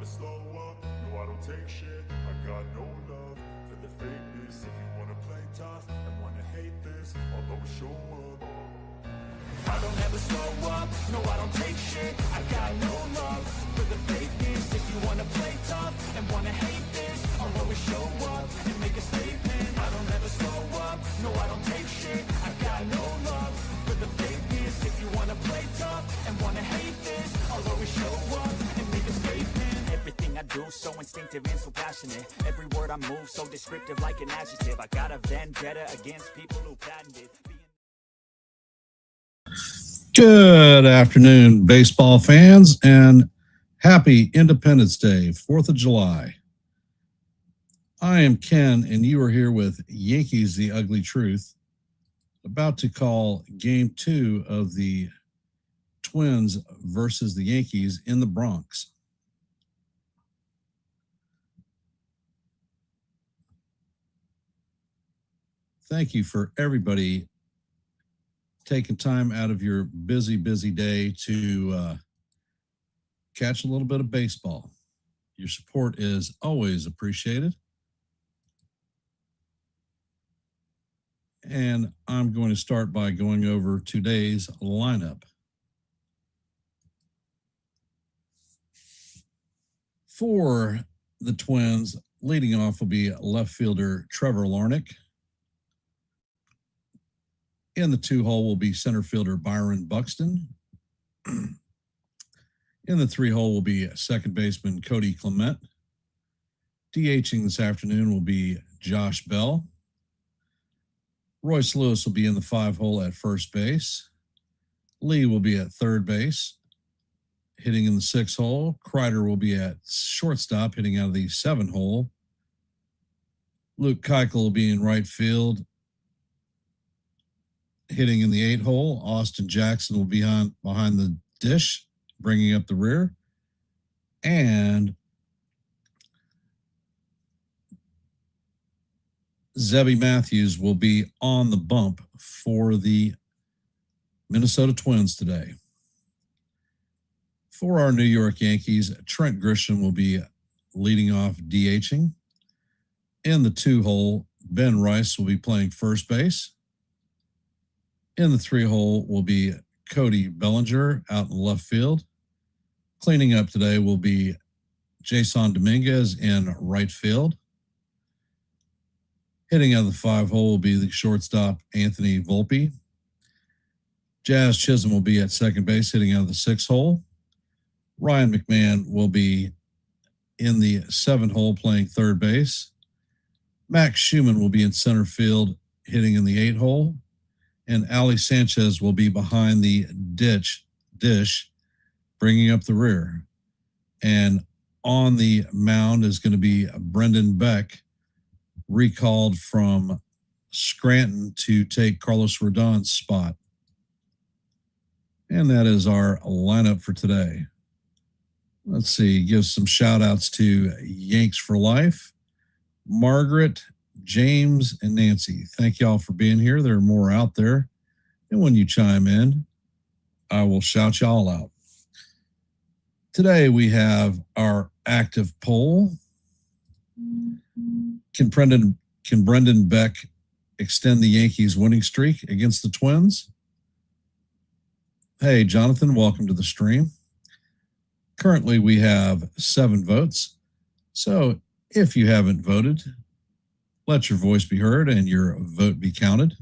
never slow up, no I don't take shit. I got no love for the fakeness. If you wanna play tough and wanna hate this, I'll always show up. I don't ever slow up, no I don't take shit. I got no love for the fakeness. If you wanna play tough and wanna hate this, I'll always show up and make a statement. I don't ever slow up, no I don't take shit. I got no love for the fakeness. If you wanna play tough and wanna hate this, I'll always show up and make a statement. Everything I do so instinctive and so passionate. Every word I move so descriptive like an adjective. I got a vendetta against people who patented. Good afternoon, baseball fans, and happy Independence Day, 4th of July. I am Ken, and you are here with Yankees, The Ugly Truth, about to call Game 2 of the Twins versus the Yankees in the Bronx. Thank you for everybody taking time out of your busy day to catch a little bit of baseball. Your support is always appreciated. And I'm going to start by going over today's lineup. For the Twins, leading off will be left fielder Trevor Larnach. In the 2-hole will be center fielder Byron Buxton. In the 3-hole will be second baseman Cody Clement. DHing this afternoon will be Josh Bell. Royce Lewis will be in the 5-hole at first base. Lee will be at third base. Hitting in the 6-hole, Kreider will be at shortstop, hitting out of the 7-hole. Luke Keuchel will be in right field. Hitting in the 8-hole, Austin Jackson will be behind the dish, bringing up the rear. And Zebby Matthews will be on the bump for the Minnesota Twins today. For our New York Yankees, Trent Grisham will be leading off DHing. In the 2-hole, Ben Rice will be playing first base. In the 3-hole will be Cody Bellinger out in left field. Cleaning up today will be Jason Dominguez in right field. Hitting out of the 5-hole will be the shortstop Anthony Volpe. Jazz Chisholm will be at second base, hitting out of the 6-hole. Ryan McMahon will be in the 7-hole playing third base. Max Schumann will be in center field, hitting in the 8-hole. And Ali Sanchez will be behind the dish, bringing up the rear. And on the mound is going to be Brendan Beck, recalled from Scranton to take Carlos Rodon's spot. And that is our lineup for today. Let's see, give some shout outs to Yanks for Life, Margaret, James, and Nancy. Thank y'all for being here. There are more out there. And when you chime in, I will shout y'all out. Today we have our active poll. Can Brendan Beck extend the Yankees winning streak against the Twins? Hey, Jonathan, welcome to the stream. Currently we have 7 votes. So if you haven't voted, let your voice be heard and your vote be counted.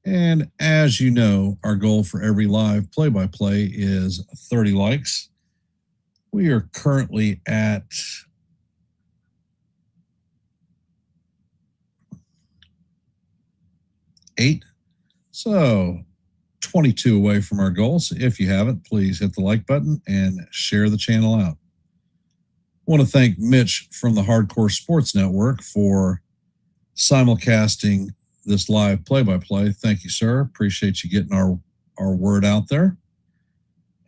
And as you know, our goal for every live play-by-play is 30 likes. We are currently at eight, so 22 away from our goal. So if you haven't, please hit the like button and share the channel out. I want to thank Mitch from the Hardcore Sports Network for simulcasting this live play-by-play. Thank you, sir. Appreciate you getting our word out there.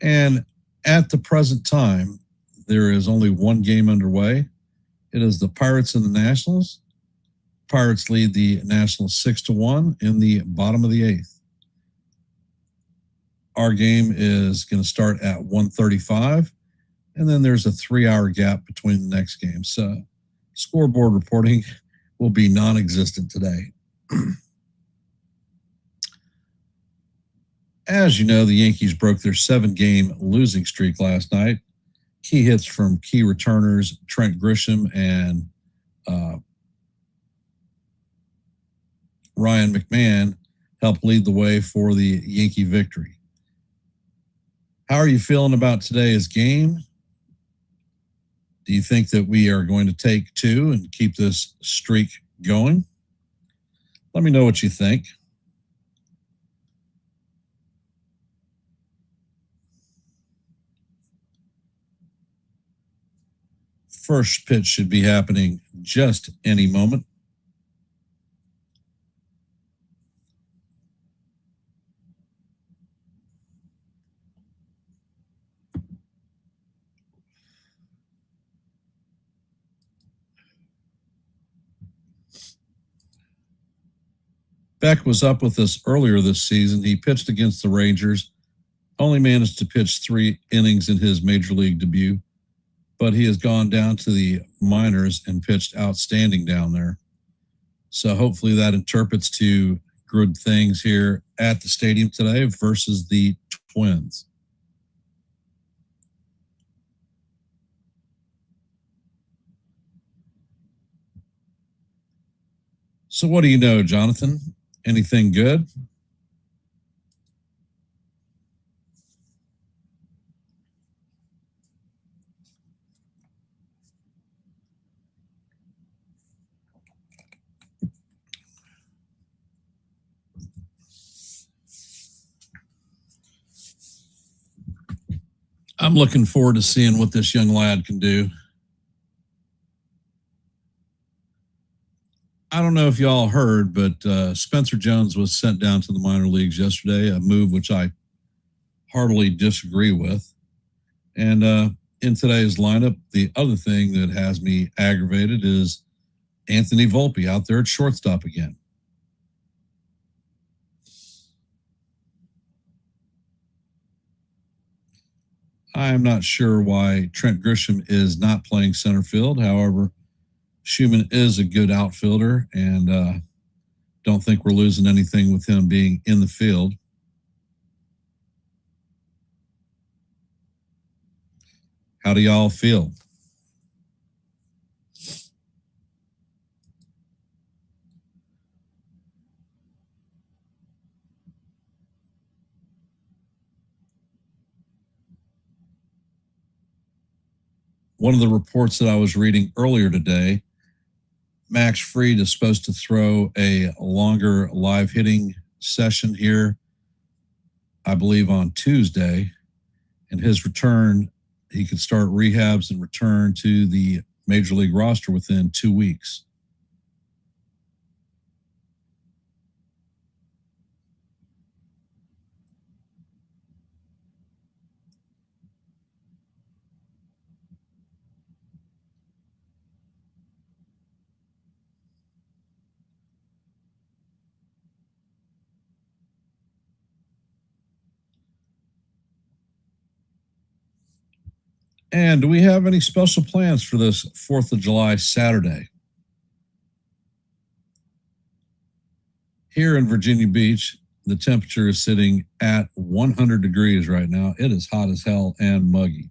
And at the present time, there is only one game underway. It is the Pirates and the Nationals. Pirates lead the Nationals 6-1 in the bottom of the 8th. Our game is going to start at 1:35, and then there's a 3-hour gap between the next game. So scoreboard reporting will be non-existent today. As you know, the Yankees broke their 7-game losing streak last night. Key hits from key returners Trent Grisham and Ryan McMahon helped lead the way for the Yankee victory. How are you feeling about today's game? Do you think that we are going to take 2 and keep this streak going? Let me know what you think. First pitch should be happening just any moment. Beck was up with us earlier this season. He pitched against the Rangers, only managed to pitch 3 innings in his major league debut, but he has gone down to the minors and pitched outstanding down there. So hopefully that interprets to good things here at the stadium today versus the Twins. So what do you know, Jonathan? Anything good? I'm looking forward to seeing what this young lad can do. I don't know if y'all heard, but Spencer Jones was sent down to the minor leagues yesterday, a move which I heartily disagree with. And in today's lineup, the other thing that has me aggravated is Anthony Volpe out there at shortstop again. I'm not sure why Trent Grisham is not playing center field. However, Schumann is a good outfielder, and don't think we're losing anything with him being in the field. How do y'all feel? One of the reports that I was reading earlier today, Max Fried is supposed to throw a longer live hitting session here, I believe on Tuesday. And his return, he could start rehabs and return to the major league roster within 2 weeks. And do we have any special plans for this 4th of July Saturday? Here in Virginia Beach, the temperature is sitting at 100 degrees right now. It is hot as hell and muggy.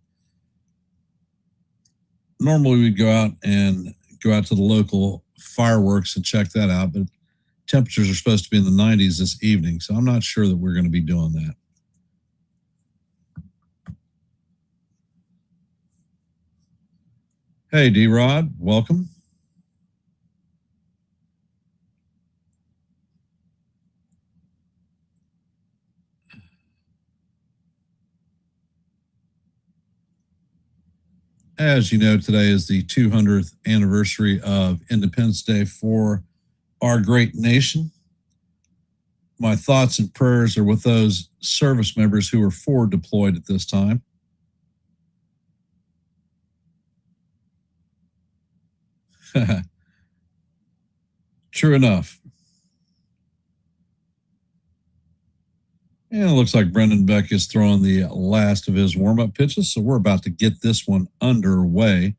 Normally we'd go out to the local fireworks and check that out, but temperatures are supposed to be in the 90s this evening, so I'm not sure that we're going to be doing that. Hey, D-Rod, welcome. As you know, today is the 200th anniversary of Independence Day for our great nation. My thoughts and prayers are with those service members who are forward deployed at this time. True enough. And it looks like Brendan Beck is throwing the last of his warm-up pitches, so we're about to get this one underway.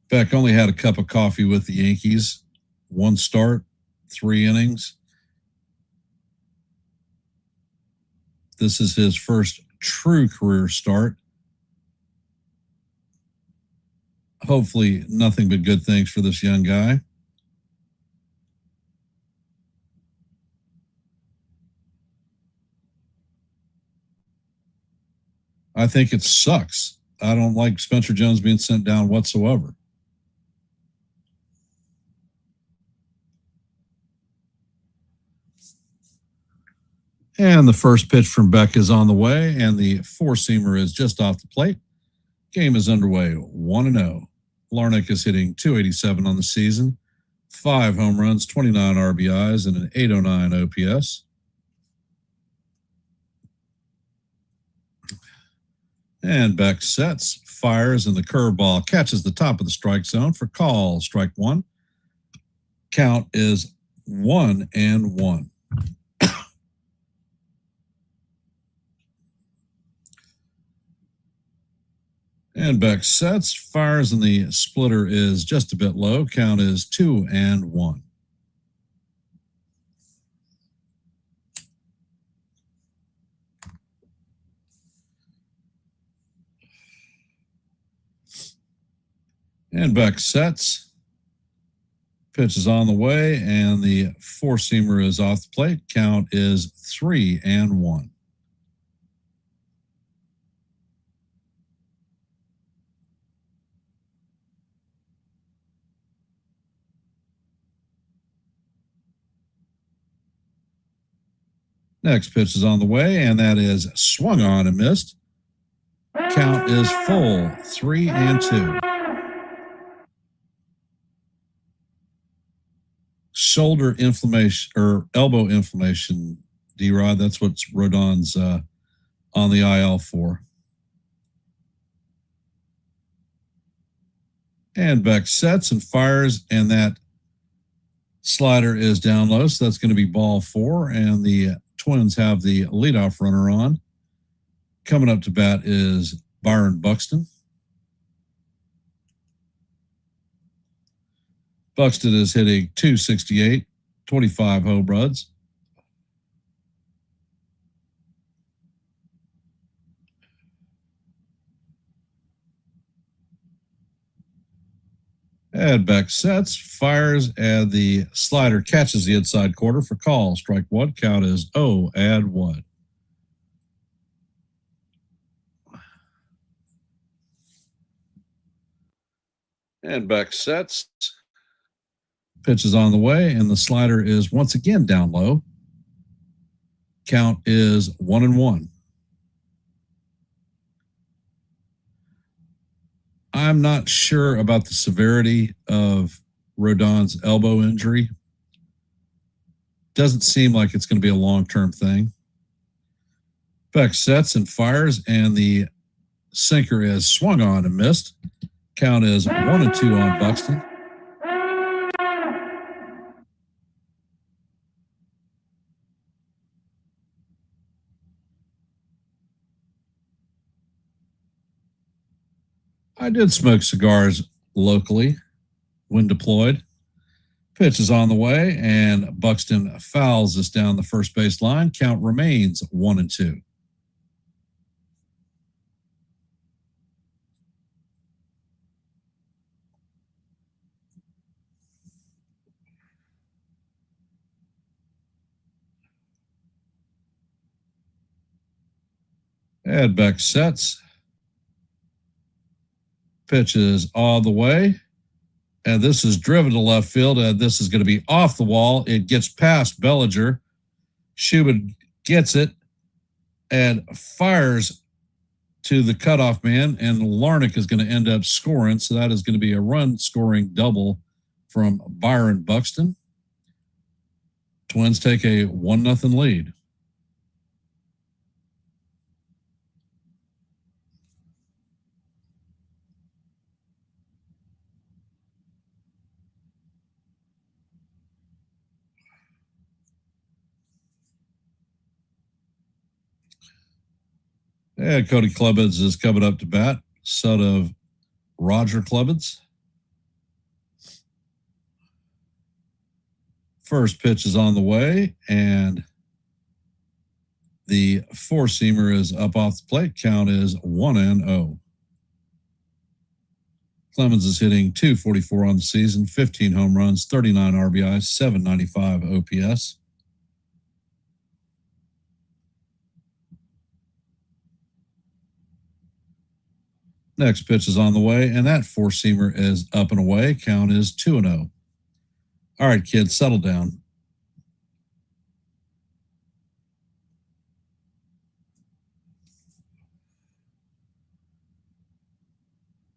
Beck only had a cup of coffee with the Yankees. 1 start, 3 innings. This is his first true career start. Hopefully, nothing but good things for this young guy. I think it sucks. I don't like Spencer Jones being sent down whatsoever. And the first pitch from Beck is on the way, and the 4-seamer is just off the plate. Game is underway, 1-0. Larnach is hitting .287 on the season, 5 home runs, 29 RBIs, and an .809 OPS. And Beck sets, fires, and the curveball catches the top of the strike zone for call, strike 1. Count is 1-1. And Beck sets, fires, and the splitter is just a bit low. Count is 2-1. And Beck sets. Pitch is on the way, and the 4-seamer is off the plate. Count is 3-1. Next pitch is on the way, and that is swung on and missed. Count is full, 3-2. Shoulder inflammation or elbow inflammation, D-Rod. That's what Rodon's on the IL for. And Beck sets and fires, and that slider is down low, so that's going to be ball 4, and the Twins have the leadoff runner on. Coming up to bat is Byron Buxton. Buxton is hitting .268, 25 home runs. And Beck sets, fires, and the slider catches the inside corner for call. Strike 1. Count is 0-1. And Beck sets. Pitch is on the way, and the slider is once again down low. Count is 1-1. I'm not sure about the severity of Rodon's elbow injury. Doesn't seem like it's going to be a long-term thing. Beck sets and fires, and the sinker is swung on and missed. Count is 1-2 on Buxton. I did smoke cigars locally when deployed. Pitch is on the way, and Buxton fouls this down the first base line. Count remains 1-2. And Beck sets. Pitch is all the way. And this is driven to left field, and this is going to be off the wall. It gets past Bellinger. Schubin gets it and fires to the cutoff man, and Larnach is going to end up scoring. So that is going to be a run-scoring double from Byron Buxton. Twins take a 1-0 lead. And Cody Klubitz is coming up to bat, son of Roger Klubitz. First pitch is on the way, and the four-seamer is up off the plate. Count is 1-0. Clemens is hitting .244 on the season, 15 home runs, 39 RBIs, 795 OPS. Next pitch is on the way, and that four-seamer is up and away. Count is 2-0. All right, kids, settle down.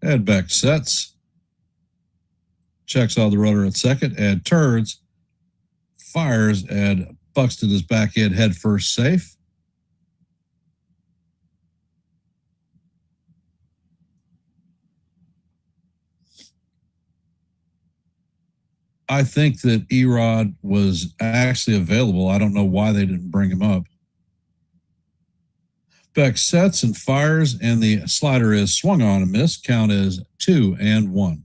Ed Beck sets. Checks out the runner at second. Ed turns. Fires. Ed Buxton is back in head first safe. I think that Erod was actually available. I don't know why they didn't bring him up. Beck sets and fires, and the slider is swung on and missed. Count is 2-1.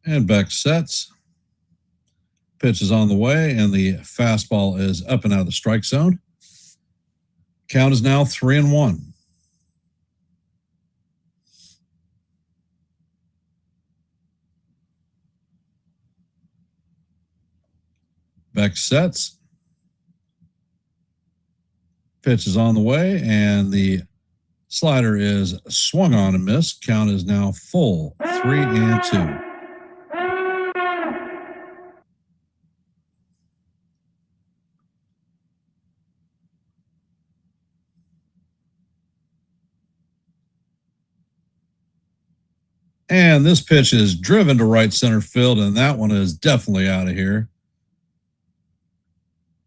And Beck sets. Pitch is on the way, and the fastball is up and out of the strike zone. Count is now 3-1. Beck sets. Pitch is on the way, and the slider is swung on and missed. Count is now full, 3-2. And this pitch is driven to right center field, and that one is definitely out of here.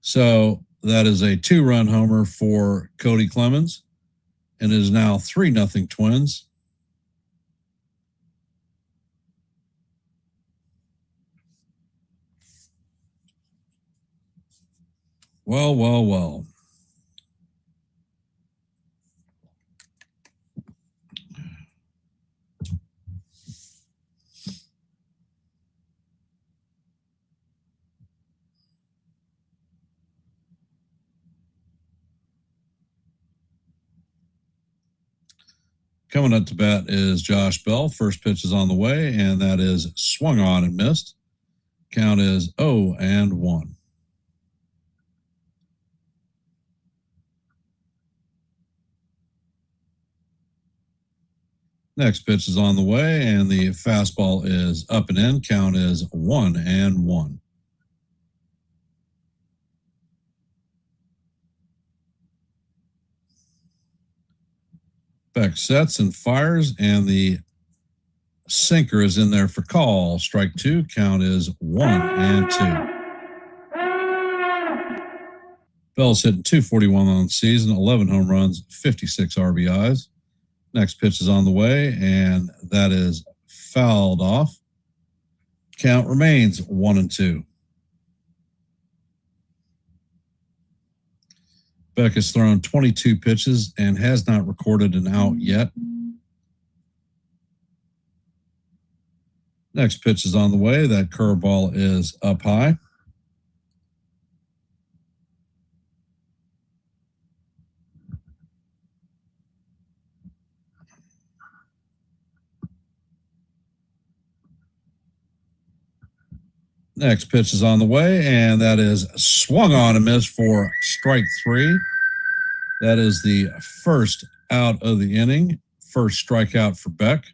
So that is a 2-run homer for Cody Clemens, and it is now 3-0 Twins. Well. Coming up to bat is Josh Bell. First pitch is on the way, and that is swung on and missed. Count is 0-1. Next pitch is on the way, and the fastball is up and in. Count is 1-1. Beck sets and fires, and the sinker is in there for call. Strike two. Count is 1-2. Bell's hitting .241 on the season, 11 home runs, 56 RBIs. Next pitch is on the way, and that is fouled off. Count remains 1-2. Beck has thrown 22 pitches and has not recorded an out yet. Next pitch is on the way. That curveball is up high. Next pitch is on the way, and that is swung on and missed for strike three. That is the first out of the inning. First strikeout for Beck.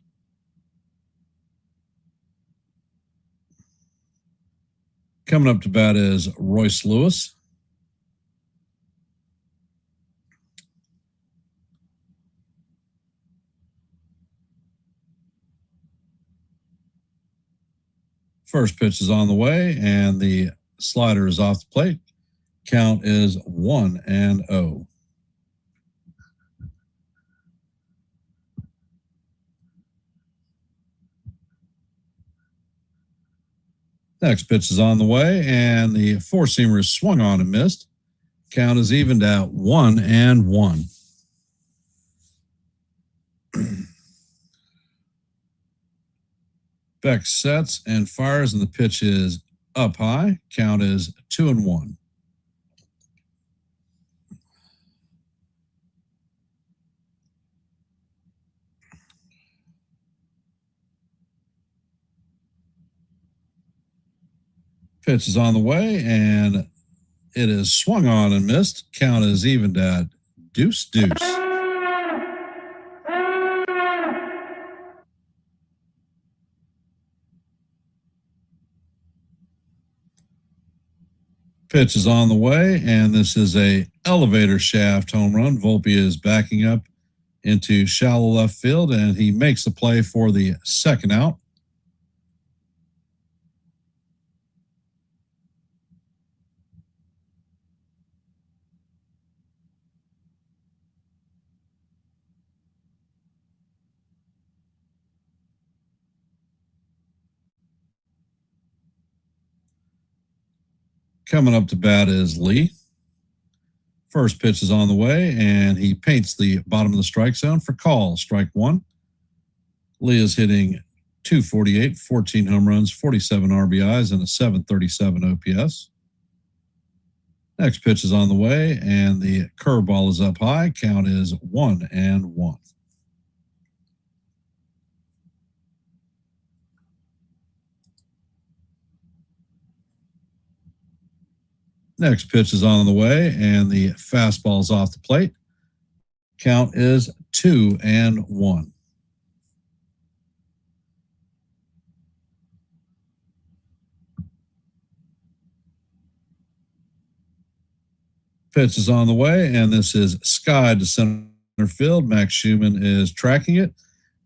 Coming up to bat is Royce Lewis. First pitch is on the way, and the slider is off the plate. Count is 1-0. Next pitch is on the way, and the four-seamer is swung on and missed. Count is evened out 1-1. Beck sets and fires, and the pitch is up high. Count is 2-1. Pitch is on the way, and it is swung on and missed. Count is evened at 2-2. Pitch is on the way, and this is a elevator shaft home run. Volpe is backing up into shallow left field, and he makes the play for the second out. Coming up to bat is Lee. First pitch is on the way, and he paints the bottom of the strike zone for call. Strike one. Lee is hitting .248, 14 home runs, 47 RBIs, and a .737 OPS. Next pitch is on the way, and the curveball is up high. Count is 1-1. Next pitch is on the way, and the fastball is off the plate. Count is 2-1. Pitch is on the way, and this is skied to center field. Max Schumann is tracking it,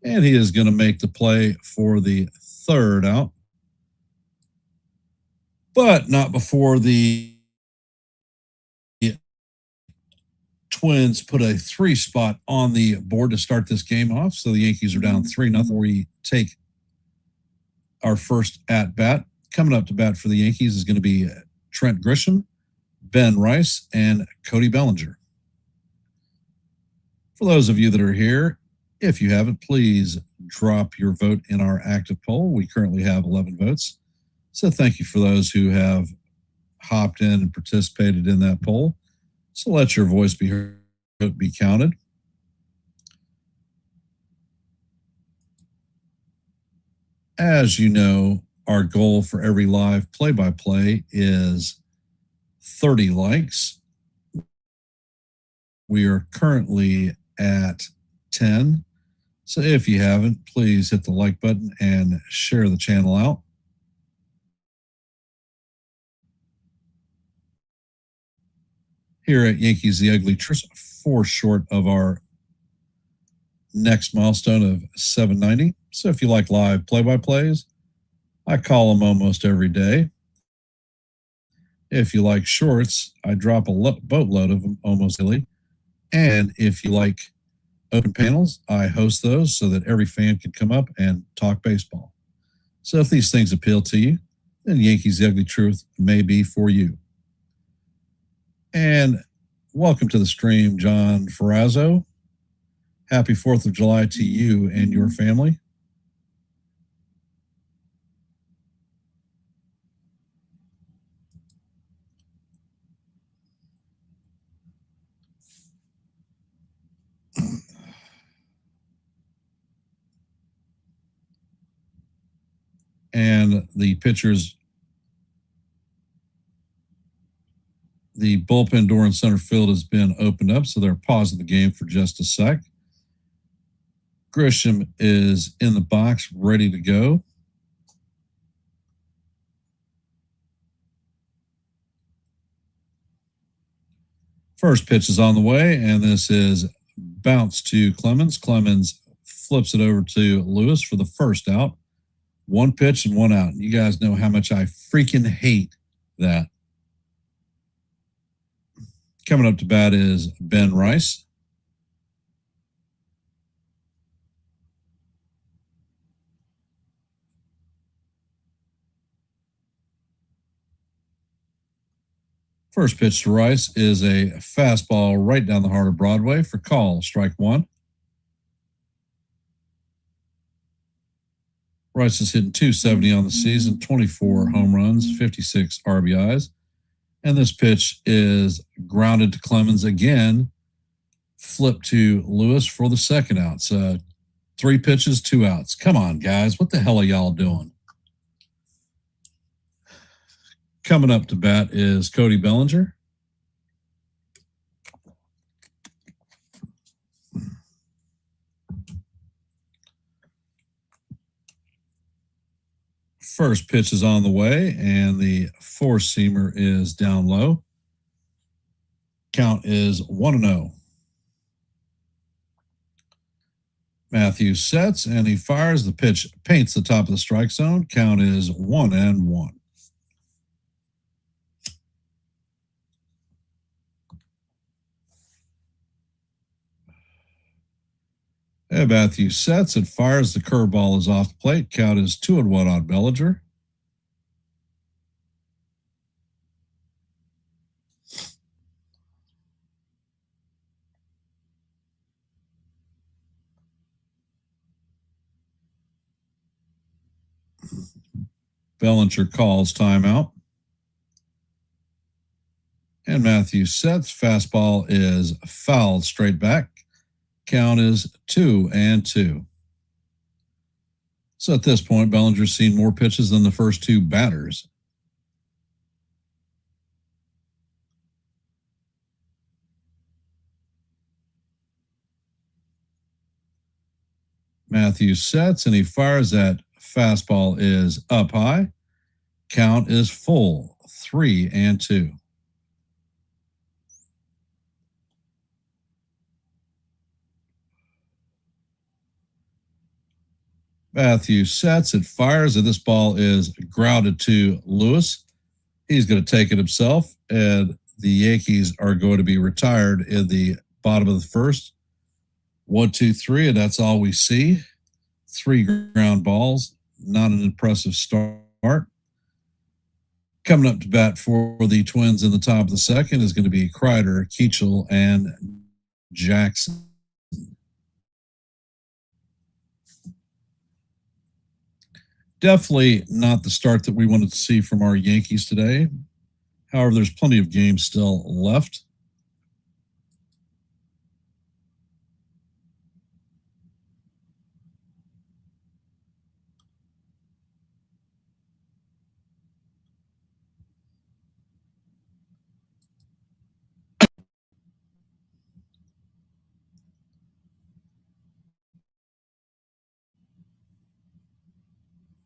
and he is going to make the play for the third out. But not before the Twins put a 3 spot on the board to start this game off. So the Yankees are down 3-0. We take our first at bat. Coming up to bat for the Yankees is going to be Trent Grisham, Ben Rice, and Cody Bellinger. For those of you that are here, if you haven't, please drop your vote in our active poll. We currently have 11 votes. So thank you for those who have hopped in and participated in that poll. So let your voice be heard, be counted. As you know, our goal for every live play-by-play is 30 likes. We are currently at 10. So if you haven't, please hit the like button and share the channel out. Here at Yankees The Ugly Truth, 4 short of our next milestone of 790. So if you like live play-by-plays, I call them almost every day. If you like shorts, I drop a boatload of them almost daily. And if you like open panels, I host those so that every fan can come up and talk baseball. So if these things appeal to you, then Yankees The Ugly Truth may be for you. And welcome to the stream, John Ferrazzo. Happy 4th of July to you and your family. And the pitchers, the bullpen door in center field has been opened up, so they're pausing the game for just a sec. Grisham is in the box, ready to go. First pitch is on the way, and this is bounce to Clemens. Clemens flips it over to Lewis for the first out. 1 pitch and 1 out. You guys know how much I freaking hate that. Coming up to bat is Ben Rice. First pitch to Rice is a fastball right down the heart of Broadway for call, strike 1. Rice is hitting .270 on the season, 24 home runs, 56 RBIs. And this pitch is grounded to Clemens again, flipped to Lewis for the second out. So 3 pitches, 2 outs. Come on, guys. What the hell are y'all doing? Coming up to bat is Cody Bellinger. First pitch is on the way, and the 4-seamer is down low. Count is 1-0. Matthews sets, and he fires. The pitch paints the top of the strike zone. Count is 1-1. And Matthews sets and fires. The curveball is off the plate. Count is 2-1 on Bellinger. Bellinger calls timeout. And Matthews sets. Fastball is fouled straight back. Count is 2-2. So at this point, Bellinger's seen more pitches than the first 2 batters. Matthews sets, and he fires. That fastball is up high. Count is full, 3-2. Matthews sets, it fires, and this ball is grounded to Lewis. He's going to take it himself, and the Yankees are going to be retired in the bottom of the first. 1, 2, 3, and that's all we see. 3 ground balls, not an impressive start. Coming up to bat for the Twins in the top of the second is going to be Kreider, Keachel, and Jackson. Definitely not the start that we wanted to see from our Yankees today. However, there's plenty of games still left.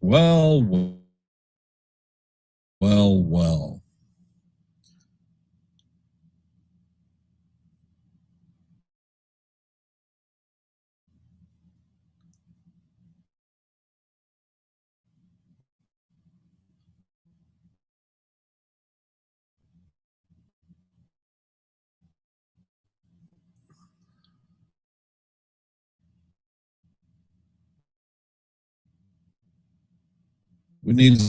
Well. We need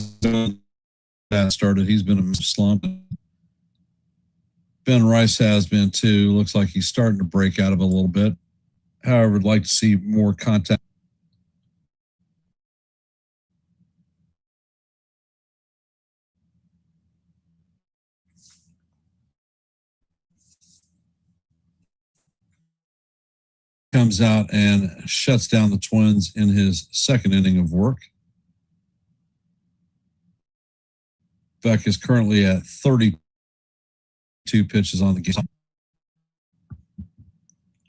that started. He's been a slump. Ben Rice has been too. Looks like he's starting to break out of it a little bit. However, I'd like to see more contact. Comes out and shuts down the Twins in his second inning of work. Beck is currently at 32 pitches on the game.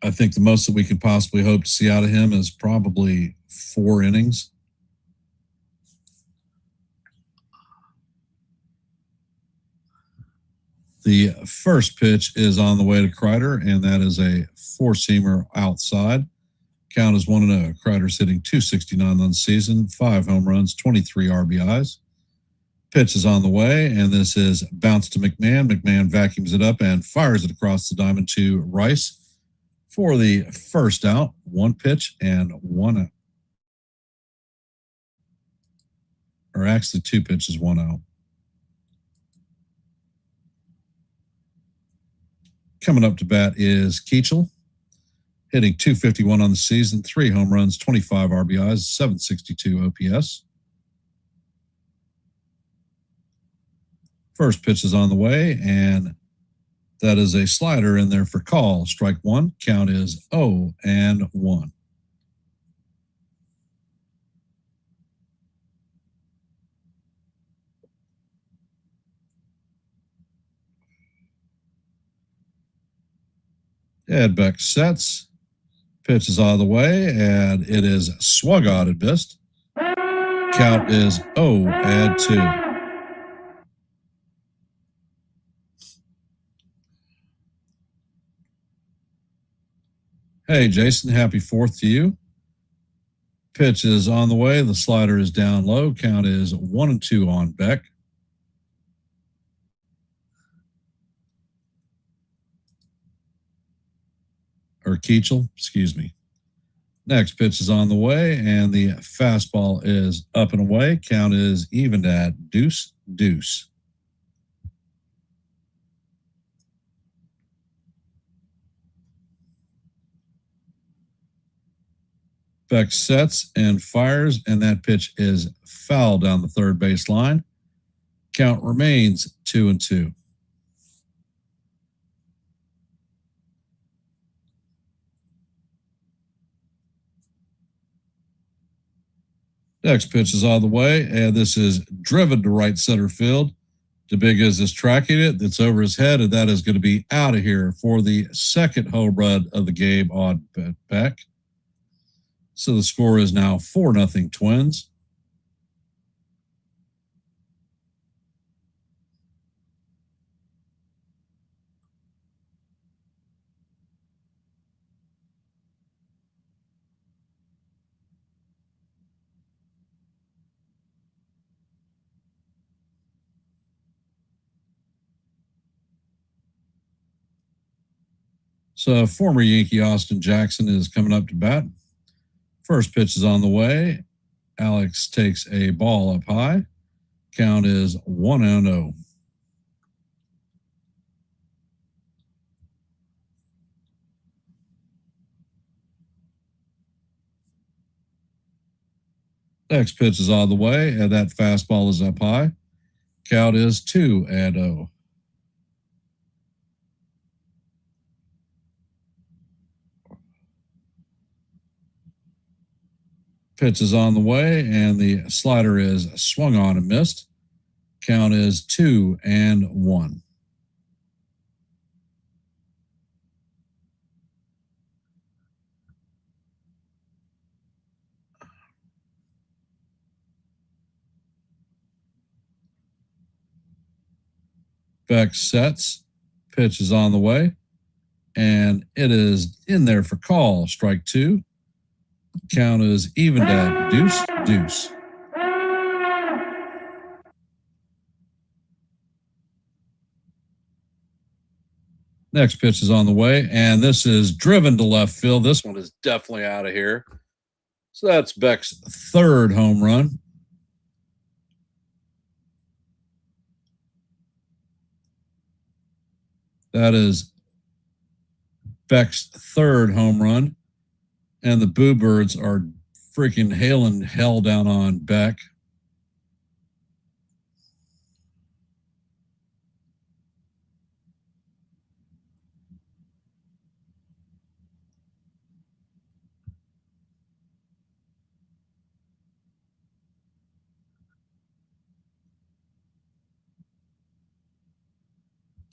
I think the most that we could possibly hope to see out of him is probably 4 innings. The first pitch is on the way to Kreider, and that is a 4-seamer outside. Count is 1-0. Kreider's hitting .269 on the season, 5 home runs, 23 RBIs. Pitch is on the way, and this is bounce to McMahon. McMahon vacuums it up and fires it across the diamond to Rice for the first out. 1 pitch and 1 out. Or actually 2 pitches, 1 out. Coming up to bat is Keachel, hitting .251 on the season, 3 home runs, 25 RBIs, 762 OPS. First pitch is on the way, and that is a slider in there for call. Strike 1. Count is 0-1. Edbeck sets. Pitch is out of the way, and it is swung on and missed. Count is 0-2. Hey, Jason, happy 4th to you. Pitch is on the way. The slider is down low. Count is 1-2 on Beck. Or Keachel, excuse me. Next pitch is on the way, and the fastball is up and away. Count is evened at 2-2. Beck sets and fires, and that pitch is foul down the third base line. Count remains 2-2. Next pitch is on the way, and this is driven to right center field. DeBiggins is tracking it. That's over his head, and that is going to be out of here for the second home run of the game on Beck. So the score is now 4-0 Twins. So former Yankee Austin Jackson is coming up to bat. First pitch is on the way. Alex takes a ball up high. Count is 1-0. Next pitch is on the way, and that fastball is up high. Count is 2-0. Pitch is on the way, and the slider is swung on and missed. Count is 2-1. Beck sets. Pitch is on the way, and it is in there for call. Strike 2. Count is evened at 2-2. Next pitch is on the way, and this is driven to left field. This one is definitely out of here. So that's Beck's 3rd home run. That is Beck's 3rd home run. And the Boo Birds are freaking hailing hell down on Beck.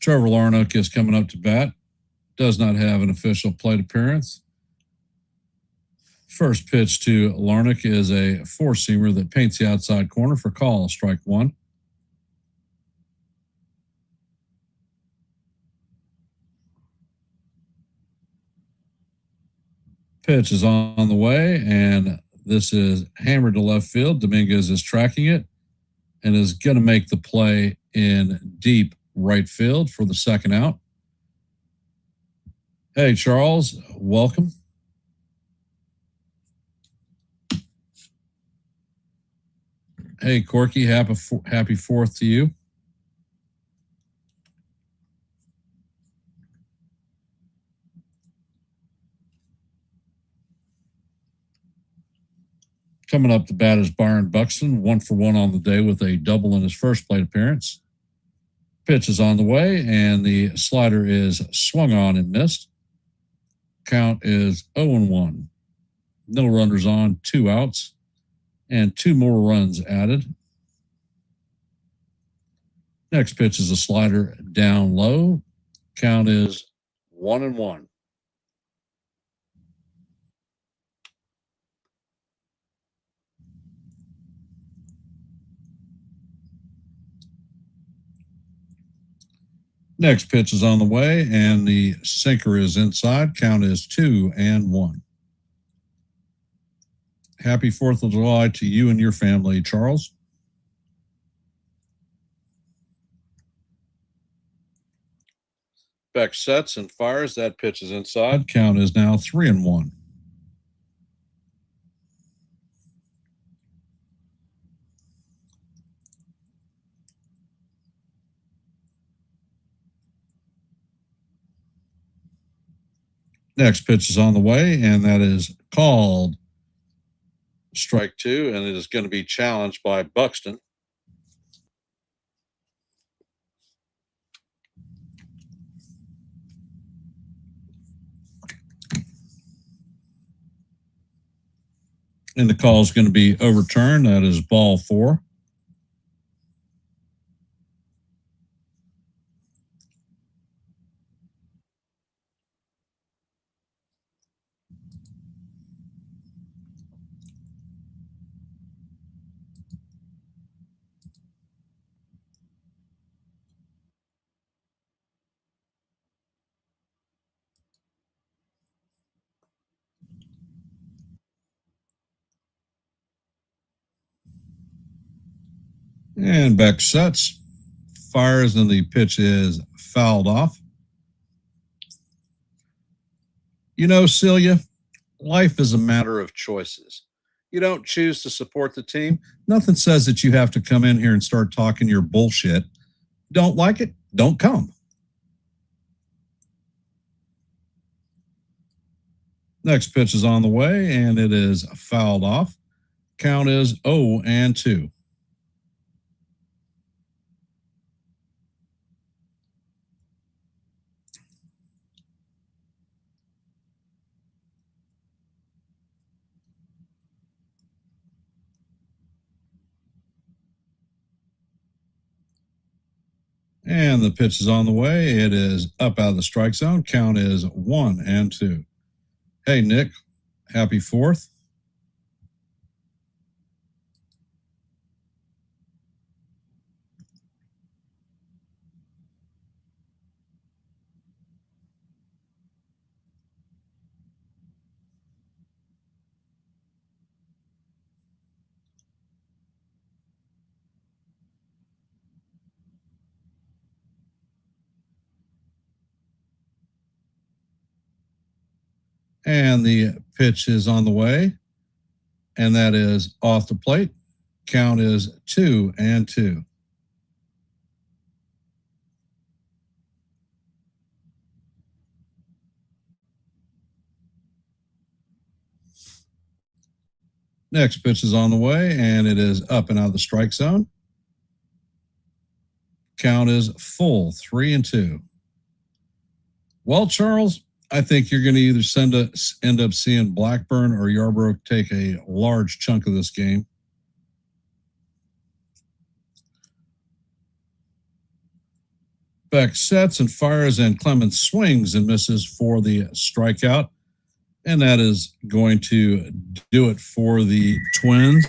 Trevor Larnach is coming up to bat. Does not have an official plate appearance. First pitch to Larnach is a 4-seamer that paints the outside corner for call. Strike 1. Pitch is on the way, and this is hammered to left field. Dominguez is tracking it and is going to make the play in deep right field for the second out. Hey, Charles, welcome. Hey, Corky, happy 4th to you. Coming up to bat is Byron Buxton, 1-for-1 on the day with a double in his first plate appearance. Pitch is on the way, and the slider is swung on and missed. Count is 0-1. No runners on, 2 outs, and 2 more runs added. Next pitch is a slider down low. Count is 1-1. Next pitch is on the way, and the sinker is inside. Count is 2-1. Happy 4th of July to you and your family, Charles. Beck sets and fires. That pitch is inside. Count is now 3-1. Next pitch is on the way, and that is called strike 2, and it is going to be challenged by Buxton. And the call is going to be overturned. That is ball 4. And Beck sets, fires, and the pitch is fouled off. You know, Celia, life is a matter of choices. You don't choose to support the team. Nothing says that you have to come in here and start talking your bullshit. Don't like it? Don't come. Next pitch is on the way, and it is fouled off. Count is 0-2. And the pitch is on the way. It is up out of the strike zone. Count is 1-2. Hey, Nick, happy 4th. And the pitch is on the way, and that is off the plate. Count is 2-2. Next pitch is on the way, and it is up and out of the strike zone. Count is full, 3-2. Well, Charles, I think you're going to either end up seeing Blackburn or Yarborough take a large chunk of this game. Beck sets and fires, and Clemens swings and misses for the strikeout. And that is going to do it for the Twins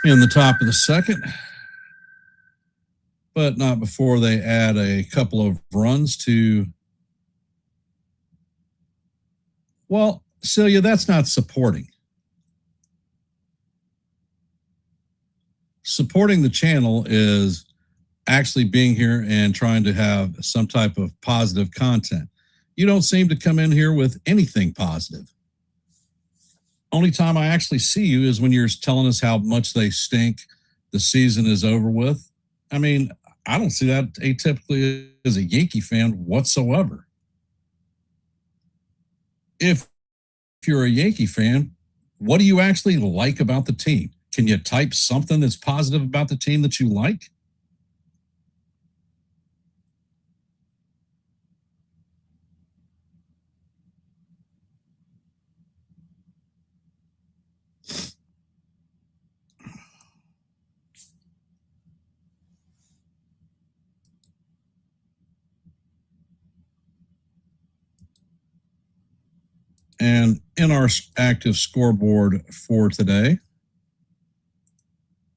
in the top of the second. But not before they add a couple of runs to, well, Celia, that's not supporting. Supporting the channel is actually being here and trying to have some type of positive content. You don't seem to come in here with anything positive. Only time I actually see you is when you're telling us how much they stink, the season is over with. I mean, I don't see that atypically as a Yankee fan whatsoever. If you're a Yankee fan, what do you actually like about the team? Can you type something that's positive about the team that you like? And in our active scoreboard for today,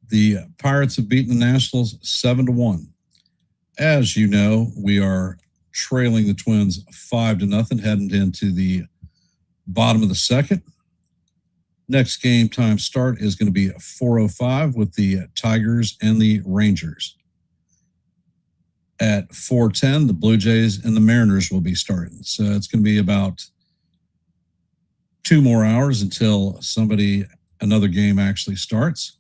the Pirates have beaten the Nationals 7-1. As you know, we are trailing the Twins 5-0, heading into the bottom of the second. Next game time start is going to be 4:05 with the Tigers and the Rangers. At 4:10, the Blue Jays and the Mariners will be starting. So it's going to be about 2 more hours until another game actually starts.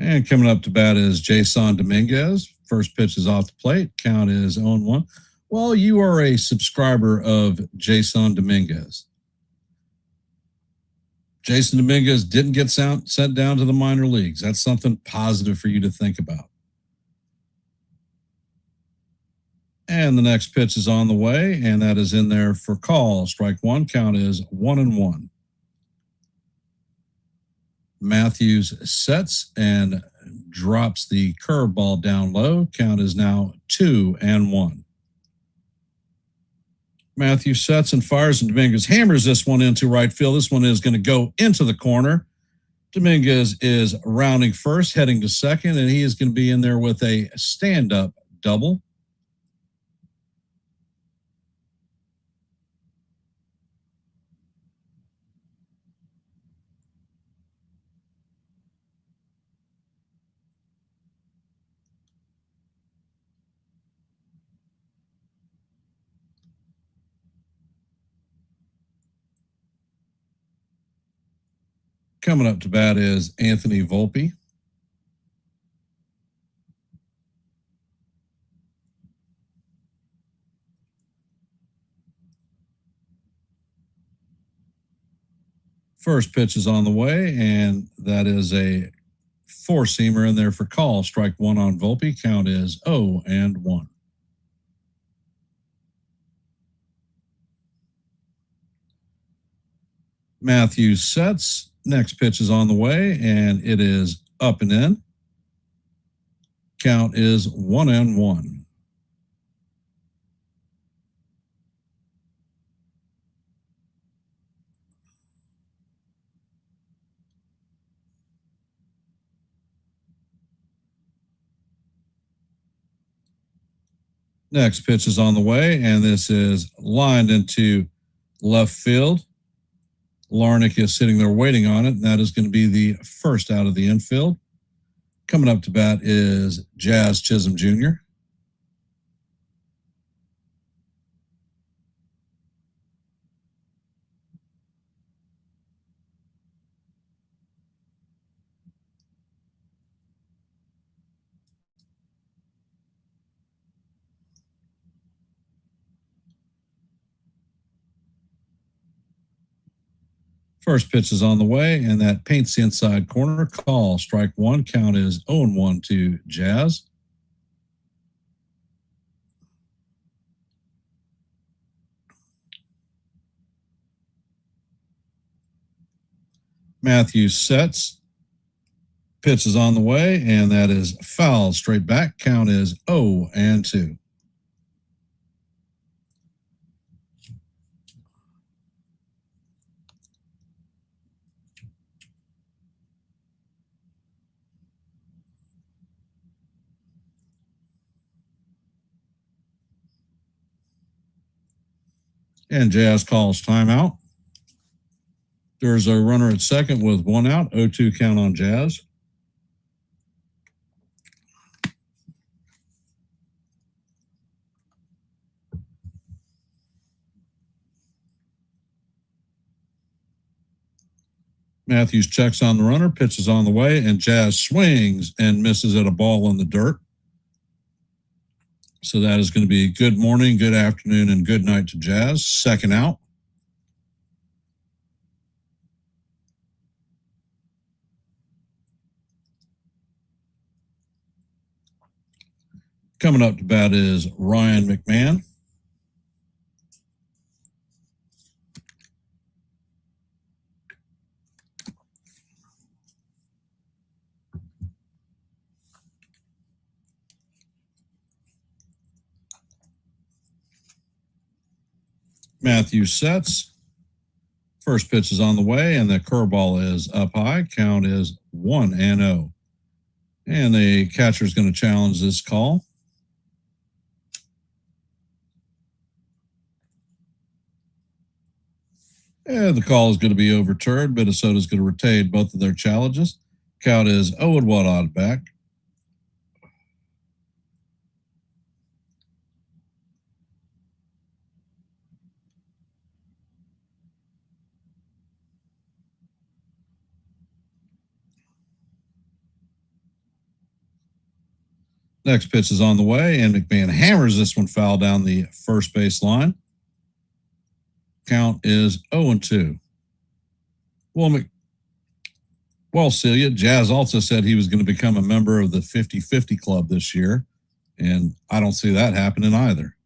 And coming up to bat is Jason Dominguez. First pitch is off the plate. Count is 0-1. Well, you are a subscriber of Jason Dominguez. Jason Dominguez didn't get sent down to the minor leagues. That's something positive for you to think about. And the next pitch is on the way, and that is in there for call. Strike one. Count is 1-1. Matthews sets and drops the curveball down low. Count is now 2-1. Matthews sets and fires, and Dominguez hammers this one into right field. This one is going to go into the corner. Dominguez is rounding first, heading to second, and he is going to be in there with a stand-up double. Coming up to bat is Anthony Volpe. First pitch is on the way, and that is a four-seamer in there for call. Strike one on Volpe. Count is 0-1. Matthews sets. Next pitch is on the way, and it is up and in. Count is 1-1. Next pitch is on the way, and this is lined into left field. Larnick is sitting there waiting on it, and that is going to be the first out of the infield. Coming up to bat is Jazz Chisholm Jr. First pitch is on the way, and that paints the inside corner. Call. Strike one. Count is 0-1 to Jazz. Matthews sets. Pitch is on the way, and that is foul straight back. Count is 0-2. And Jazz calls timeout. There's a runner at second with 1 out. 0-2 count on Jazz. Matthews checks on the runner, pitches on the way, and Jazz swings and misses at a ball in the dirt. So that is going to be good morning, good afternoon, and good night to Jazz. Second out. Coming up to bat is Ryan McMahon. Matthews sets. First pitch is on the way, and the curveball is up high. Count is 1-0. And the catcher is going to challenge this call. And the call is going to be overturned. Minnesota is going to retain both of their challenges. Count is 0-1 on back. Next pitch is on the way, and McMahon hammers this one foul down the first base line. Count is 0-2. Well, Celia, Jazz also said he was going to become a member of the 50-50 club this year, and I don't see that happening either.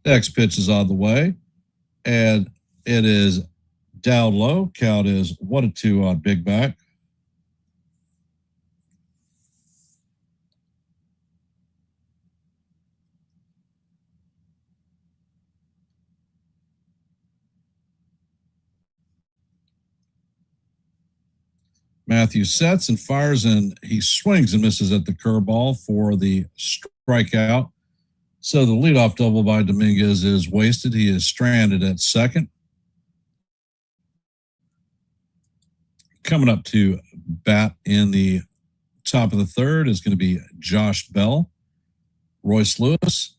Next pitch is on the way, and it is down low. Count is 1-2 on big back. Matthews sets and fires, and he swings and misses at the curveball for the strikeout. So the leadoff double by Dominguez is wasted. He is stranded at second. Coming up to bat in the top of the third is going to be Josh Bell, Royce Lewis,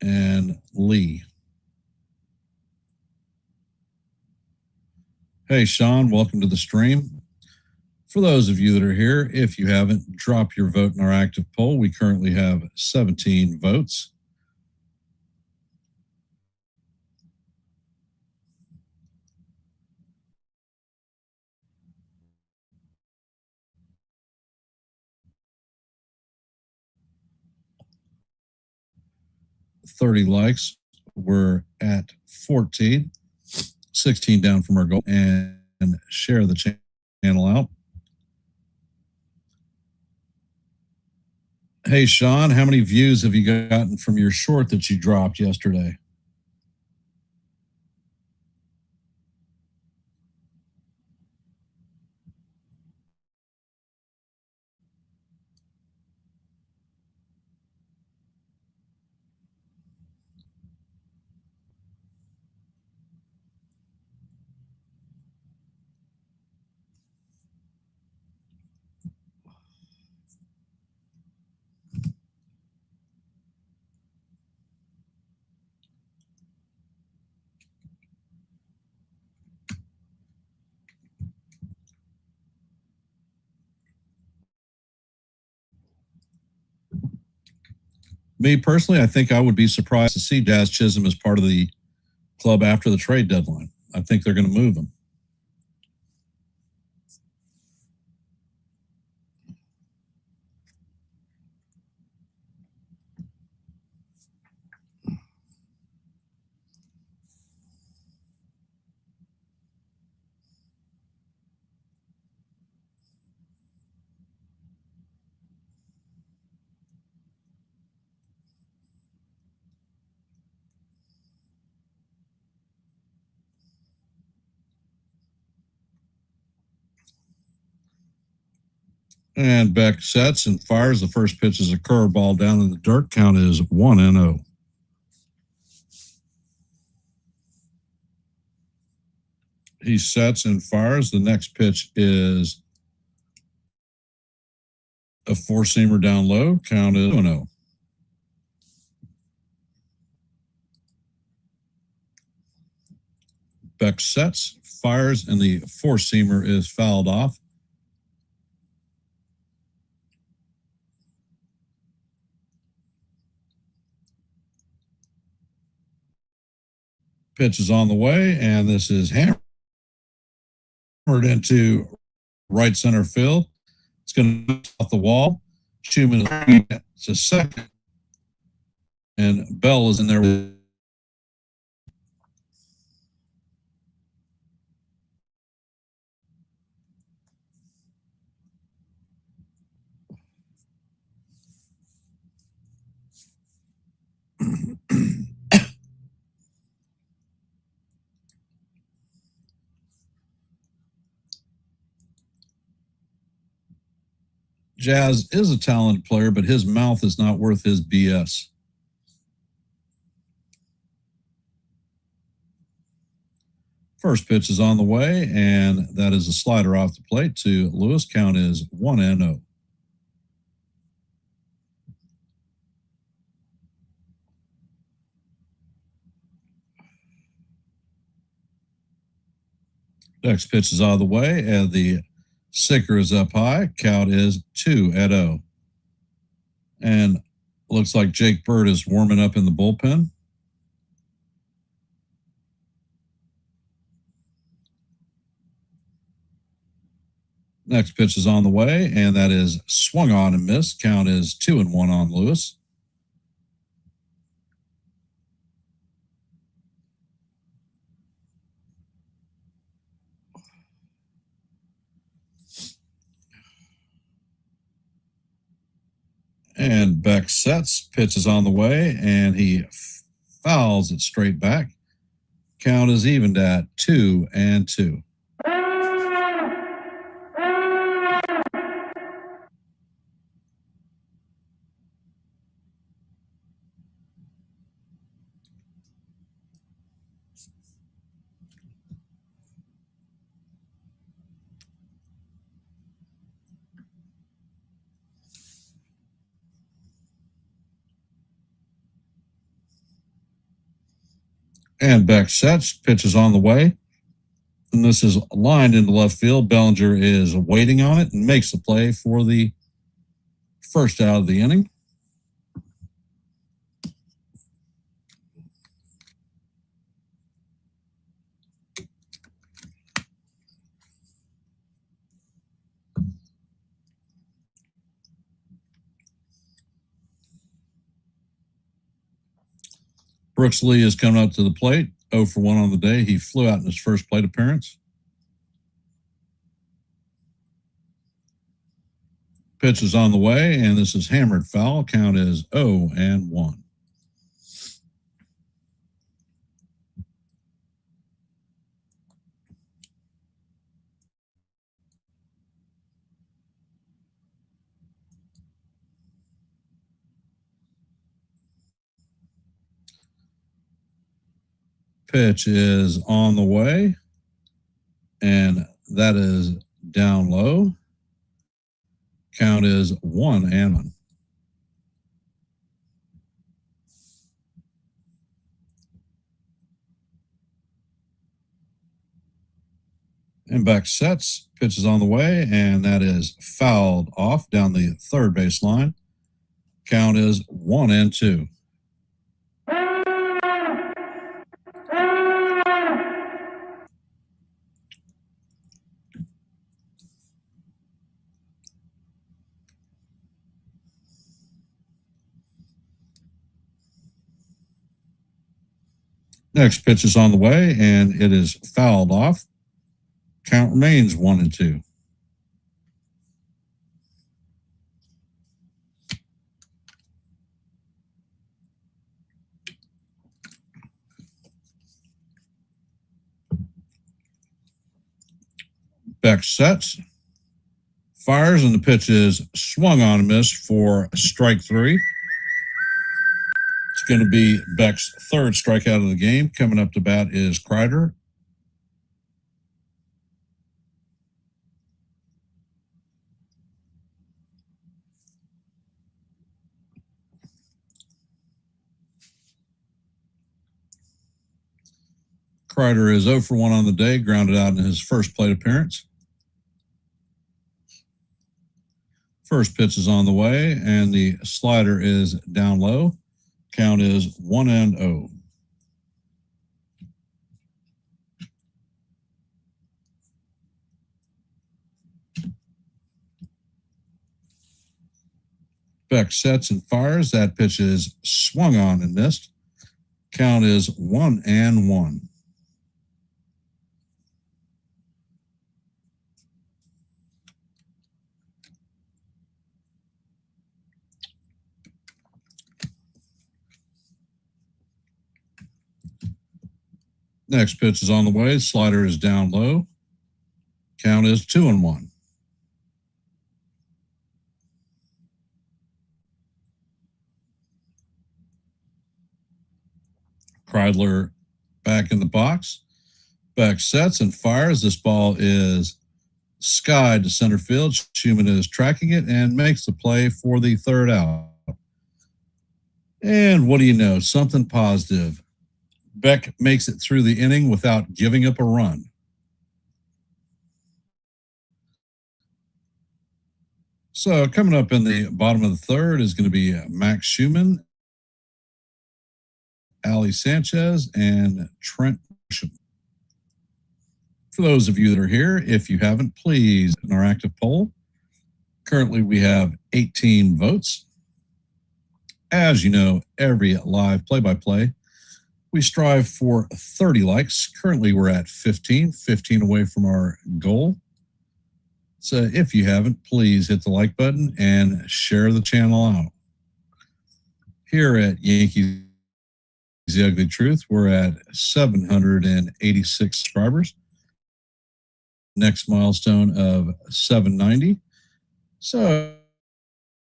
and Lee. Hey, Sean, welcome to the stream. For those of you that are here, if you haven't, drop your vote in our active poll. We currently have 17 votes. $30 likes. We're at 14, 16 down from our goal, and share the channel out. Hey, Sean, how many views have you gotten from your short that you dropped yesterday? Me personally, I think I would be surprised to see Jazz Chisholm as part of the club after the trade deadline. I think they're going to move him. And Beck sets and fires. The first pitch is a curveball down in the dirt. Count is 1-0. He sets and fires. The next pitch is a four-seamer down low. Count is 2-0. Beck sets, fires, and the four-seamer is fouled off. Pitch is on the way, and this is hammered into right center field. It's going to off the wall. Schumann is a second, and Bell is in there with Jazz is a talented player, but his mouth is not worth his BS. First pitch is on the way, and that is a slider off the plate to Lewis. Count is 1-0. Next pitch is out of the way, and the sinker is up high. Count is 2-0. And looks like Jake Bird is warming up in the bullpen. Next pitch is on the way, and that is swung on and missed. Count is 2-1 on Lewis. And Beck sets, pitch is on the way, and he fouls it straight back. Count is evened at 2-2. And Beck sets, pitch is on the way. And this is lined into left field. Bellinger is waiting on it and makes the play for the first out of the inning. Brooks Lee is coming up to the plate, 0 for 1 on the day. He flew out in his first plate appearance. Pitch is on the way, and this is hammered foul. Count is 0-1. Pitch is on the way, and that is down low. Count is 1-1. And Beck sets, pitch is on the way, and that is fouled off down the third base line. Count is 1-2. Next pitch is on the way, and it is fouled off. Count remains 1-2. Beck sets, Fires, and the pitch is swung on and missed for strike 3. It's going to be Beck's third strikeout of the game. Coming up to bat is Kreider. Kreider is 0 for 1 on the day, grounded out in his first plate appearance. First pitch is on the way, and the slider is down low. Count is 1-0. Beck sets and fires. That pitch is swung on and missed. Count is 1-1. Next pitch is on the way. Slider is down low. Count is 2-1. Kreidler back in the box. Beck sets and fires. This ball is skied to center field. Schumann is tracking it and makes the play for the third out. And what do you know? Something positive. Beck makes it through the inning without giving up a run. So coming up in the bottom of the third is going to be Max Schumann, Ali Sanchez, and Trent Schumann. For those of you that are here, if you haven't, please, in our active poll. Currently, we have 18 votes. As you know, every live play-by-play, we strive for 30 likes. Currently, we're at 15 away from our goal. So if you haven't, please hit the like button and share the channel out. Here at Yankees The Ugly Truth, we're at 786 subscribers. Next milestone of 790. So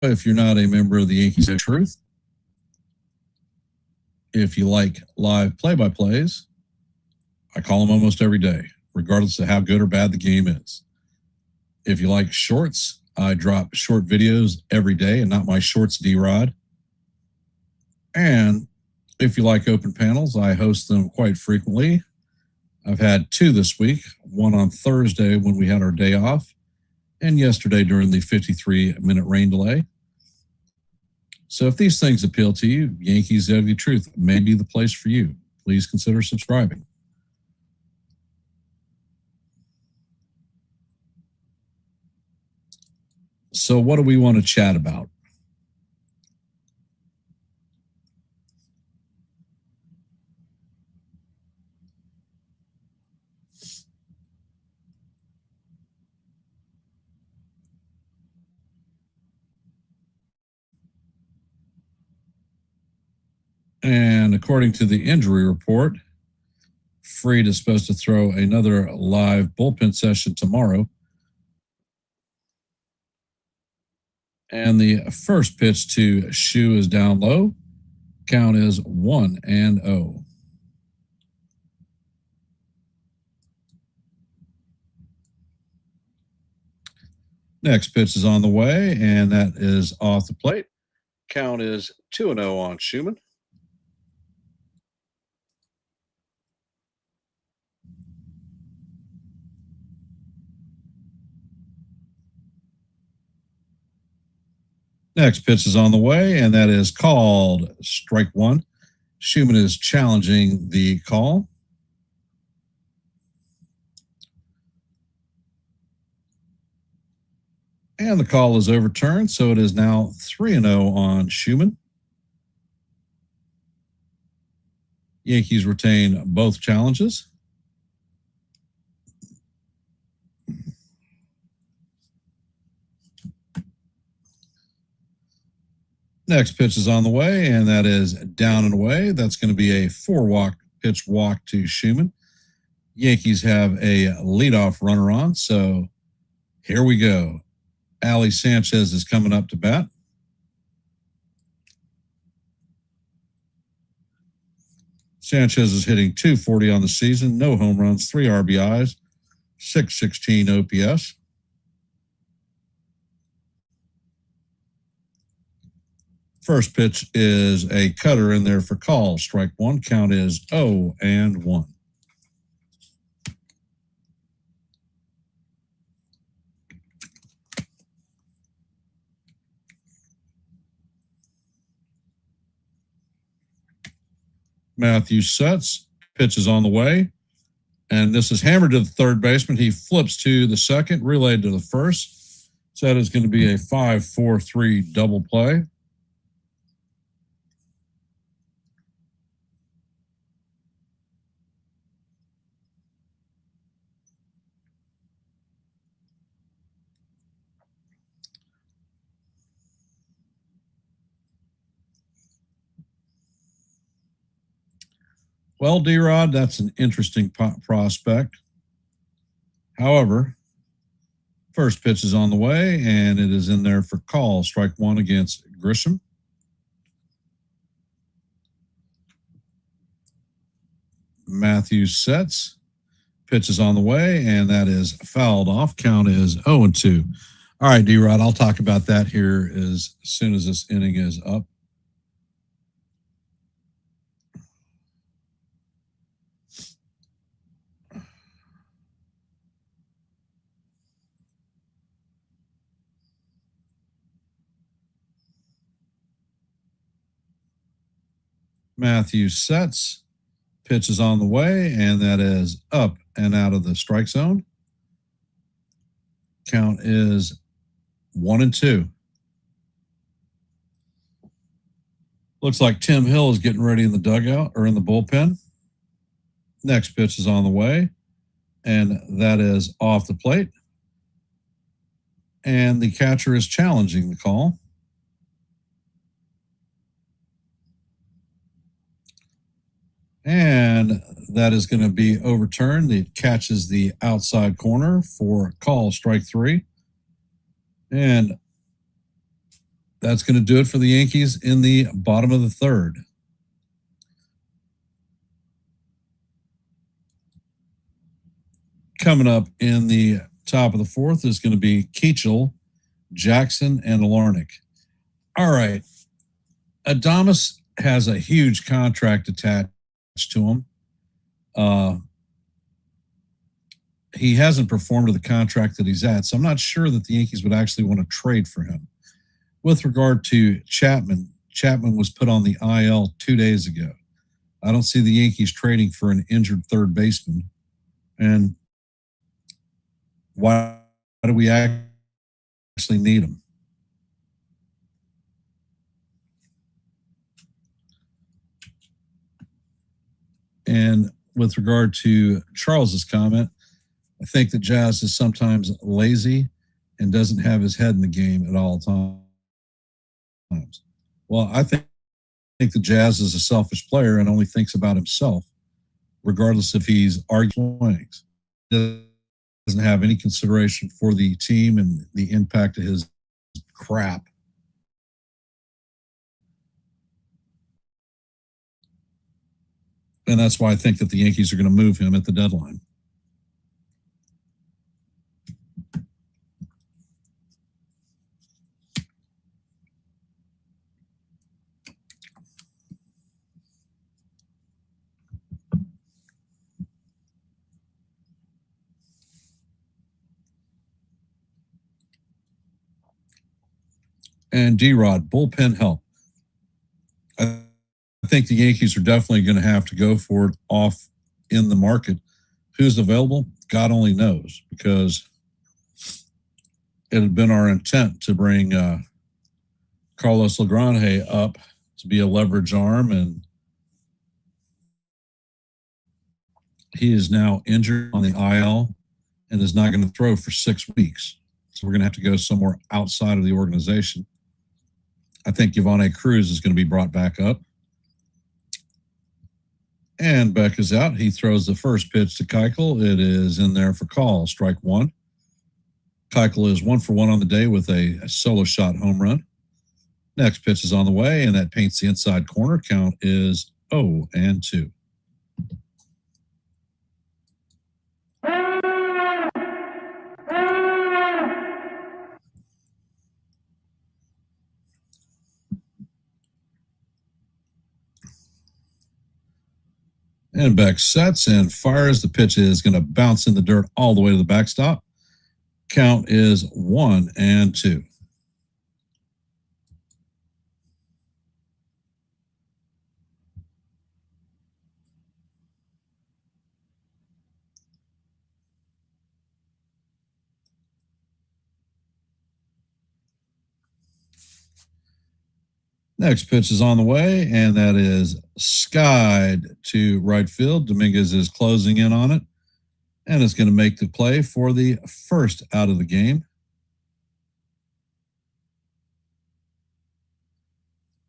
if you're not a member of the Yankees The Truth, if you like live play-by-plays, I call them almost every day, regardless of how good or bad the game is. If you like shorts, I drop short videos every day and not my shorts D-Rod. And if you like open panels, I host them quite frequently. I've had 2 this week, one on Thursday when we had our day off, and yesterday during the 53-minute rain delay. So if these things appeal to you, Yankees The Ugly Truth may be the place for you. Please consider subscribing. So what do we want to chat about? And according to the injury report, Fried is supposed to throw another live bullpen session tomorrow. And the first pitch to Shu is down low. Count is 1-0. Next pitch is on the way, and that is off the plate. Count is 2-0 on Schumann. Next pitch is on the way, and that is called strike 1. Schumann is challenging the call. And the call is overturned, so it is now 3-0 on Schumann. Yankees retain both challenges. Next pitch is on the way, and that is down and away. That's going to be a 4-walk pitch walk to Schumann. Yankees have a leadoff runner on, so here we go. Ali Sanchez is coming up to bat. Sanchez is hitting .240 on the season, no home runs, 3 RBIs, .616 OPS. First pitch is a cutter in there for call. Strike one. Count is 0-1. Matthew sets. Pitch is on the way. And this is hammered to the third baseman. He flips to the second, relayed to the first. So that is going to be a 5-4-3 double play. Well, D-Rod, that's an interesting prospect. However, first pitch is on the way, and it is in there for call. Strike one against Grisham. Matthews sets. Pitch is on the way, and that is fouled off. Count is 0-2. All right, D-Rod, I'll talk about that here as soon as this inning is up. Matthews sets. Pitch is on the way, and that is up and out of the strike zone. Count is 1-2. Looks like Tim Hill is getting ready in the dugout or in the bullpen. Next pitch is on the way, and that is off the plate. And the catcher is challenging the call. And that is going to be overturned. It catches the outside corner for call, strike three. And that's going to do it for the Yankees in the bottom of the third. Coming up in the top of the fourth is going to be Keachel, Jackson, and Alarnick. All right. Adames has a huge contract attached to him. He hasn't performed to the contract that he's at, so I'm not sure that the Yankees would actually want to trade for him. With regard to Chapman, Chapman was put on the IL 2 days ago. I don't see the Yankees trading for an injured third baseman. And why do we actually need him? And with regard to Charles's comment, I think that Jazz is sometimes lazy and doesn't have his head in the game at all times. Well, I think the Jazz is a selfish player and only thinks about himself, regardless if he's arguing. He doesn't have any consideration for the team and the impact of his crap. And that's why I think that the Yankees are going to move him at the deadline. And D-Rod, bullpen help. I think the Yankees are definitely going to have to go for it off in the market. Who's available? God only knows, because it had been our intent to bring Carlos Lagrange up to be a leverage arm, and he is now injured on the IL and is not going to throw for 6 weeks. So we're going to have to go somewhere outside of the organization. I think Yvonne Cruz is going to be brought back up. And Beck is out. He throws the first pitch to Keuchel. It is in there for call, strike one. Keuchel is 1-for-1 on the day with a solo shot home run. Next pitch is on the way, and that paints the inside corner. Count is 0-2. And Beck sets and fires. The pitch is going to bounce in the dirt all the way to the backstop. Count is 1-2. Next pitch is on the way, and that is skied to right field. Dominguez is closing in on it, and it's going to make the play for the first out of the game.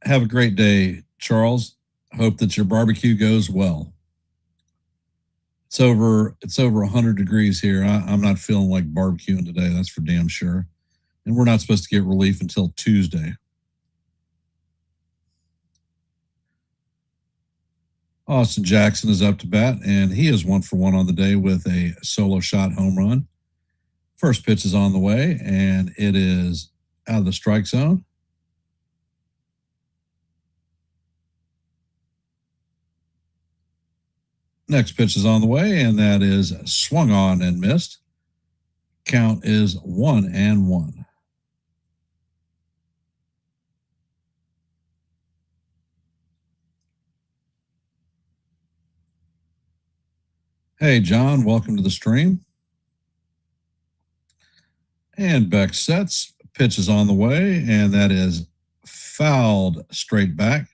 Have a great day, Charles. Hope that your barbecue goes well. It's over 100 degrees here. I'm not feeling like barbecuing today. That's for damn sure. And we're not supposed to get relief until Tuesday. Austin Jackson is up to bat, and he is 1-for-1 on the day with a solo shot home run. First pitch is on the way, and it is out of the strike zone. Next pitch is on the way, and that is swung on and missed. Count is 1-1. Hey, John, welcome to the stream. And Beck sets, pitch is on the way, and that is fouled straight back.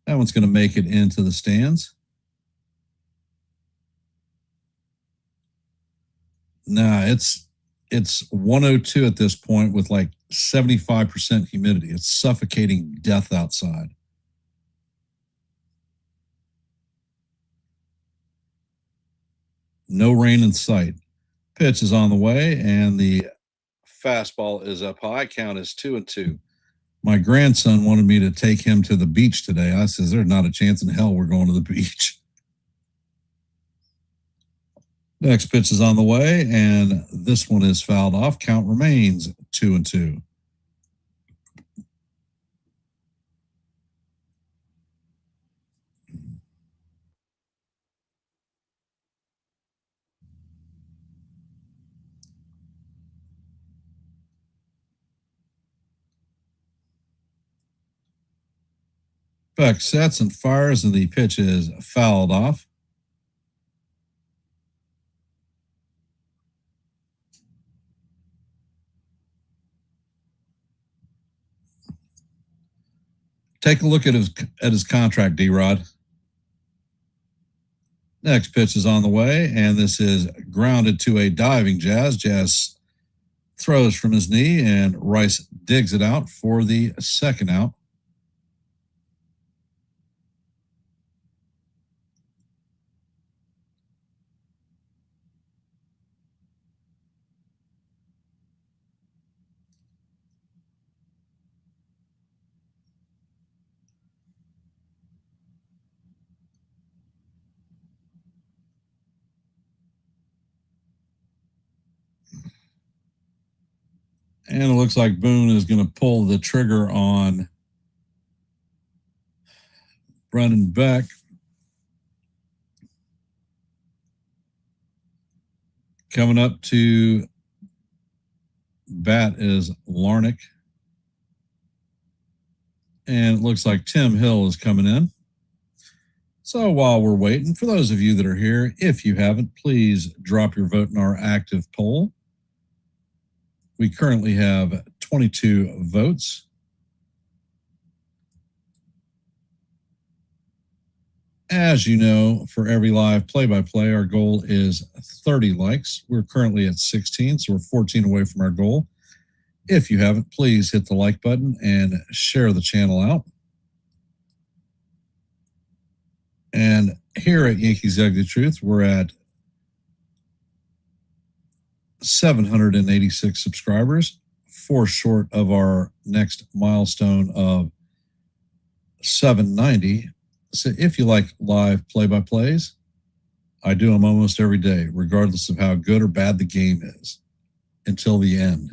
That one's going to make it into the stands. Nah, it's 102 at this point with like 75% humidity. It's suffocating death outside. No rain in sight. Pitch is on the way, and the fastball is up high. Count is 2-2. My grandson wanted me to take him to the beach today. I says, there's not a chance in hell we're going to the beach. Next pitch is on the way, and this one is fouled off. Count remains 2-2. Beck sets and fires, and the pitch is fouled off. Take a look at his contract, D-Rod. Next pitch is on the way, and this is grounded to a diving Jazz. Jazz throws from his knee, and Rice digs it out for the second out. And it looks like Boone is going to pull the trigger on Brendan Beck. Coming up to bat is Larnick. And it looks like Tim Hill is coming in. So while we're waiting, for those of you that are here, if you haven't, please drop your vote in our active poll. We currently have 22 votes. As you know, for every live play-by-play, our goal is 30 likes. We're currently at 16, so we're 14 away from our goal. If you haven't, please hit the like button and share the channel out. And here at Yankees Ugly Truth, we're at 786 subscribers, 4 short of our next milestone of 790. So if you like live play-by-plays, I do them almost every day, regardless of how good or bad the game is, until the end.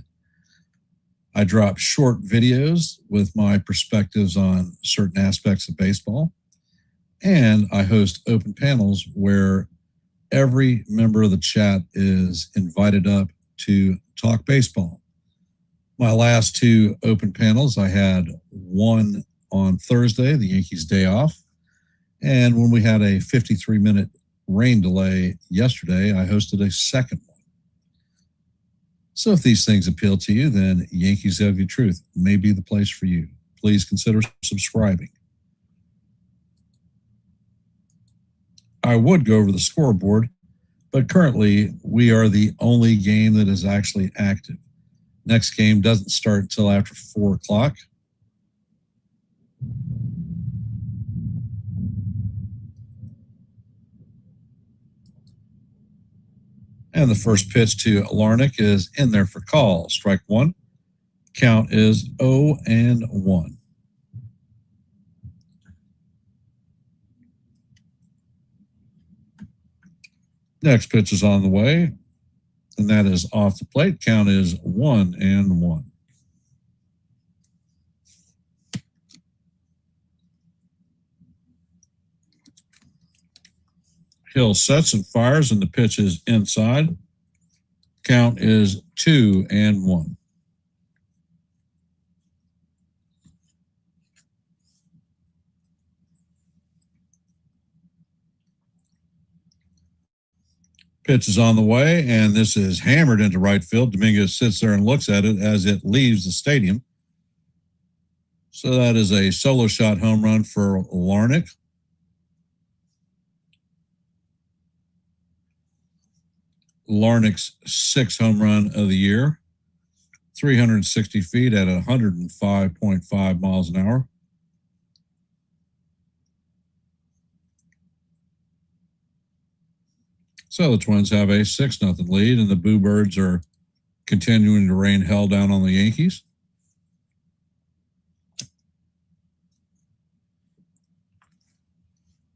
I drop short videos with my perspectives on certain aspects of baseball, and I host open panels where every member of the chat is invited up to talk baseball. My last 2 open panels, I had one on Thursday, the Yankees' day off, and when we had a 53-minute rain delay yesterday, I hosted a second one. So if these things appeal to you, then Yankees The Ugly Truth may be the place for you. Please consider subscribing. I would go over the scoreboard, but currently we are the only game that is actually active. Next game doesn't start until after 4 o'clock. And the first pitch to Larnick is in there for call. Strike 1. Count is 0-1. Next pitch is on the way, and that is off the plate. Count is 1-1. Hill sets and fires, and the pitch is inside. Count is 2-1. Pitch is on the way, and this is hammered into right field. Dominguez sits there and looks at it as it leaves the stadium. So that is a solo shot home run for Larnick. Larnick's 6th home run of the year, 360 feet at 105.5 miles an hour. So the Twins have a 6-0 lead, and the Boo Birds are continuing to rain hell down on the Yankees.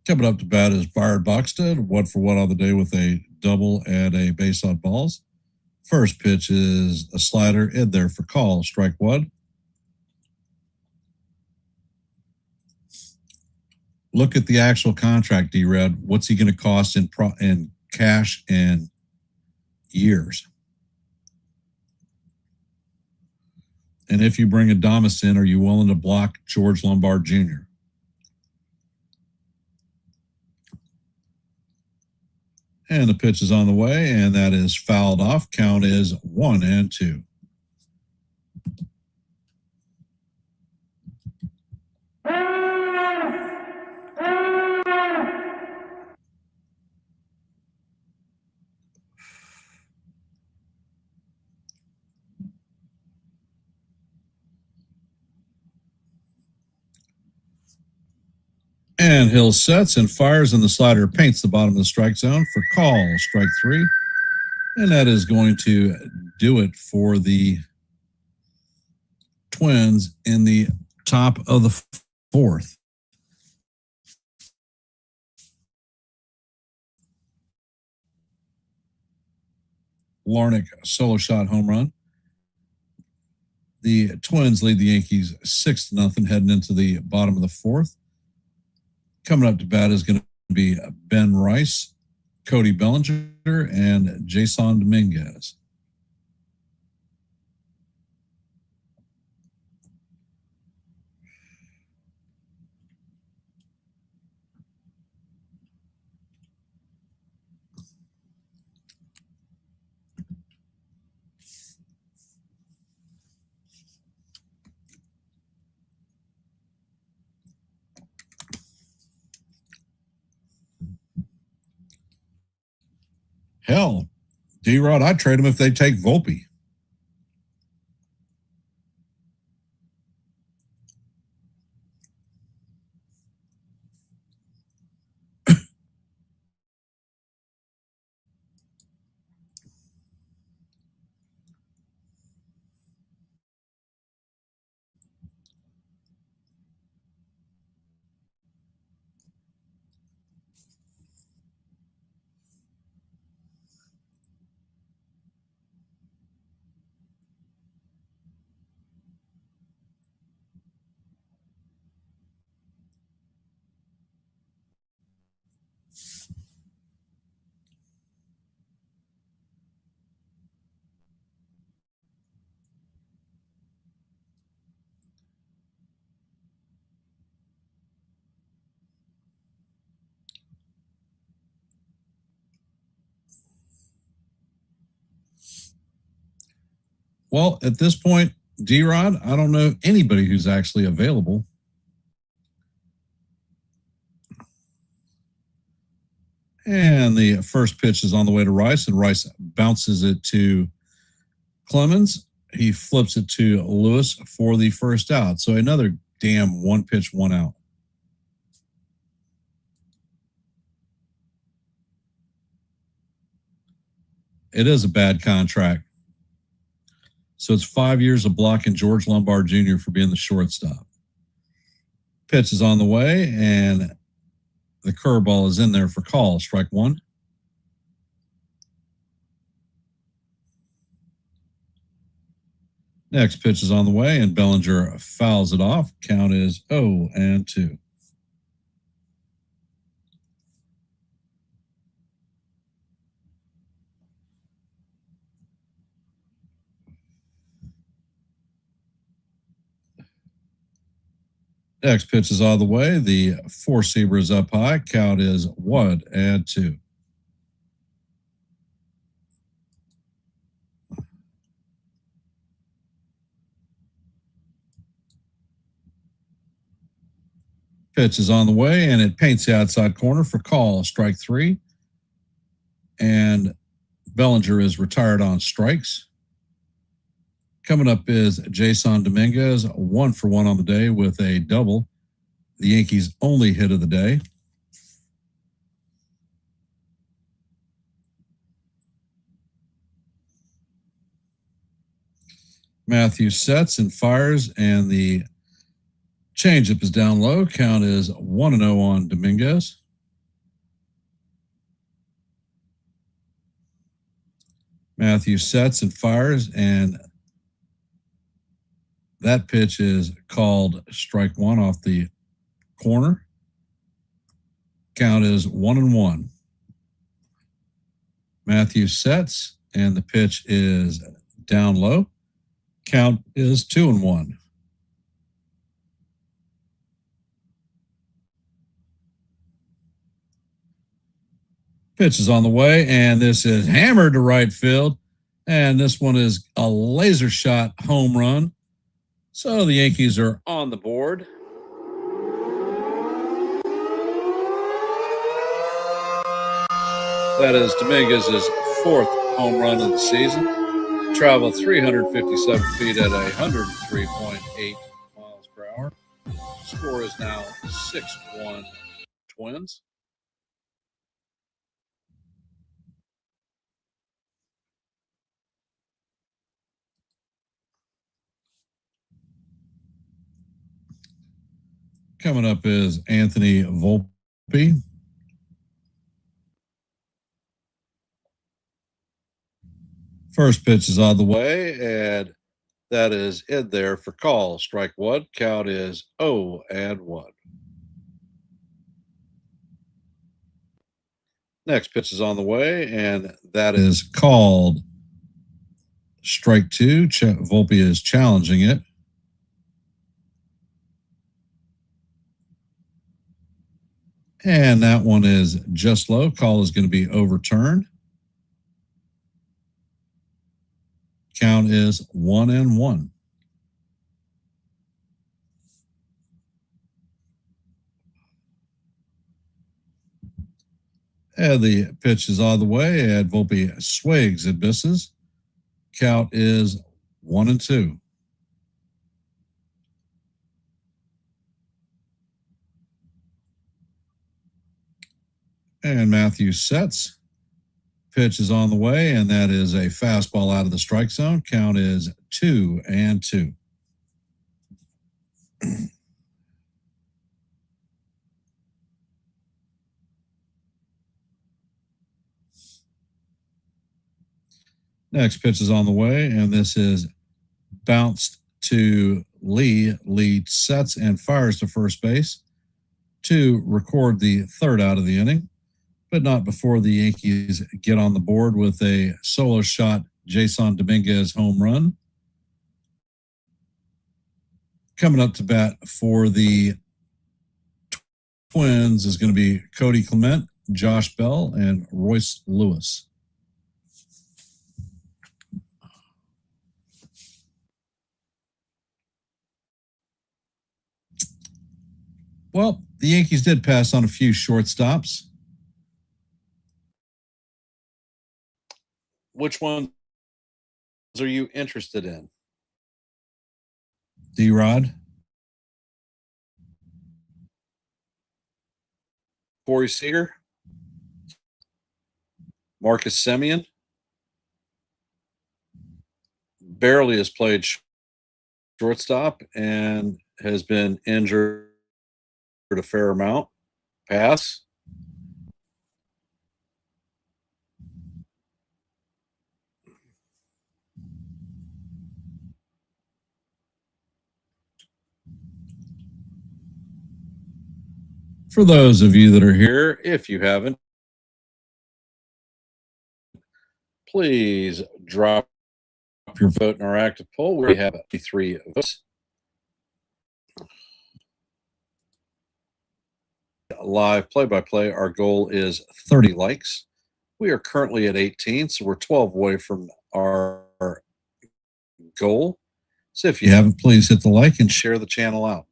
Coming up to bat is Byron Buxton, 1-for-1 on the day with a double and a base on balls. First pitch is a slider in there for call. Strike 1. Look at the actual contract, D-Red. What's he going to cost in cash and years? And if you bring Adames in, are you willing to block George Lombard Jr.? And the pitch is on the way, and that is fouled off. Count is 1-2. And Hill sets and fires, and the slider paints the bottom of the strike zone for call. Strike 3. And that is going to do it for the Twins in the top of the 4th. Larnick solo shot home run. The Twins lead the Yankees 6-0 heading into the bottom of the 4th. Coming up to bat is going to be Ben Rice, Cody Bellinger, and Jason Dominguez. Hell, D-Rod, I'd trade him if they take Volpe. Well, at this point, D-Rod, I don't know anybody who's actually available. And the first pitch is on the way to Rice, and Rice bounces it to Clemens. He flips it to Lewis for the first out. So another damn one pitch, one out. It is a bad contract. So it's 5 years of blocking George Lombard Jr. for being the shortstop. Pitch is on the way, and the curveball is in there for call. Strike one. Next pitch is on the way, and Bellinger fouls it off. Count is 0-2. Next pitch is on the way. The four-seamer is up high. Count is 1-2. Pitch is on the way, and it paints the outside corner for call. Strike three. And Bellinger is retired on strikes. Coming up is Jason Dominguez, 1 for 1 on the day with a double. The Yankees' only hit of the day. Matthews sets and fires, and the changeup is down low. Count is 1-0 on Dominguez. Matthews sets and fires, and that pitch is called strike one off the corner. Count is 1-1. Matthews sets, and the pitch is down low. Count is 2-1. Pitch is on the way, and this is hammered to right field. And this one is a laser shot home run. So the Yankees are on the board. That is Dominguez's 4th home run of the season. Traveled 357 feet at 103.8 miles per hour. Score is now 6-1 Twins. Coming up is Anthony Volpe. First pitch is on the way, and that is in there for call. Strike one. Count is 0-1. Next pitch is on the way, and that is called strike two. Volpe is challenging it. And that one is just low. Call is going to be overturned. Count is 1-1. And the pitch is on the way, and Volpe swigs and misses. Count is 1-2. And Matthews sets. Pitch is on the way, and that is a fastball out of the strike zone. Count is 2-2. Next pitch is on the way, and this is bounced to Lee. Lee sets and fires to first base to record the 3rd out of the inning, but not before the Yankees get on the board with a solo shot Jason Dominguez home run. Coming up to bat for the Twins is going to be Cody Clement, Josh Bell, and Royce Lewis. Well, the Yankees did pass on a few shortstops. Which ones are you interested in? D-Rod, Corey Seager, Marcus Semien, barely has played shortstop and has been injured a fair amount. Pass. for those of you that are here, If you haven't, please drop your vote in our active poll. We have 3 votes. Live play-by-play, our goal is 30 likes. We are currently at 18, so we're 12 away from our goal. So if you haven't, please hit the like and share the channel out.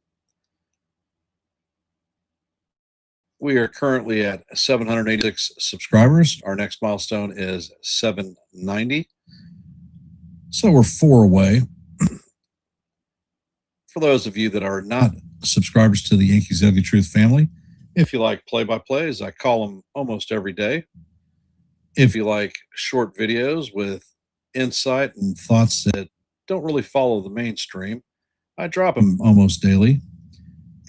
We are currently at 786 subscribers. Our next milestone is 790. So we're 4 away. For those of you that are Not subscribers to the Yankees Ugly Truth family, if you like play-by-plays, I call them almost every day. If you like short videos with insight and thoughts that don't really follow the mainstream, I drop them almost daily.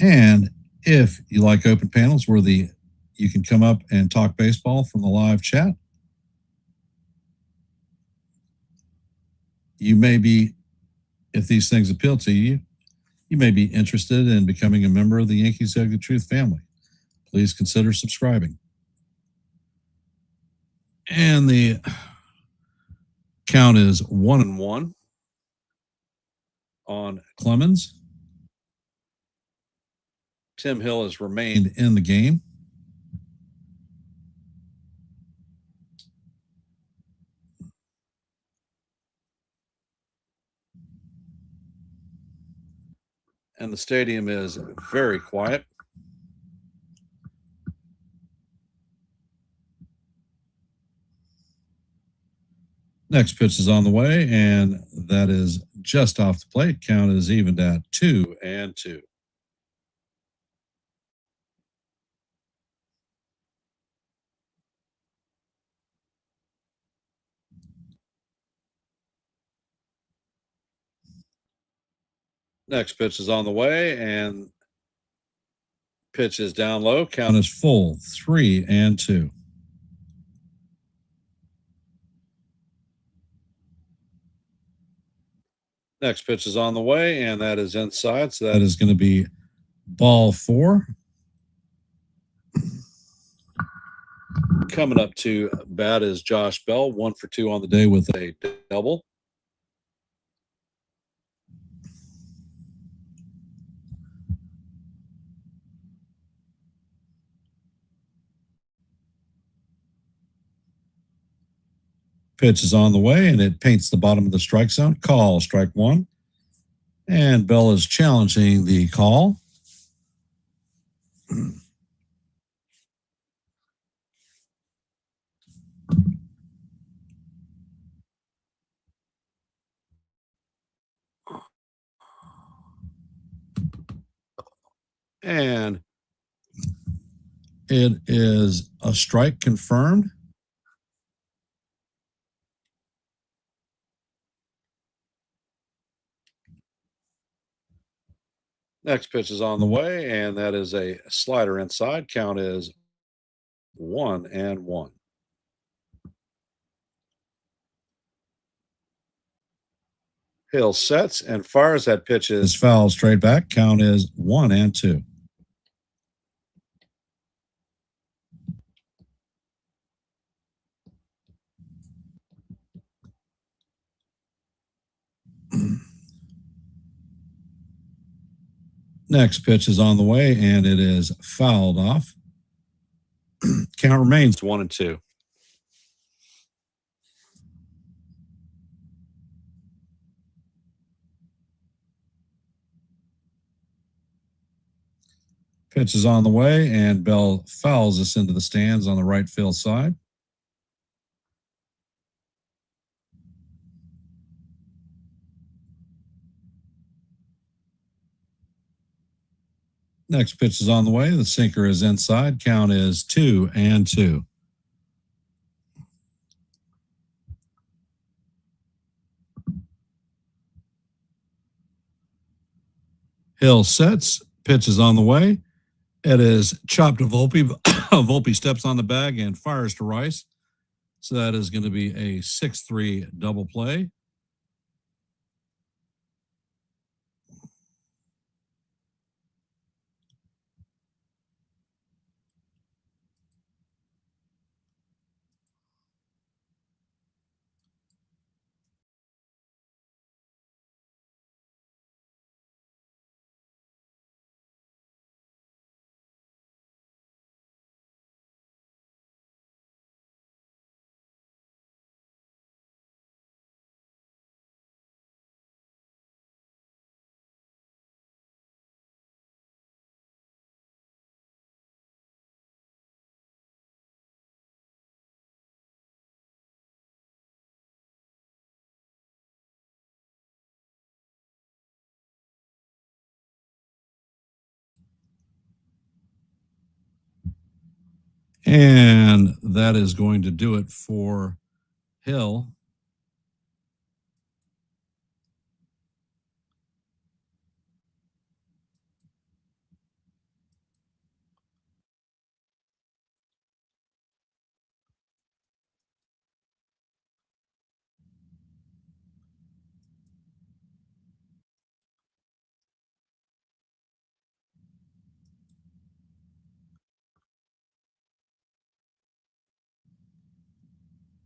And if you like open panels where you can come up and talk baseball from the live chat, you may be, if these things appeal to you, you may be interested in becoming a member of the Yankees Ugly Truth family. Please consider subscribing. And the count is 1-1 on Clemens. Tim Hill has remained In the game. and the stadium is very quiet. Next pitch is on the way, and that is just off the plate. Count is evened at 2-2. Next pitch is on the way, and pitch is down low. Count is full, 3-2. Next pitch is on the way, and that is inside. So That is going to be ball 4. coming up to bat is Josh Bell, 1 for 2 on the day with a double. Pitch is on the way, and it paints the bottom of the strike zone. Call, strike 1. And Bell is challenging the call. And it is a strike confirmed. next pitch is on the way, and that is a slider inside. Count is 1-1. Hill sets and fires. That pitch Is is foul straight back. Count is 1-2. Next pitch is on the way, and it is fouled off. Count remains 1-2. Pitch is on the way, and Bell fouls this into the stands on the right field side. Next pitch is on the way. The sinker is inside. Count is 2-2. Hill sets. Pitch is on the way. It is chopped to Volpe. Volpe steps on the bag and fires to Rice. So that is going to be a 6-3 double play. And that is going to do it for Hill.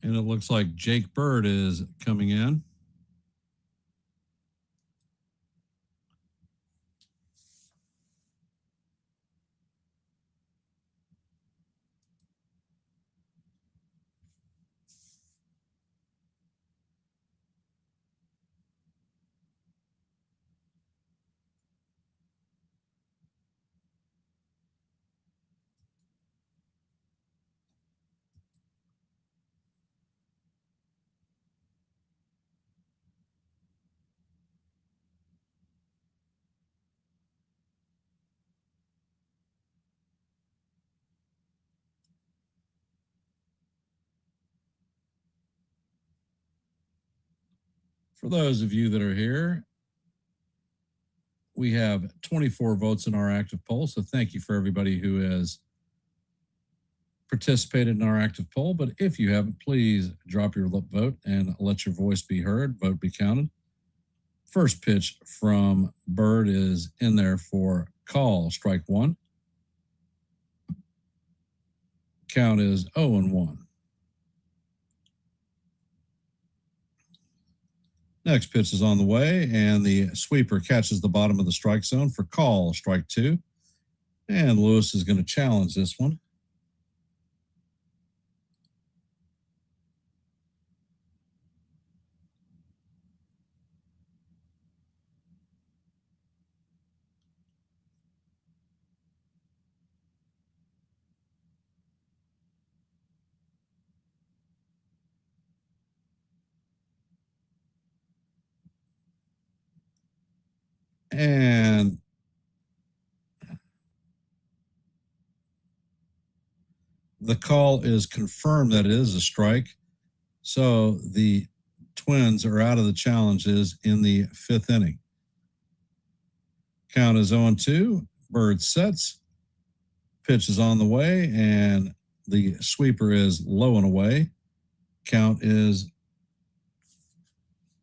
And it looks like Jake Bird is coming in. For those of you that are here, we have 24 votes in our active poll. So thank you for everybody who has participated in our active poll. But if you haven't, please drop your vote and let your voice be heard, vote be counted. First pitch from Bird is in there for call, strike one. Count is 0-1. Next pitch is on the way, and the sweeper catches the bottom of the strike zone for call, strike two. And Lewis is going to challenge this one. And the call is confirmed that it is a strike. So the Twins are out of the challenges in the fifth inning. Count is 0-2. Bird sets. Pitch is on the way, and the sweeper is low and away. Count is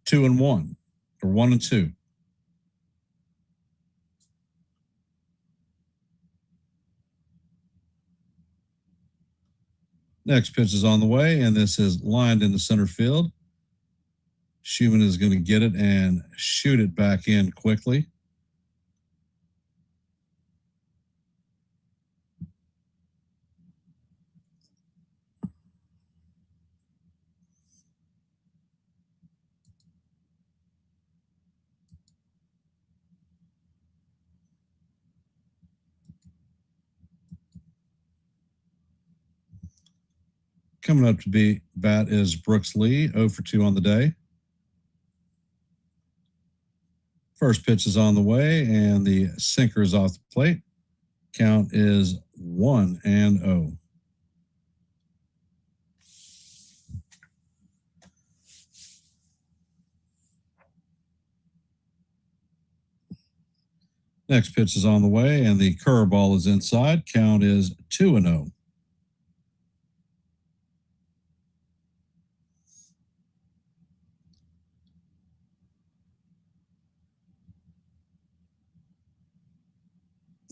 2-1 or 1-2. Next pitch is on the way, and this is lined into center field. Schumann is going to get it and shoot it back in quickly. Coming up to bat is Brooks Lee, 0 for 2 on the day. First pitch is on the way, and the sinker is off the plate. Count is 1-0. Next pitch is on the way, and the curveball is inside. Count is 2-0.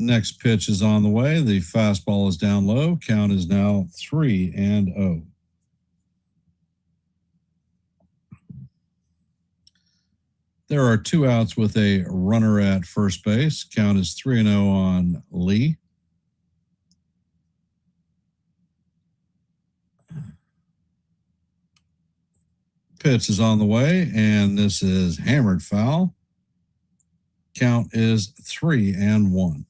Next pitch is on the way. The fastball is down low. Count is now 3-0. There are 2 outs with a runner at first base. Count is 3-0 on Lee. Pitch is on the way, and this is hammered foul. Count is 3-1.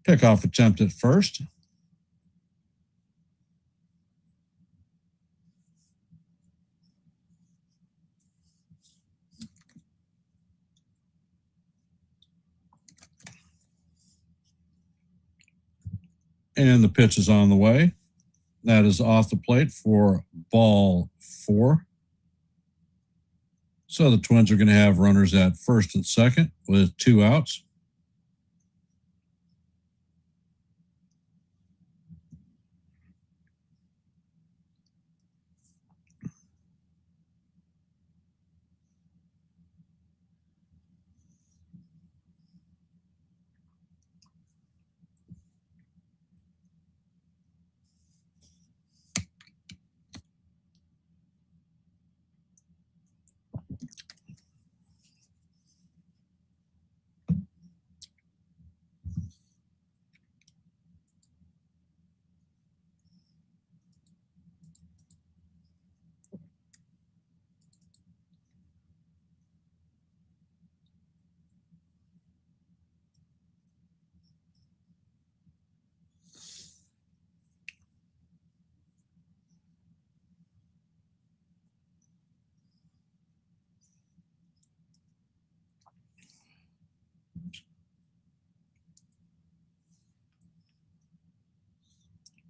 Pickoff attempt at first. And the pitch is on the way. That is off the plate for ball 4. So the Twins are going to have runners at first and second with 2 outs.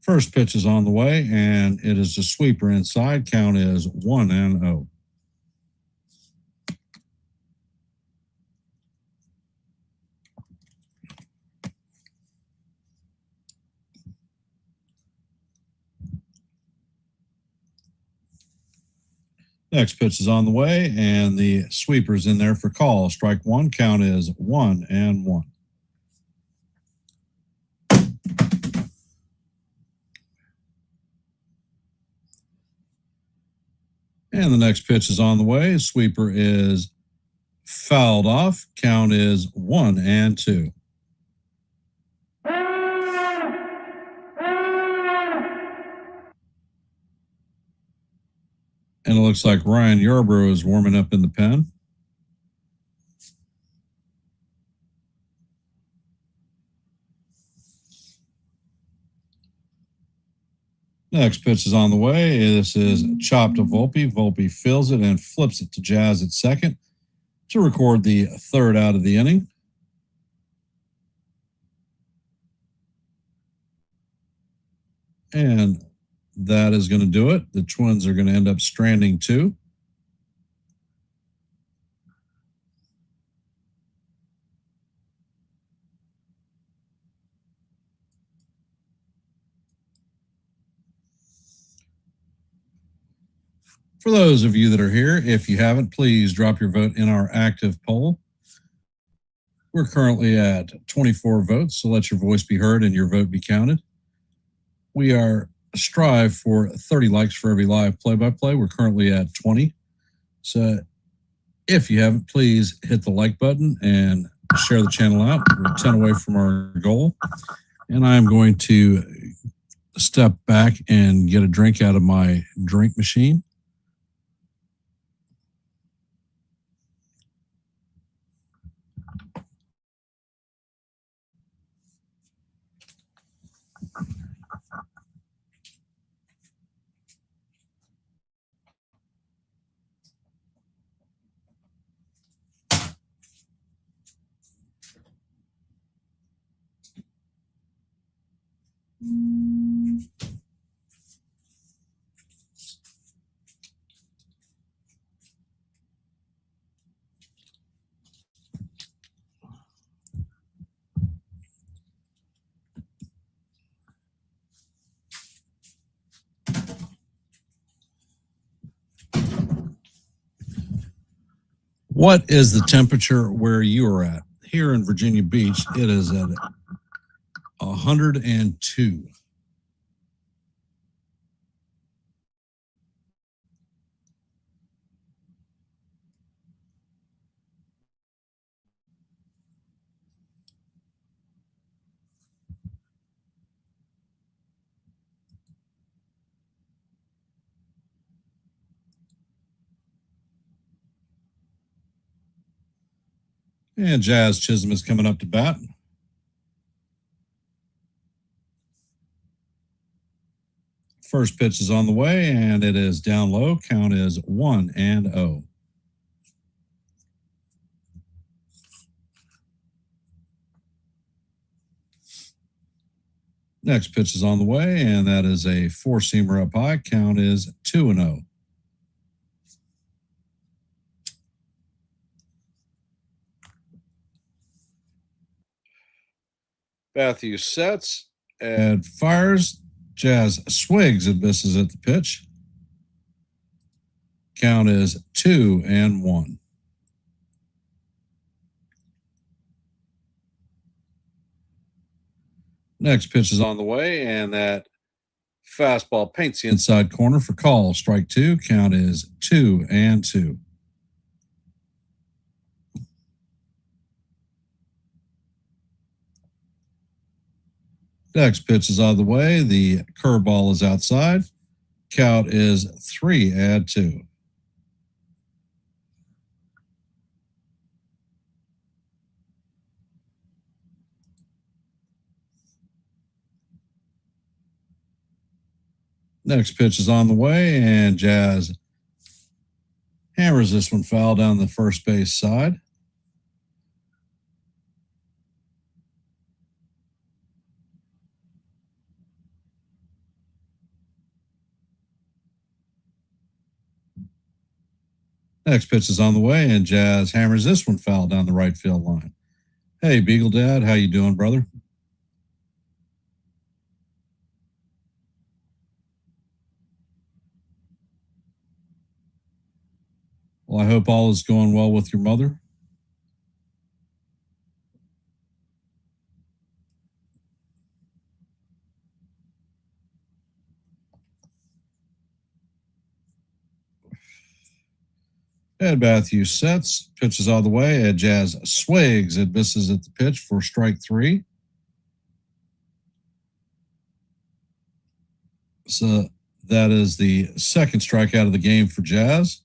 First pitch is on the way, and it is a sweeper inside. Count is 1-0. Next pitch is on the way, and the sweeper's in there for call. Strike 1. Count is 1-1. And the next pitch is on the way. Sweeper is fouled off. Count is 1-2. And it looks like Ryan Yarbrough is warming up in the pen. Next pitch is on the way. This is chopped to Volpe. Volpe fills it and flips it to Jazz at second to record the 3rd out of the inning. And that is going to do it. The Twins are going to end up stranding 2. For those of you that are here, if you haven't, please drop your vote in our active poll. We're currently at 24 votes, so let your voice be heard and your vote be counted. We are strive for 30 likes for every live play-by-play. We're currently at 20. So if you haven't, please hit the like button and share the channel out. We're 10 away from our goal. And I'm going to step back and get a drink out of my drink machine. What is the temperature where you are at? Here in Virginia Beach, it is at 102. And Jazz Chisholm is coming up to bat. First pitch is on the way, and it is down low. Count is 1-0. Next pitch is on the way, and that is a four-seamer up high. Count is 2-0. Matthew sets and fires. Jazz swigs and misses at the pitch. Count is 2-1. Next pitch is on the way, and that fastball paints the inside corner for call. Strike two. Count is 2-2. Next pitch is on the way. The curveball is outside. Count is 3-2. Next pitch is on the way, and Jazz hammers this one foul down the first base side. Next pitch is on the way, and Jazz hammers this one foul down the right field line. Hey, Beagle Dad, how you doing, brother? Well, I hope all is going well with your mother. And Matthew sets, pitches all the way, and Jazz swigs and misses at the pitch for strike three. So that is the second strikeout of the game for Jazz.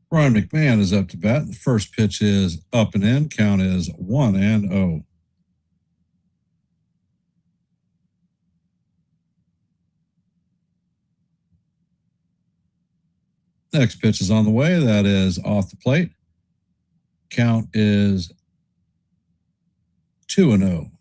Ryan McMahon is up to bat. The first pitch is up and in. Count is 1-0. Next pitch is on the way. That is off the plate. Count is 2-0.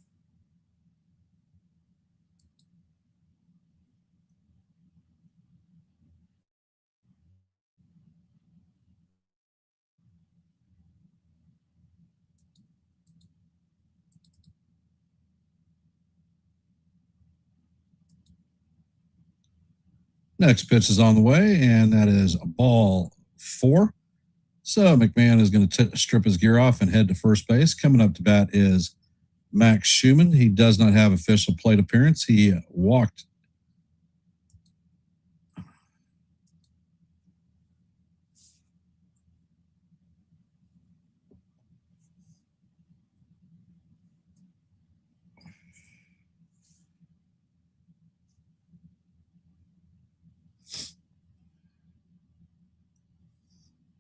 Next pitch is on the way, and that is ball 4. So McMahon is going to strip his gear off and head to first base. Coming up to bat is Max Schumann. He does not have official plate appearance. He walked.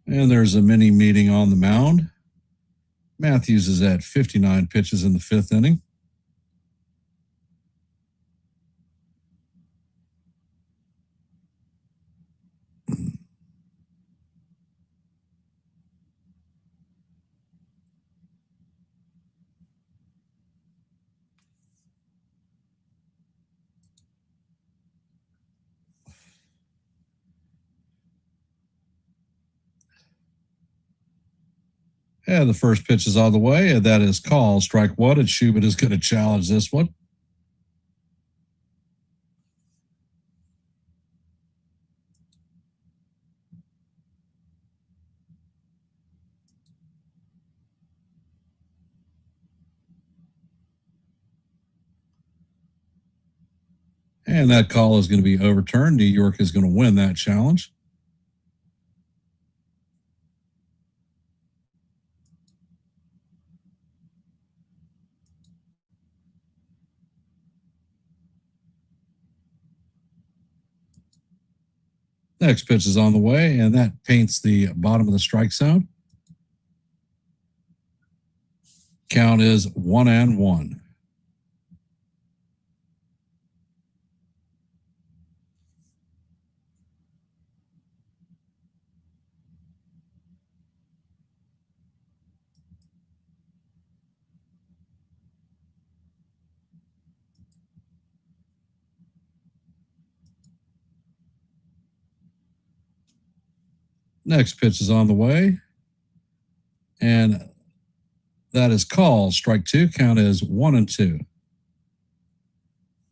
And there's a mini meeting on the mound. Matthews is at 59 pitches in the 5th inning. And the first pitch is on the way, and that is called strike one, and Schubert is going to challenge this one. And that call is going to be overturned. New York is going to win that challenge. Next pitch is on the way, and that paints the bottom of the strike zone. Count is 1-1. Next pitch is on the way, and that is called strike two. Count is 1-2.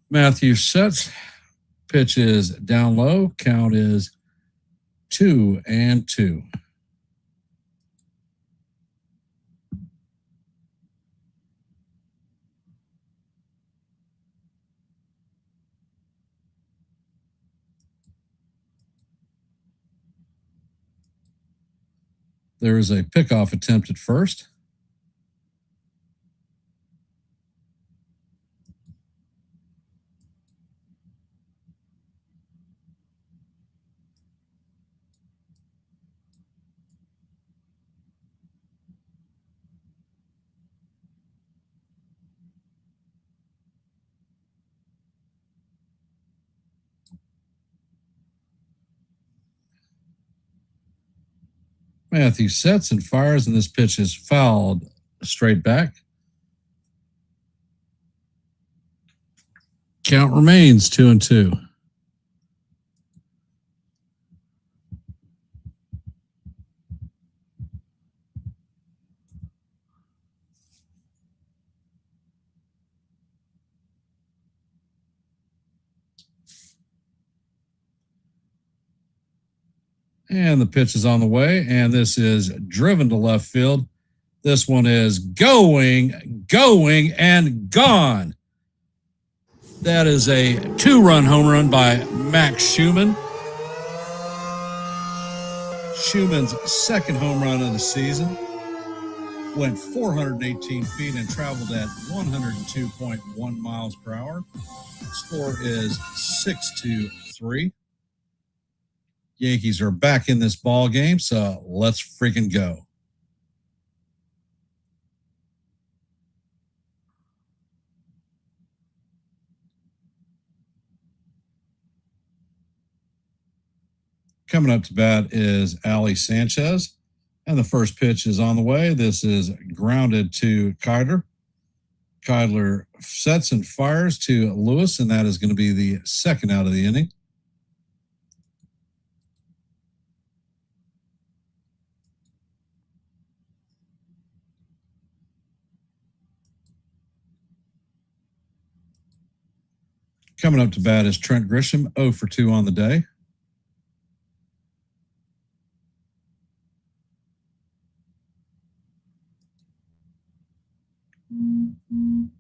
Matthew sets. Pitch is down low. Count is 2-2. There is a pickoff attempt at first. Matthew sets and fires, and this pitch is fouled straight back. Count remains 2-2. And the pitch is on the way, and this is driven to left field. This one is going, and gone. That is a 2-run home run by Max Schumann. Schumann's second home run of the season. Went 418 feet and traveled at 102.1 miles per hour. Score is 6-3. Yankees are back in this ball game, so let's freaking go. Coming up to bat is Ali Sanchez, and the first pitch is on the way. This is grounded to Keidler. Keidler sets and fires to Lewis, and that is going to be the second out of the inning. Coming up to bat is Trent Grisham, 0 for 2 on the day. And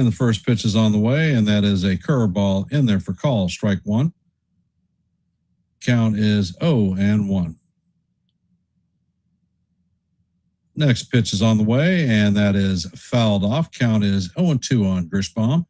the first pitch is on the way, and that is a curveball in there for call, strike one. Count is 0-1. Next pitch is on the way, and that is fouled off. Count is 0-2 on Grishbaum.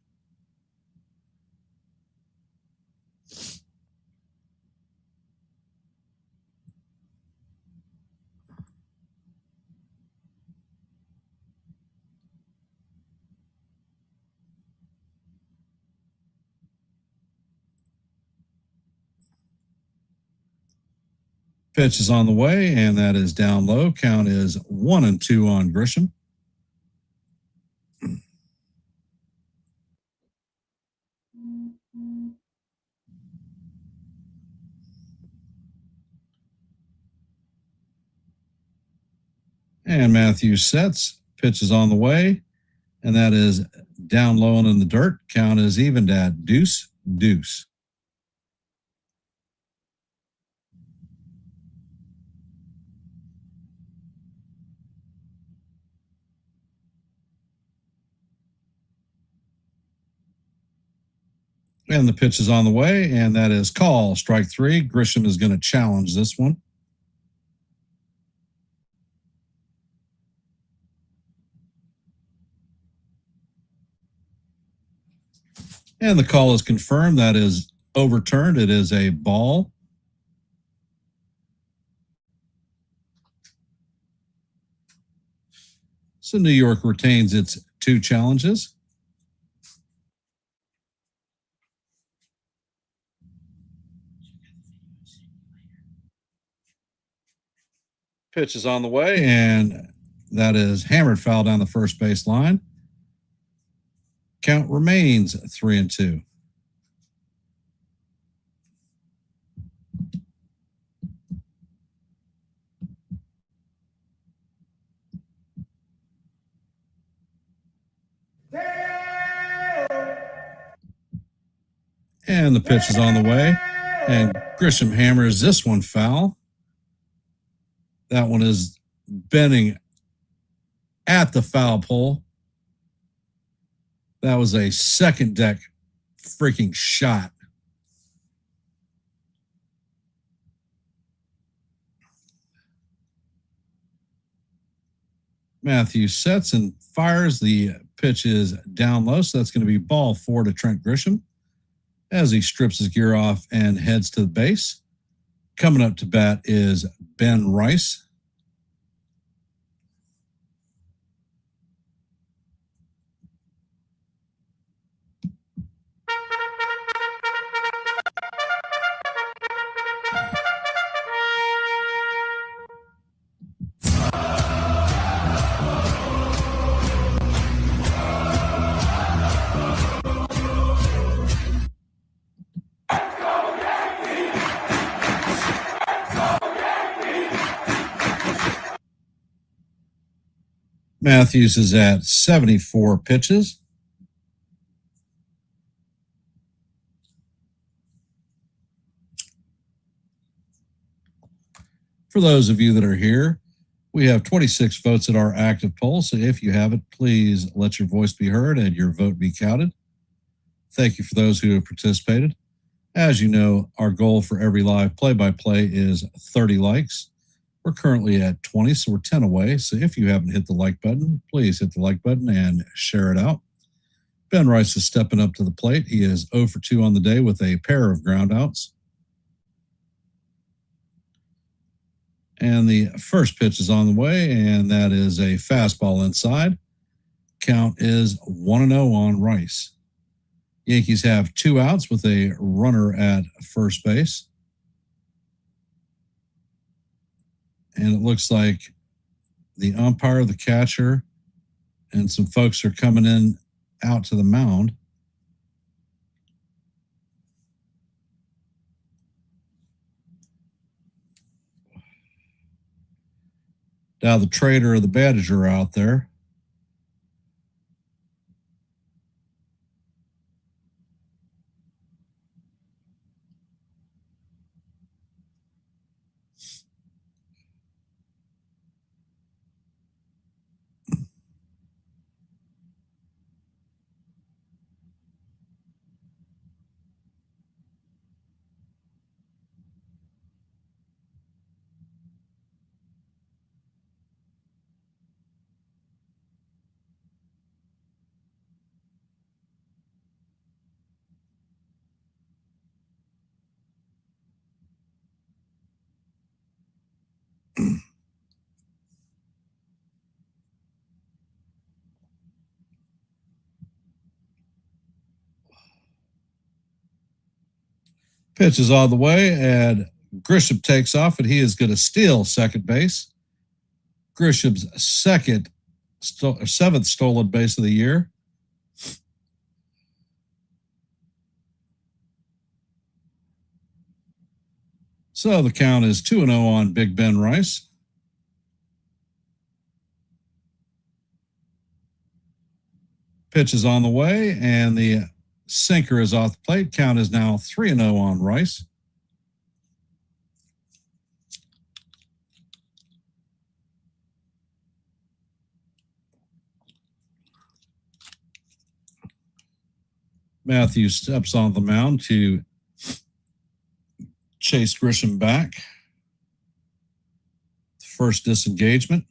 Pitch is on the way, and that is down low. Count is 1-2 on Grisham. And Matthews sets. Pitch is on the way, and that is down low and in the dirt. Count is evened at 2-2. And the pitch is on the way, and that is call, strike three. Grisham is going to challenge this one. And the call is confirmed. That is overturned. It is a ball. So New York retains its two challenges. Pitch is on the way, and that is hammered foul down the first base line. Count remains 3-2. And the pitch is on the way, and Grisham hammers this one foul. That one is bending at the foul pole. That was a second deck freaking shot. Matthews sets and fires. The pitch is down low, so that's going to be ball four to Trent Grisham as he strips his gear off and heads to the base. Coming up to bat is Ben Rice. Matthews is at 74 pitches. For those of you that are here, we have 26 votes at our active poll. So if you have it, please let your voice be heard and your vote be counted. Thank you for those who have participated. As you know, our goal for every live play-by-play is 30 likes. We're currently at 20, so we're 10 away. So if you haven't hit the like button, please hit the like button and share it out. Ben Rice is stepping up to the plate. He is 0 for 2 on the day with a pair of groundouts. And the first pitch is on the way, and that is a fastball inside. Count is 1-0 on Rice. Yankees have 2 outs with a runner at first base. And it looks like the umpire, the catcher, and some folks are coming in out to the mound. Now the trader or the badger are out there. Pitch is on the way, and Grisham takes off, and he is going to steal second base. Grisham's seventh stolen base of the year. So the count is 2-0 on Big Ben Rice. Pitch is on the way, and the sinker is off the plate. Count is now 3-0 on Rice. Matthews steps on the mound to chase Grisham back. First disengagement.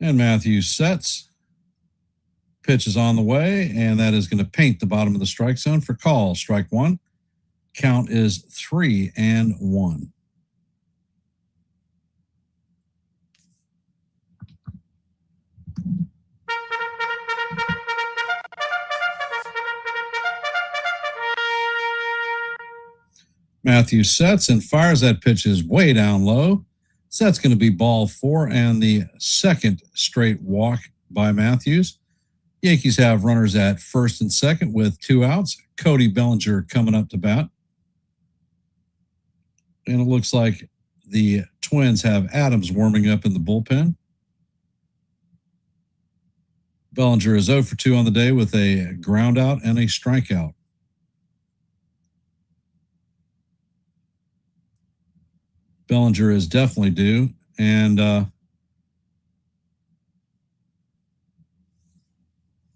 And Matthews sets. Pitch is on the way, and that is going to paint the bottom of the strike zone for call. Strike one. Count is 3-1. Matthews sets and fires. That pitch is way down low. So that's going to be ball 4 and the second straight walk by Matthews. Yankees have runners at first and second with 2 outs. Cody Bellinger coming up to bat. And it looks like the Twins have Adams warming up in the bullpen. Bellinger is 0 for 2 on the day with a ground out and a strikeout. Bellinger is definitely due. And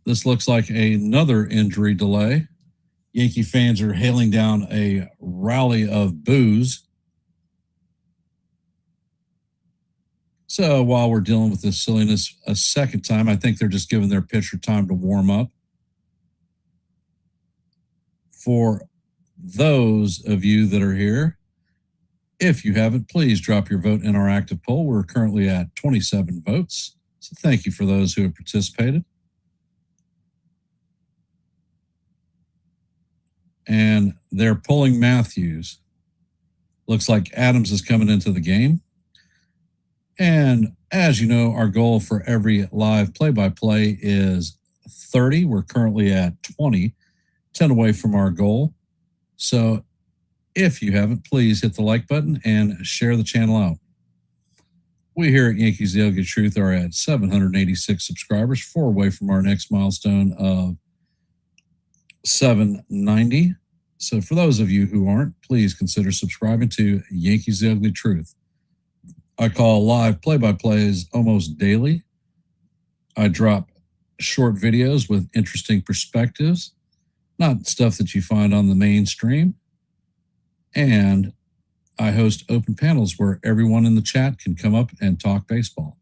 this looks like another injury delay. Yankee fans are hailing down a rally of boos. So while we're dealing with this silliness a second time, I think they're just giving their pitcher time to warm up. For those of you that are here, if you haven't, please drop your vote in our active poll. We're currently at 27 votes. So thank you for those who have participated. And they're pulling Matthews. Looks like Adams is coming into the game. And as you know, our goal for every live play-by-play is 30. We're currently at 20, 10 away from our goal. So if you haven't, please hit the like button and share the channel out. We here at Yankees The Ugly Truth are at 786 subscribers, 4 away from our next milestone of 790. So for those of you who aren't, please consider subscribing to Yankees The Ugly Truth. I call live play-by-plays almost daily. I drop short videos with interesting perspectives, not stuff that you find on the mainstream. And I host open panels where everyone in the chat can come up and talk baseball.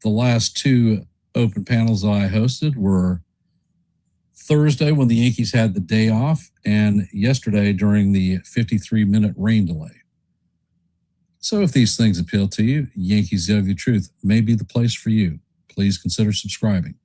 The last 2 open panels I hosted were Thursday when the Yankees had the day off and yesterday during the 53-minute rain delay. So if these things appeal to you, Yankees The Ugly Truth may be the place for you. Please consider subscribing.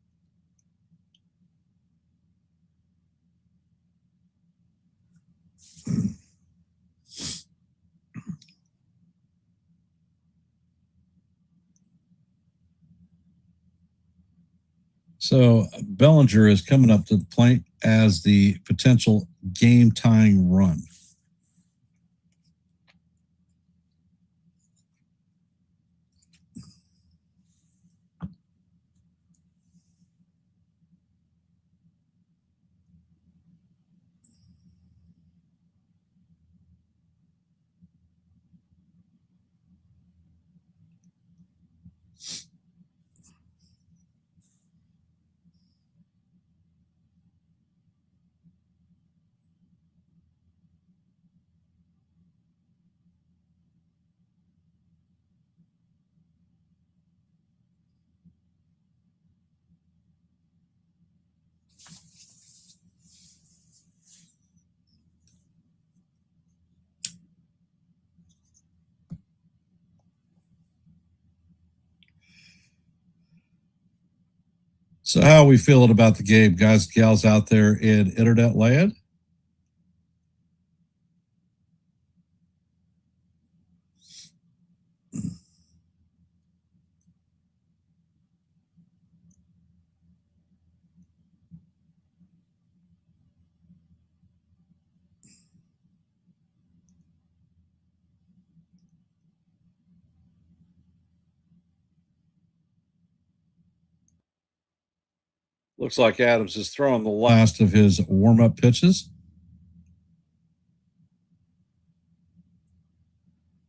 So Bellinger is coming up to the plate as the potential game-tying run. So how are we feeling about the game, guys and gals out there in internet land? Looks like Adams is throwing the last of his warm-up pitches.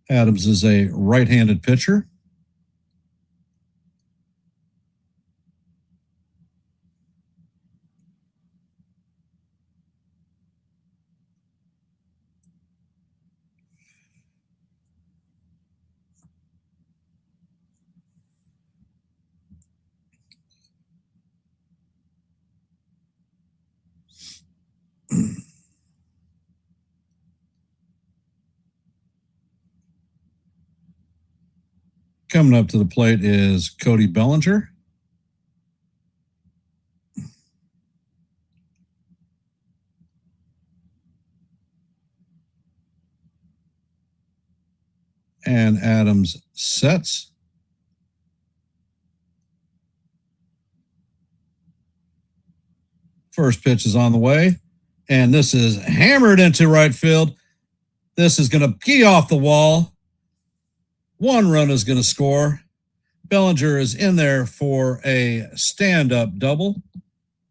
Adams is a right-handed pitcher. Coming up to the plate is Cody Bellinger. And Adams sets. First pitch is on the way, and this is hammered into right field. This is going to key off the wall. One run is going to score. Bellinger is in there for a stand-up double.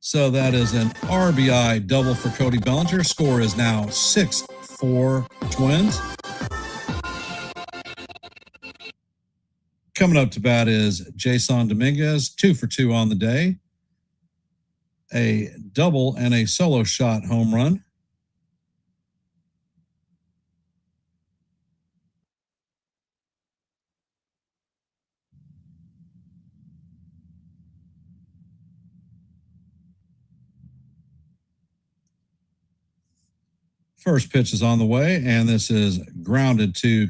So that is an RBI double for Cody Bellinger. Score is now 6-4 Twins. Coming up to bat is Jason Dominguez, 2 for 2 on the day. A double and a solo shot home run. First pitch is on the way, and this is grounded to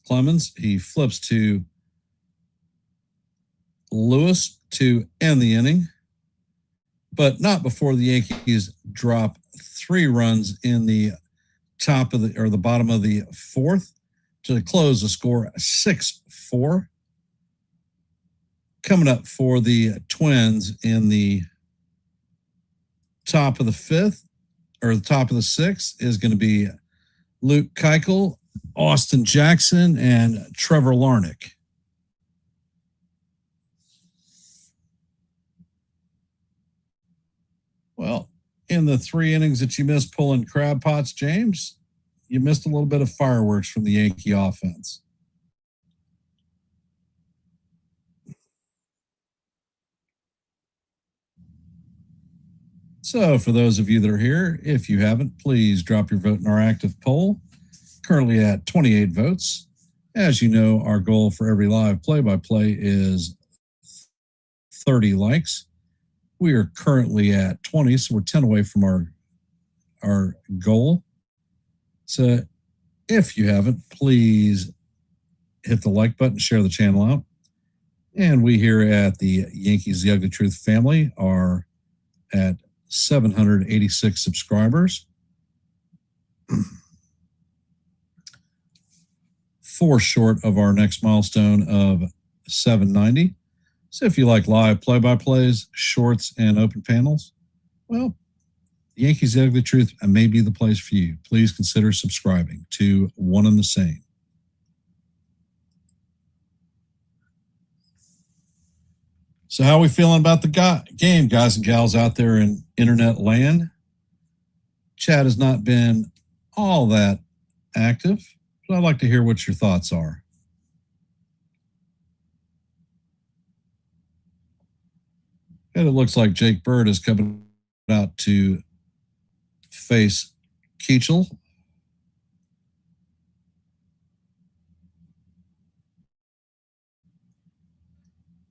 Clemens. He flips to Lewis to end the inning, but not before the Yankees drop 3 runs in the top of the bottom of the 4th to close the score 6-4. Coming up for the Twins in the top of the 5th, or the top of the 6th, is going to be Luke Keuchel, Austin Jackson, and Trevor Larnach. Well, in the 3 innings that you missed pulling crab pots, James, you missed a little bit of fireworks from the Yankee offense. So for those of you that are here, if you haven't, please drop your vote in our active poll, currently at 28 votes. As you know, our goal for every live play-by-play is 30 likes. We are currently at 20, so we're 10 away from our goal. So if you haven't, please hit the like button, share the channel out. And we here at the Yankees, The Ugly Truth family are at 786 subscribers. 4 short of our next milestone of 790. So if you like live play-by-plays, shorts, and open panels, well, Yankees The Ugly Truth may be the place for you. Please consider subscribing to one and the same. So how are we feeling about the game, guys and gals out there in internet land? Chat has not been all that active, so I'd like to hear what your thoughts are. And it looks like Jake Bird is coming out to face Keuchel.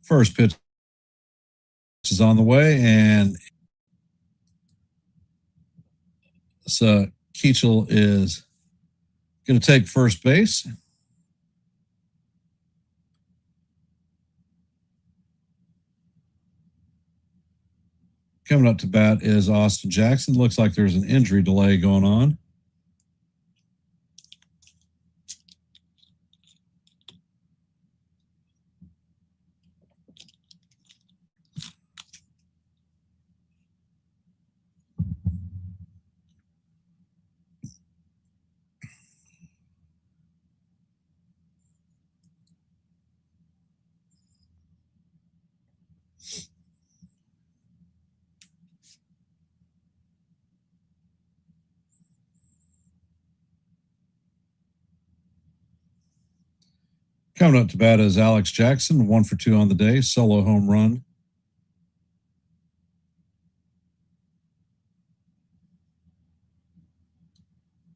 First pitch is on the way, and so Keuchel is going to take first base. Coming up to bat is Austin Jackson. Looks like there's an injury delay going on. Coming up to bat is Alex Jackson, 1 for 2 on the day, solo home run.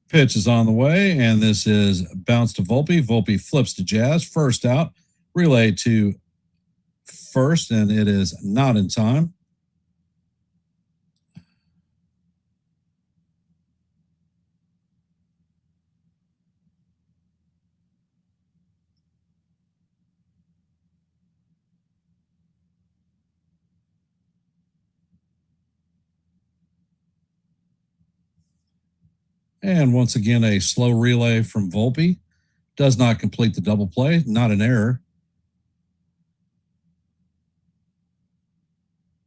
Pitch is on the way, and this is bounce to Volpe. Volpe flips to Jazz. First out, relay to first, and it is not in time. And once again, a slow relay from Volpe. Does not complete the double play. Not an error.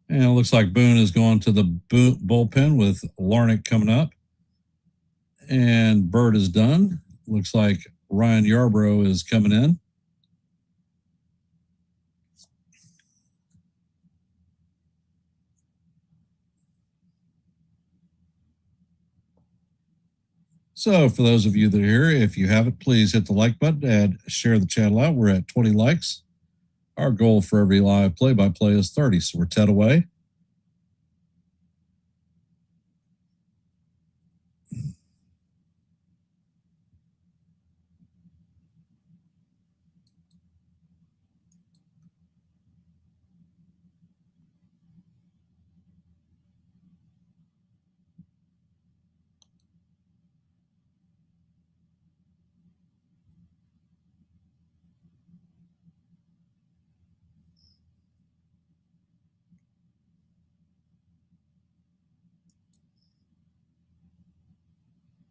And it looks like Boone is going to the bullpen with Larnach coming up. And Bird is done. Looks like Ryan Yarbrough is coming in. So for those of you that are here, if you haven't, please hit the like button and share the channel out. We're at 20 likes. Our goal for every live play-by-play is 30, so we're 10 away.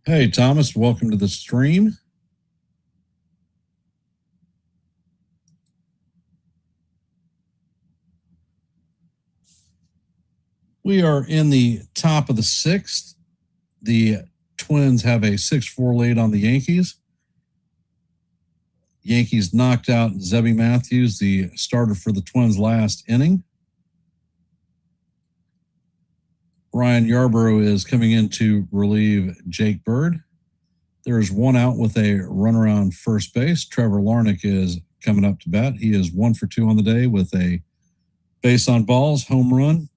Hey, Thomas, welcome to the stream. We are in the top of the 6th. The Twins have a 6-4 lead on the Yankees. Yankees knocked out Zebby Matthews, the starter for the Twins last inning. Ryan Yarbrough is coming in to relieve Jake Bird. There's one out with a runner on first base. Trevor Larnach is coming up to bat. He is 1 for 2 on the day with a base on balls, home run.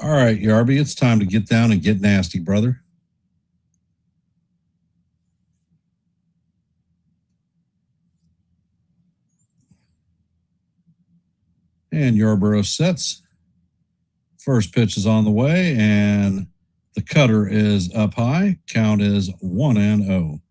All right, Yarby, it's time to get down and get nasty, brother. And Yarbrough sets. First pitch is on the way, and the cutter is up high. Count is 1-0.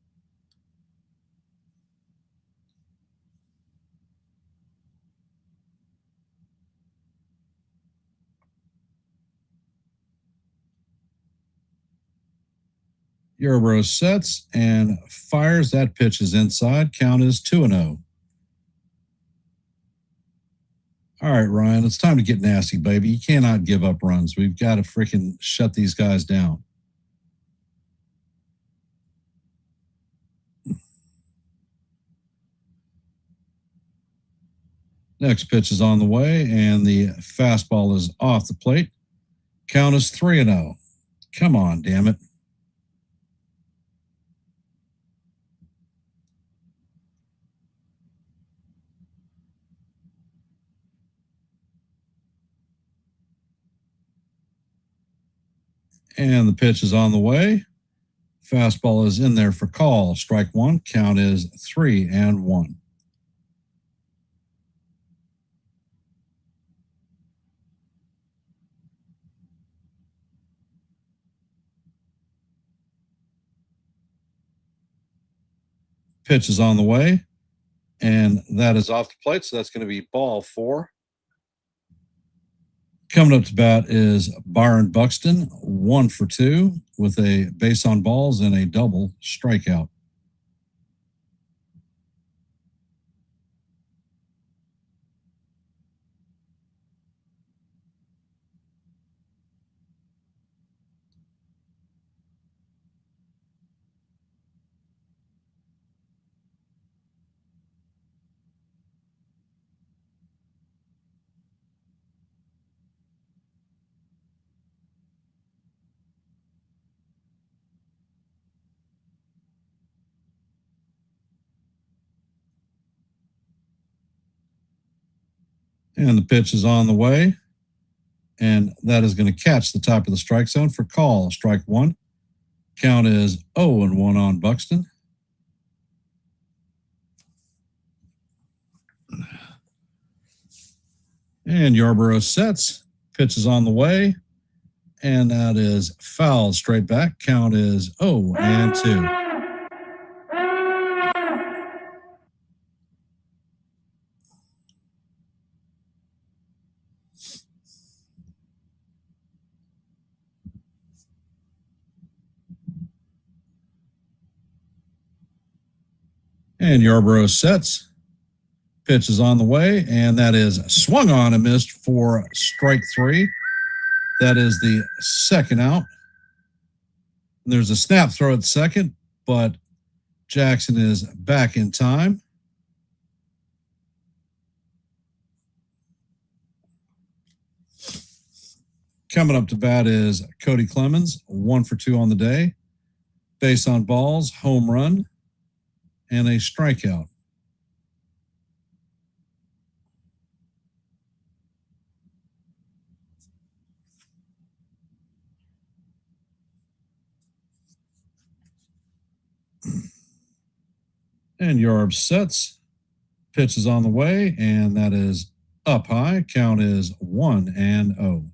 Yarbrough sets and fires. That pitch is inside. Count is 2-0. All right, Ryan, it's time to get nasty, baby. You cannot give up runs. We've got to freaking shut these guys down. Next pitch is on the way, and the fastball is off the plate. Count is 3-0. Come on, damn it. And the pitch is on the way. Fastball is in there for call. Strike one. Count is 3-1. Pitch is on the way, and that is off the plate. So that's going to be ball 4. Coming up to bat is Byron Buxton, 1 for 2 with a base on balls and a double strikeout. And the pitch is on the way. And that is going to catch the top of the strike zone for call. Strike 1. Count is 0-1 on Buxton. And Yarborough sets. Pitch is on the way. And that is foul straight back. Count is 0-2. And Yarborough sets. Pitch is on the way, and that is swung on and missed for strike 3. That is the second out. There's a snap throw at second, but Jackson is back in time. Coming up to bat is Cody Clemens, 1 for 2 on the day. Base on balls, home run, and a strikeout. And Yarb sets. Pitch is on the way, and that is up high. Count is 1-0.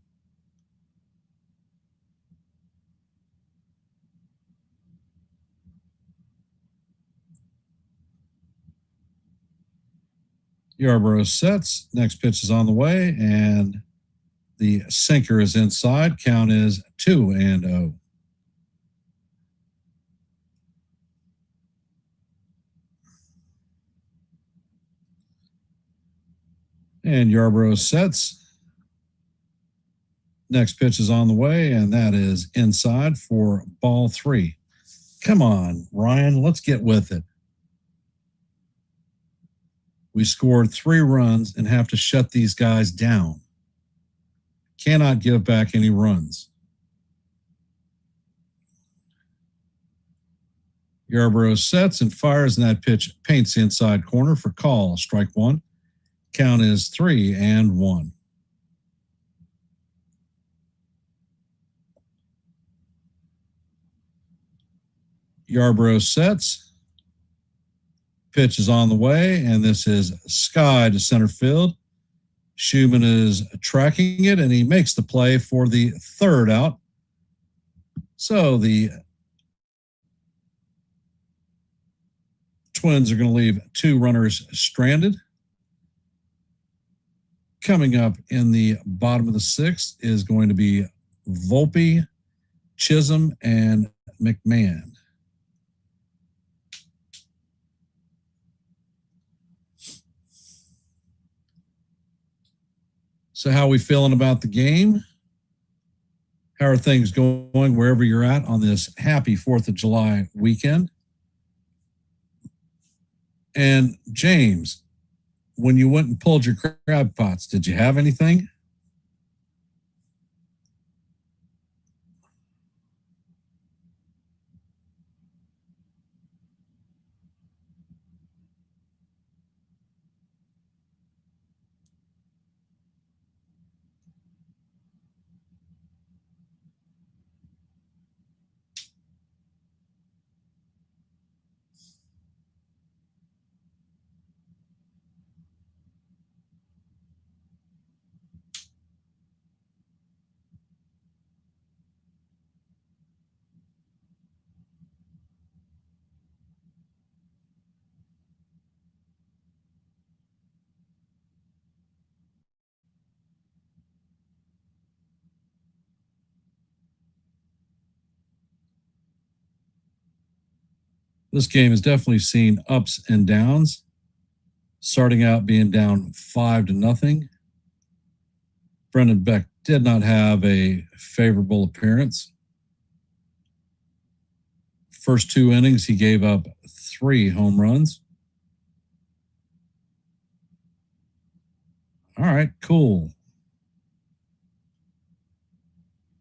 Yarborough sets. Next pitch is on the way, and the sinker is inside. Count is 2-0. And Yarborough sets. Next pitch is on the way, and that is inside for ball 3. Come on, Ryan, let's get with it. We scored 3 runs and have to shut these guys down. Cannot give back any runs. Yarborough sets and fires, and that pitch paints the inside corner for call. Strike 1. Count is 3-1. Yarborough sets. Pitch is on the way, and this is sky to center field. Schumann is tracking it, and he makes the play for the 3rd out. So the Twins are going to leave 2 runners stranded. Coming up in the bottom of the 6th is going to be Volpe, Chisholm, and McMahon. So how are we feeling about the game? How are things going wherever you're at on this happy 4th of July weekend? And James, when you went and pulled your crab pots, did you have anything? This game has definitely seen ups and downs. Starting out being down 5-0. Brendan Beck did not have a favorable appearance. First 2 innings, he gave up 3 home runs. All right, cool.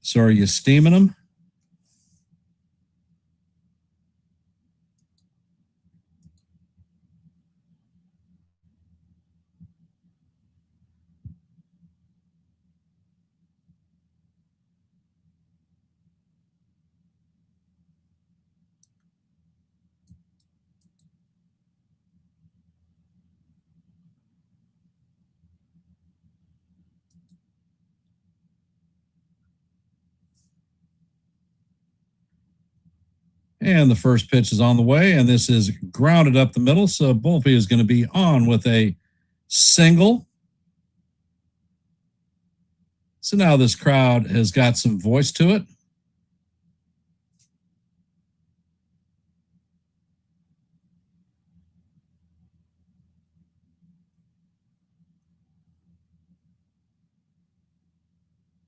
So are you steaming them? And the first pitch is on the way, and this is grounded up the middle. So Volpe is going to be on with a single. So now this crowd has got some voice to it.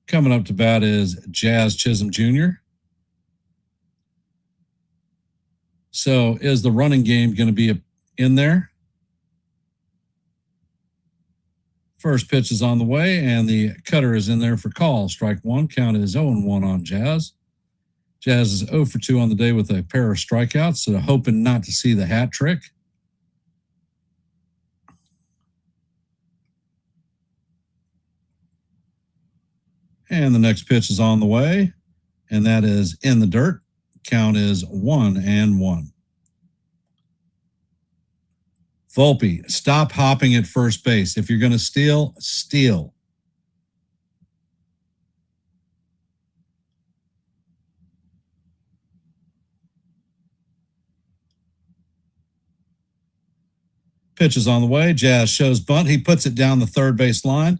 Coming up to bat is Jazz Chisholm Jr. So is the running game going to be in there? First pitch is on the way, and the cutter is in there for call. Strike one. Count is 0-1 on Jazz. Jazz is 0 for 2 on the day with a pair of strikeouts, so hoping not to see the hat trick. And the next pitch is on the way, and that is in the dirt. Count is 1-1. Volpe, stop hopping at first base. If you're going to steal, steal. Pitch is on the way. Jazz shows bunt. He puts it down the third base line,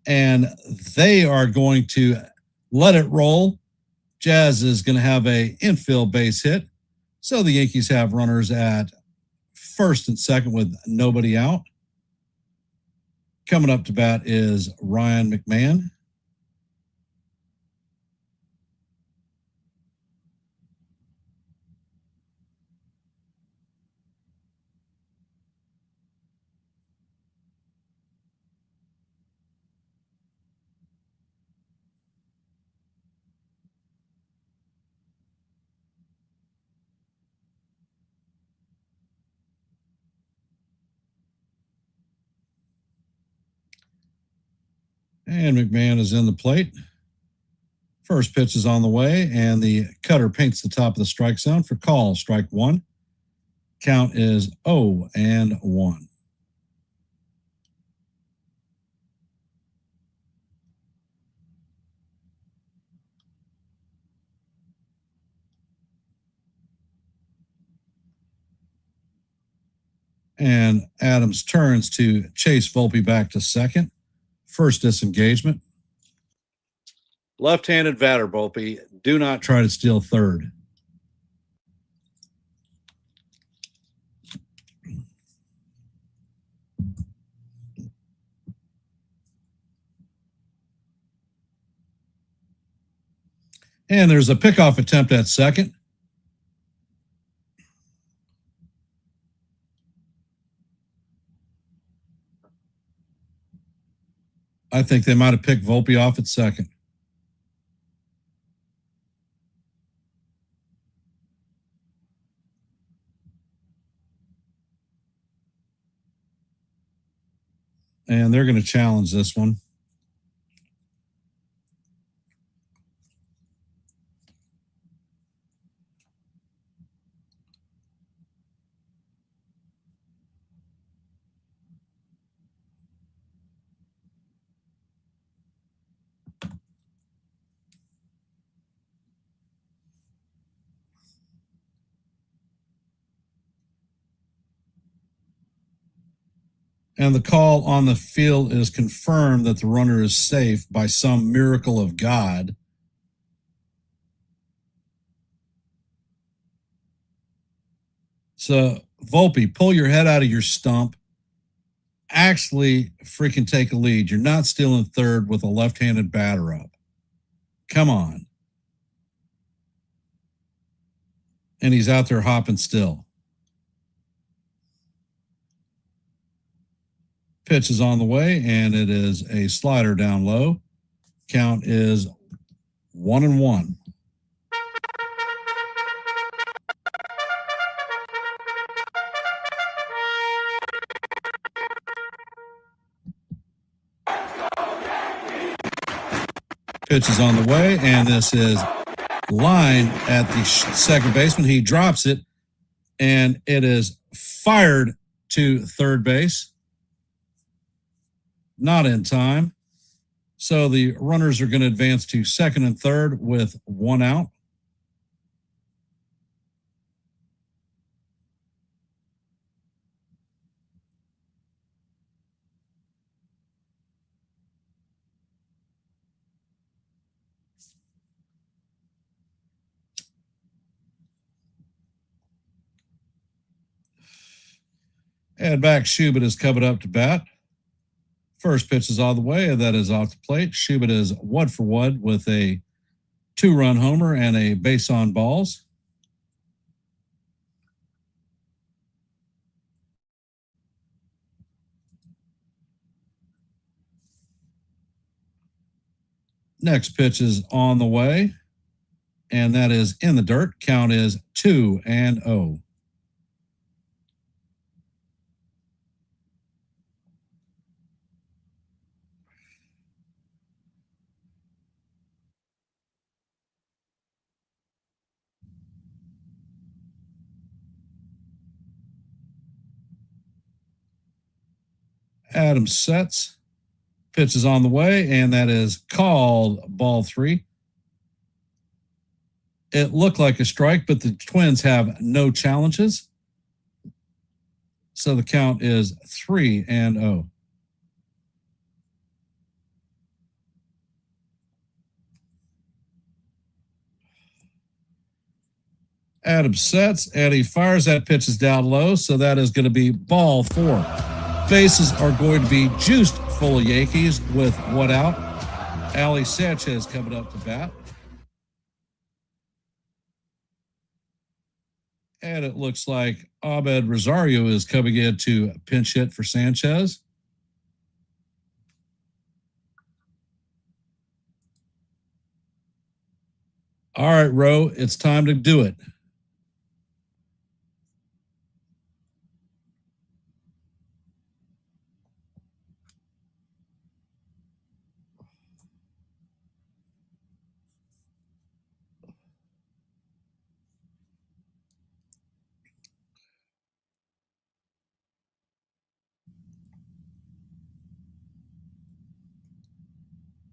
and they are going to let it roll. Jazz is going to have a infield base hit. So the Yankees have runners at first and second with nobody out. Coming up to bat is Ryan McMahon. And McMahon is in the plate. First pitch is on the way, and the cutter paints the top of the strike zone for call. Strike one. Count is 0-1. And Adams turns to chase Volpe back to second. First disengagement. Left-handed batter, Volpe. Do not try to steal third. And there's a pickoff attempt at second. I think they might have picked Volpe off at second. And they're going to challenge this one. And the call on the field is confirmed that the runner is safe by some miracle of God. So, Volpe, pull your head out of your stump. Actually, freaking take a lead. You're not stealing third with a left-handed batter up. Come on. And he's out there hopping still. Pitch is on the way, and it is a slider down low. Count is 1-1. Pitch is on the way, and this is line at the second baseman. He drops it, and it is fired to third base. Not in time. So the runners are going to advance to second and third with one out. And back, Schubert is coming up to bat. First pitch is on the way, and that is off the plate. Schubert is 1-for-1 with a 2-run homer and a base on balls. Next pitch is on the way, and that is in the dirt. Count is 2-0. Adams sets. Pitch is on the way, and that is called ball 3. It looked like a strike, but the Twins have no challenges. So the count is 3-0. Adams sets, and he fires. That pitch is down low, so that is going to be ball 4. Bases are going to be juiced full of Yankees with one out. Ali Sanchez coming up to bat. And it looks like Ahmed Rosario is coming in to pinch hit for Sanchez. All right, Ro, it's time to do it.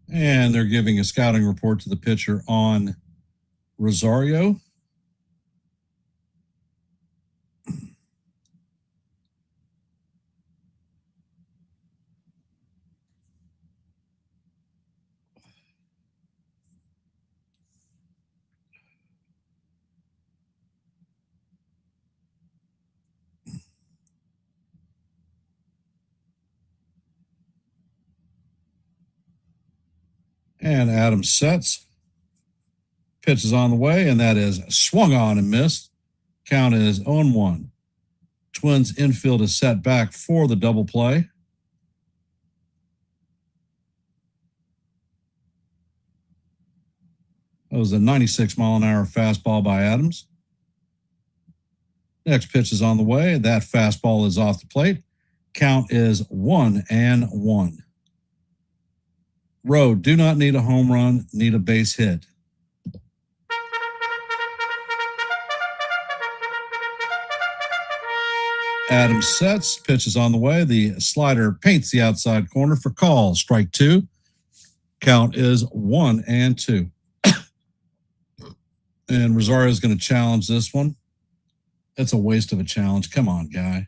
And they're giving a scouting report to the pitcher on Rosario. And Adams sets. Pitch is on the way, and that is swung on and missed. Count is 0-1. Twins infield is set back for the double play. That was a 96-mile-an-hour fastball by Adams. Next pitch is on the way. That fastball is off the plate. Count is 1-1. Road, do not need a home run, need a base hit. Adams sets, pitch is on the way. The slider paints the outside corner for call. Strike 2. Count is 1-2. And Rosario is going to challenge this one. That's a waste of a challenge. Come on, guy.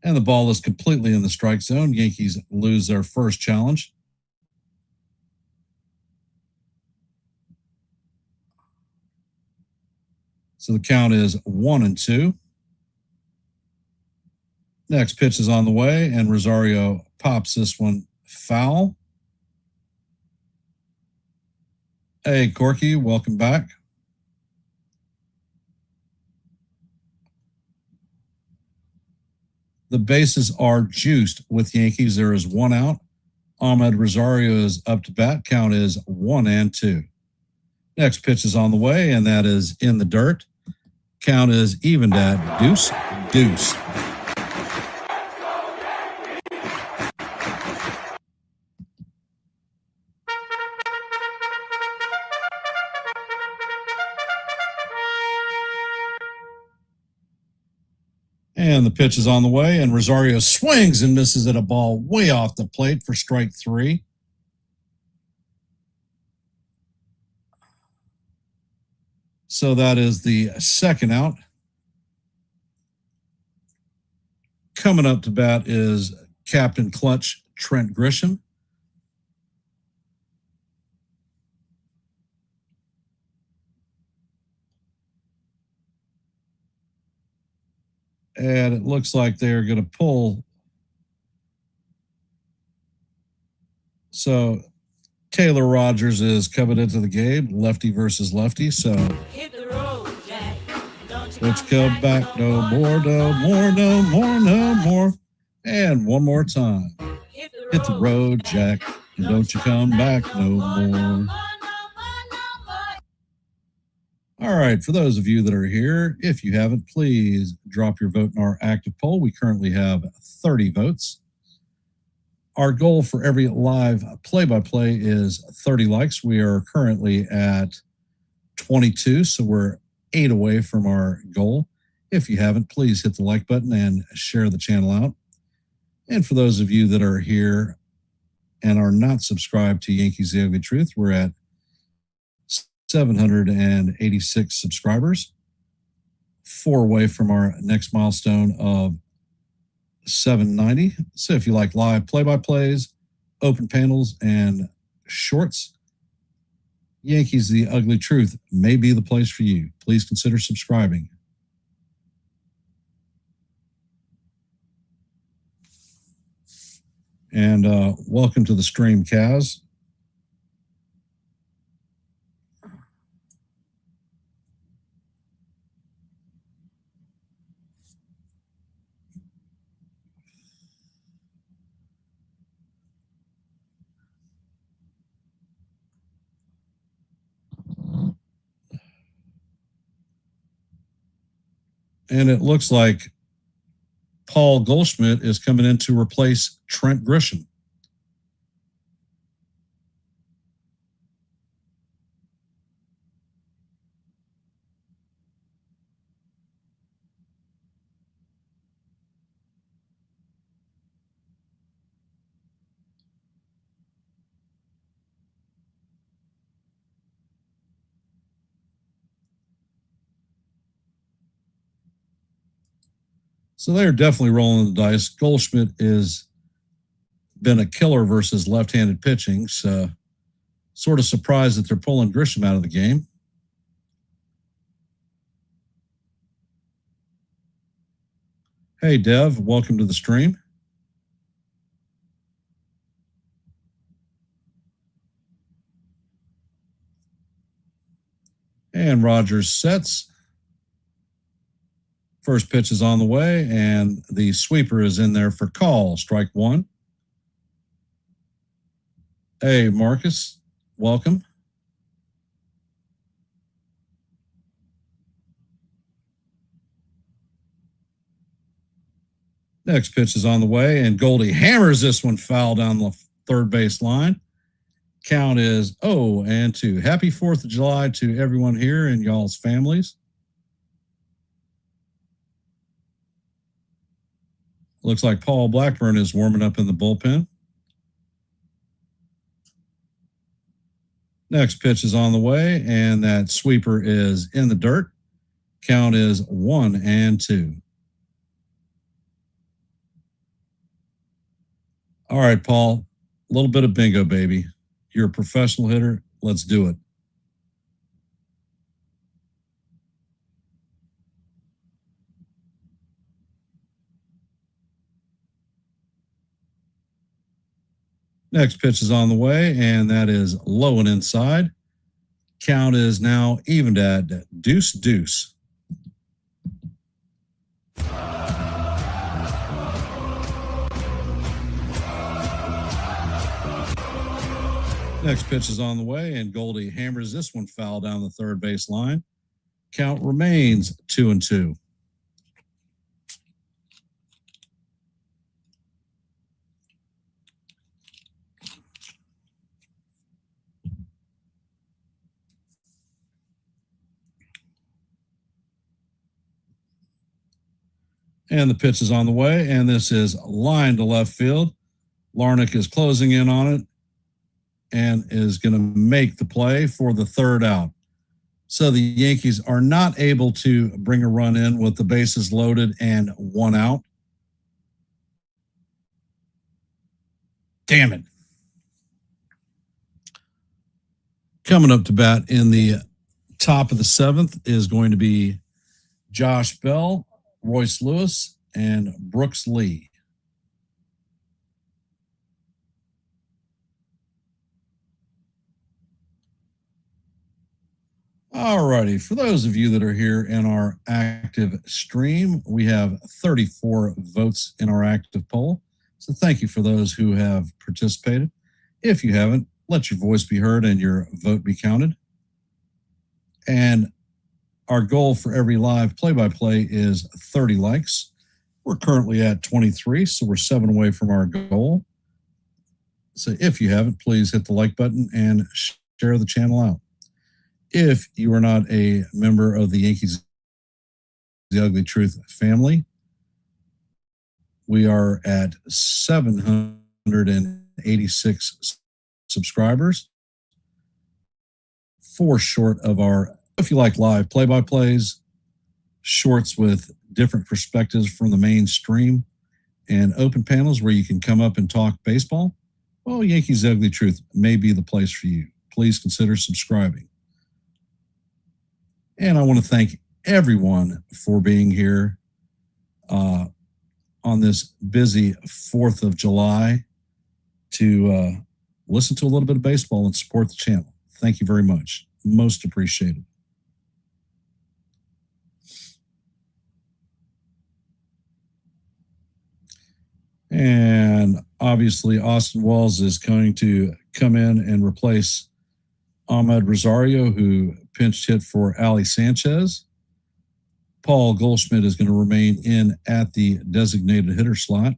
And the ball is completely in the strike zone. Yankees lose their first challenge. So the count is 1-2. Next pitch is on the way, and Rosario pops this one foul. Hey, Corky, welcome back. The bases are juiced with Yankees. There is one out. Ahmed Rosario is up to bat. Count is 1-2. Next pitch is on the way, and that is in the dirt. Count is evened at deuce. And the pitch is on the way, and Rosario swings and misses at a ball way off the plate for strike 3. So that is the second out. Coming up to bat is Captain Clutch Trent Grisham. And it looks like they're going to pull. So Taylor Rogers is coming into the game, lefty versus lefty. So Hit the road, Jack. let's come back. No more. And one more time. Hit the road, Jack. And don't you come back no more. All right, for those of you that are here, if you haven't, please drop your vote in our active poll. We currently have 30 votes. Our goal for every live play-by-play is 30 likes. We are currently at 22, so we're 8 away from our goal. If you haven't, please hit the like button and share the channel out. And for those of you that are here and are not subscribed to Yankees The Ugly Truth, we're at 786 subscribers, 4 away from our next milestone of 790. So if you like live play-by-plays, open panels, and shorts, Yankees The Ugly Truth may be the place for you. Please consider subscribing. And welcome to the stream, Kaz. And it looks like Paul Goldschmidt is coming in to replace Trent Grisham. So they're definitely rolling the dice. Goldschmidt has been a killer versus left-handed pitching. So sort of surprised that they're pulling Grisham out of the game. Hey, Dev, welcome to the stream. And Rogers sets. First pitch is on the way, and the sweeper is in there for call. Strike 1. Hey, Marcus, welcome. Next pitch is on the way, and Goldie hammers this one foul down the third base line. Count is 0-2. Happy 4th of July to everyone here and y'all's families. Looks like Paul Blackburn is warming up in the bullpen. Next pitch is on the way, and that sweeper is in the dirt. Count is 1-2. All right, Paul, a little bit of bingo, baby. You're a professional hitter. Let's do it. Next pitch is on the way, and that is low and inside. Count is now evened at deuce. Next pitch is on the way, and Goldie hammers this one foul down the third base line. Count remains 2-2. And the pitch is on the way, and this is line to left field. Larnach is closing in on it and is going to make the play for the third out. So the Yankees are not able to bring a run in with the bases loaded and one out. Damn it. Coming up to bat in the top of the seventh is going to be Josh Bell, Royce Lewis, and Brooks Lee. All righty. For those of you that are here in our active stream, we have 34 votes in our active poll. So thank you for those who have participated. If you haven't, let your voice be heard and your vote be counted. And our goal for every live play-by-play is 30 likes. We're currently at 23, so we're 7 away from our goal. So if you haven't, please hit the like button and share the channel out. If you are not a member of the Yankees The Ugly Truth family, we are at 786 subscribers, 4 short of our. If you like live play-by-plays, shorts with different perspectives from the mainstream, and open panels where you can come up and talk baseball, well, Yankees The Ugly Truth may be the place for you. Please consider subscribing. And I want to thank everyone for being here on this busy 4th of July to listen to a little bit of baseball and support the channel. Thank you very much. Most appreciated. And obviously, Austin Wells is going to come in and replace Ahmed Rosario, who pinch hit for Ali Sanchez. Paul Goldschmidt is going to remain in at the designated hitter slot.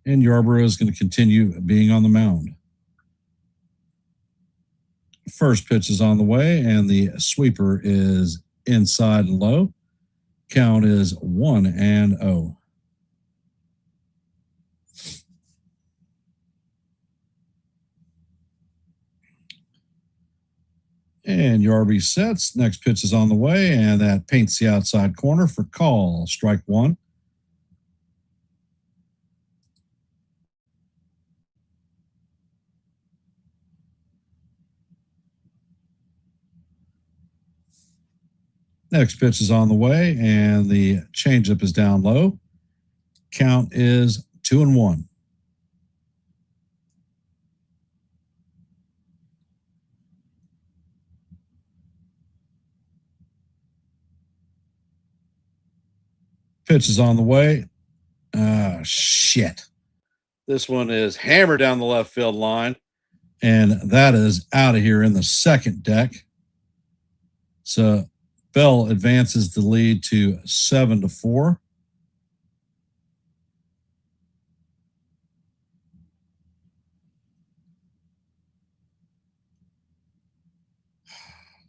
And Yarborough is going to continue being on the mound. First pitch is on the way, and the sweeper is inside and low. Count is 1-0. And Yarby sets. Next pitch is on the way, and that paints the outside corner for call. Strike 1. Next pitch is on the way, and the changeup is down low. Count is 2-1. Pitch is on the way. Shit. This one is hammered down the left field line, and that is out of here in the second deck. So Bell advances the lead to 7-4.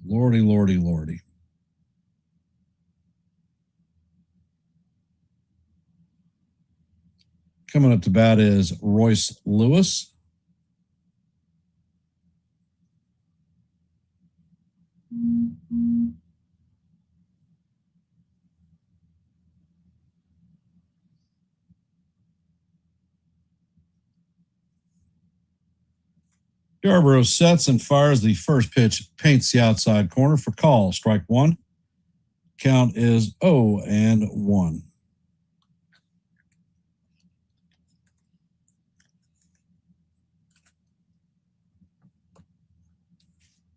Lordy, lordy, lordy. Coming up to bat is Royce Lewis. Yarborough sets and fires the first pitch, paints the outside corner for call. Strike 1. Count is 0-1.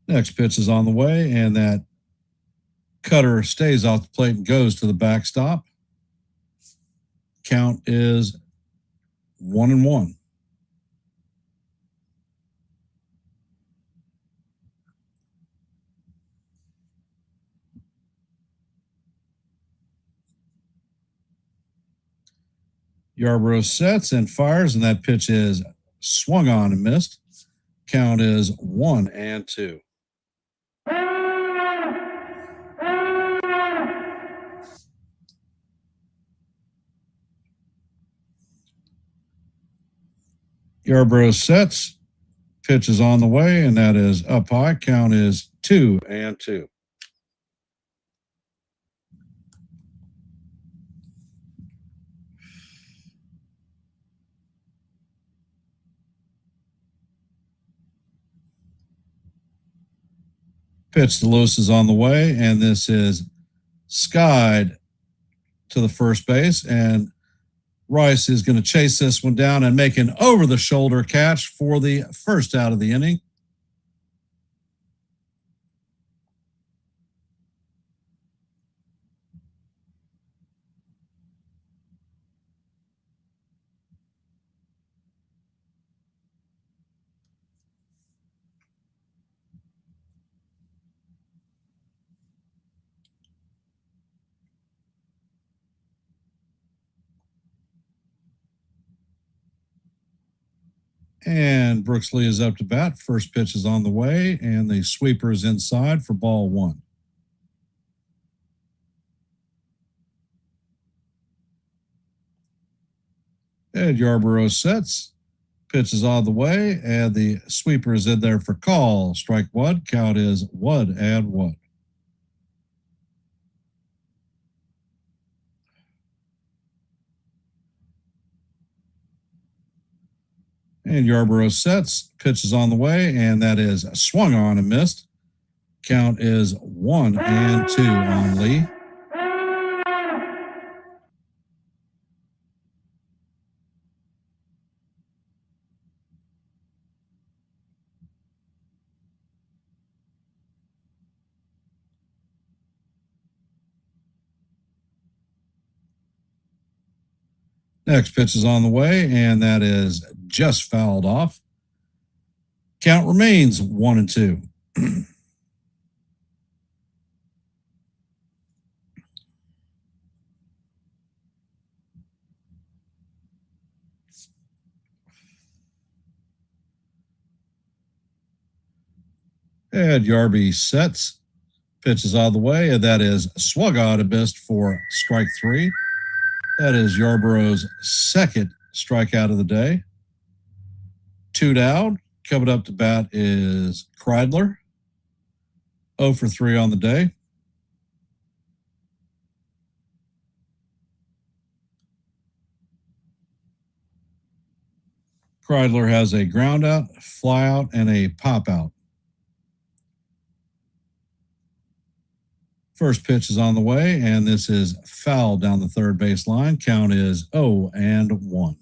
Next pitch is on the way, and that cutter stays off the plate and goes to the backstop. Count is 1-1. Yarbrough sets and fires, and that pitch is swung on and missed. Count is 1-2. Yarbrough sets, pitch is on the way, and that is up high. Count is 2-2. Pitch to Lewis is on the way, and this is skied to the first base, and Rice is going to chase this one down and make an over-the-shoulder catch for the first out of the inning. And Brooks Lee is up to bat. First pitch is on the way, and the sweeper is inside for ball 1. And Yarbrough sets. Pitch is on the way, and the sweeper is in there for call. Strike 1. Count is 1-1. And Yarbrough sets. Pitch is on the way, and that is swung on and missed. Count is 1-2 on Lee. Next pitch is on the way, and that is just fouled off. Count remains 1-2. And Yarby sets. Pitch is out of the way, and that is swung on and missed for strike 3. That is Yarbrough's second strikeout of the day. 2 down. Coming up to bat is Kreidler. 0 for 3 on the day. Kreidler has a ground out, fly out, and a pop out. First pitch is on the way, and this is foul down the third base line. Count is 0-1.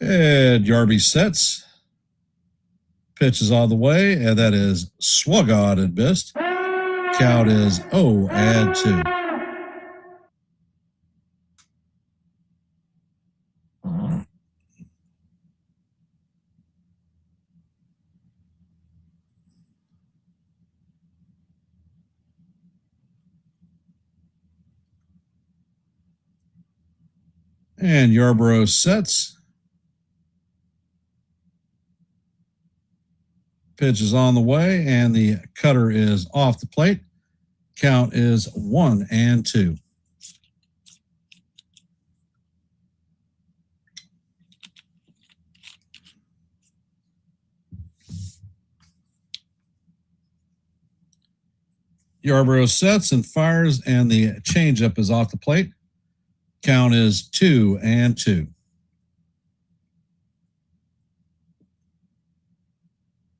And Yarby sets. Pitch is on the way, and that is swung on and missed. Count is 0-2. And Yarbrough sets. Pitch is on the way, and the cutter is off the plate. Count is 1-2. Yarbrough sets and fires, and the changeup is off the plate. Count is 2-2.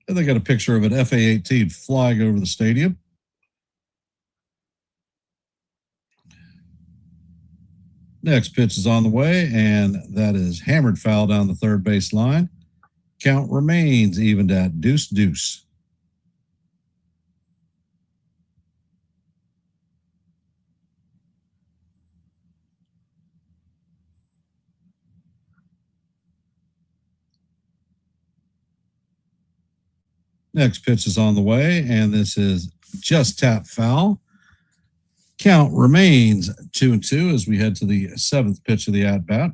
And they got a picture of an FA-18 flying over the stadium. Next pitch is on the way, and that is hammered foul down the third base line. Count remains evened at 2-2. Next pitch is on the way, and this is just tap foul. Count remains 2-2 as we head to the seventh pitch of the at bat.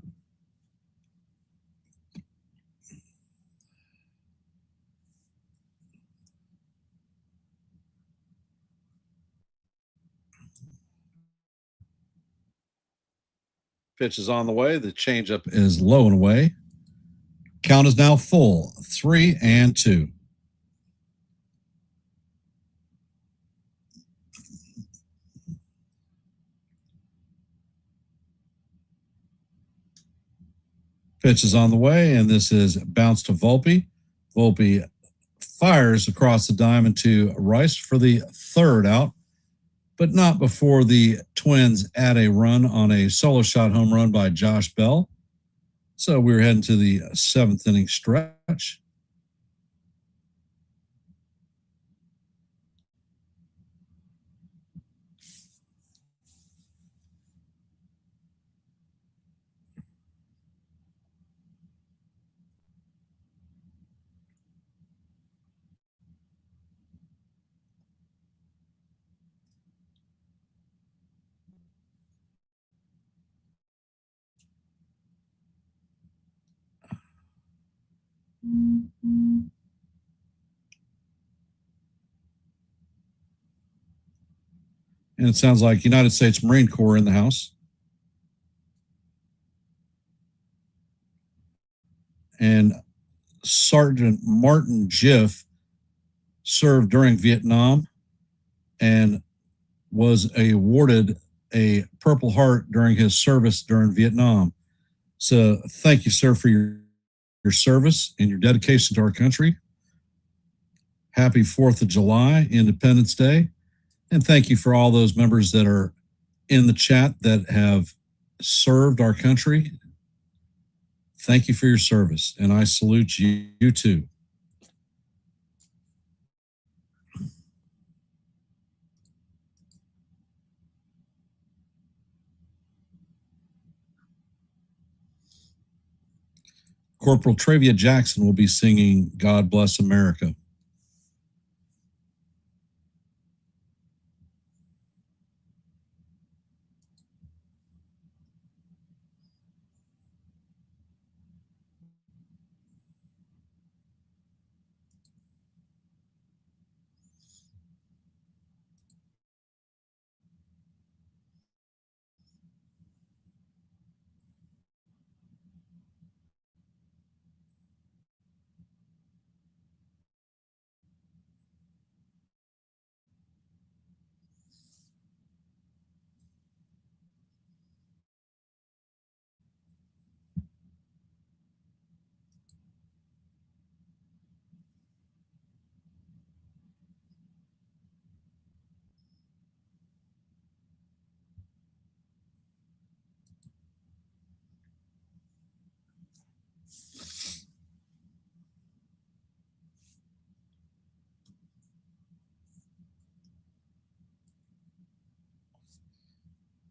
Pitch is on the way. The changeup is low and away. Count is now full, 3-2. Pitch is on the way, and this is bounce to Volpe. Volpe fires across the diamond to Rice for the third out, but not before the Twins add a run on a solo shot home run by Josh Bell. So we're heading to the seventh inning stretch. And it sounds like United States Marine Corps in the house. And Sergeant Martin Jiff served during Vietnam and was awarded a Purple Heart during his service during Vietnam. So thank you, sir, for your service and your dedication to our country. Happy 4th of July, Independence Day. And thank you for all those members that are in the chat that have served our country. Thank you for your service, and I salute you too. Corporal Travia Jackson will be singing God Bless America.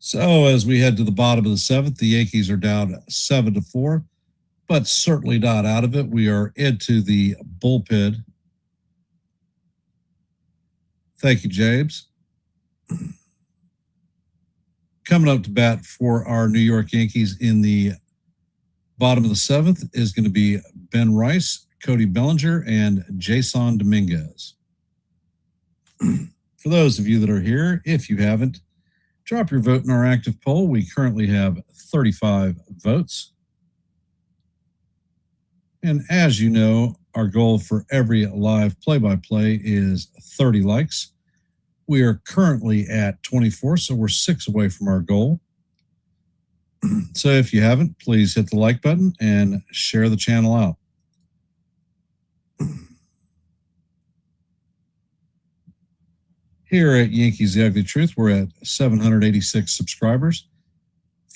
So as we head to the bottom of the seventh, the Yankees are down 7-4, but certainly not out of it. We are into the bullpen. Thank you, James. Coming up to bat for our New York Yankees in the bottom of the seventh is going to be Ben Rice, Cody Bellinger, and Jason Dominguez. For those of you that are here, if you haven't, drop your vote in our active poll. We currently have 35 votes. And as you know, our goal for every live play-by-play is 30 likes. We are currently at 24, so we're 6 away from our goal. So if you haven't, please hit the like button and share the channel out. Here at Yankees The Ugly Truth, we're at 786 subscribers,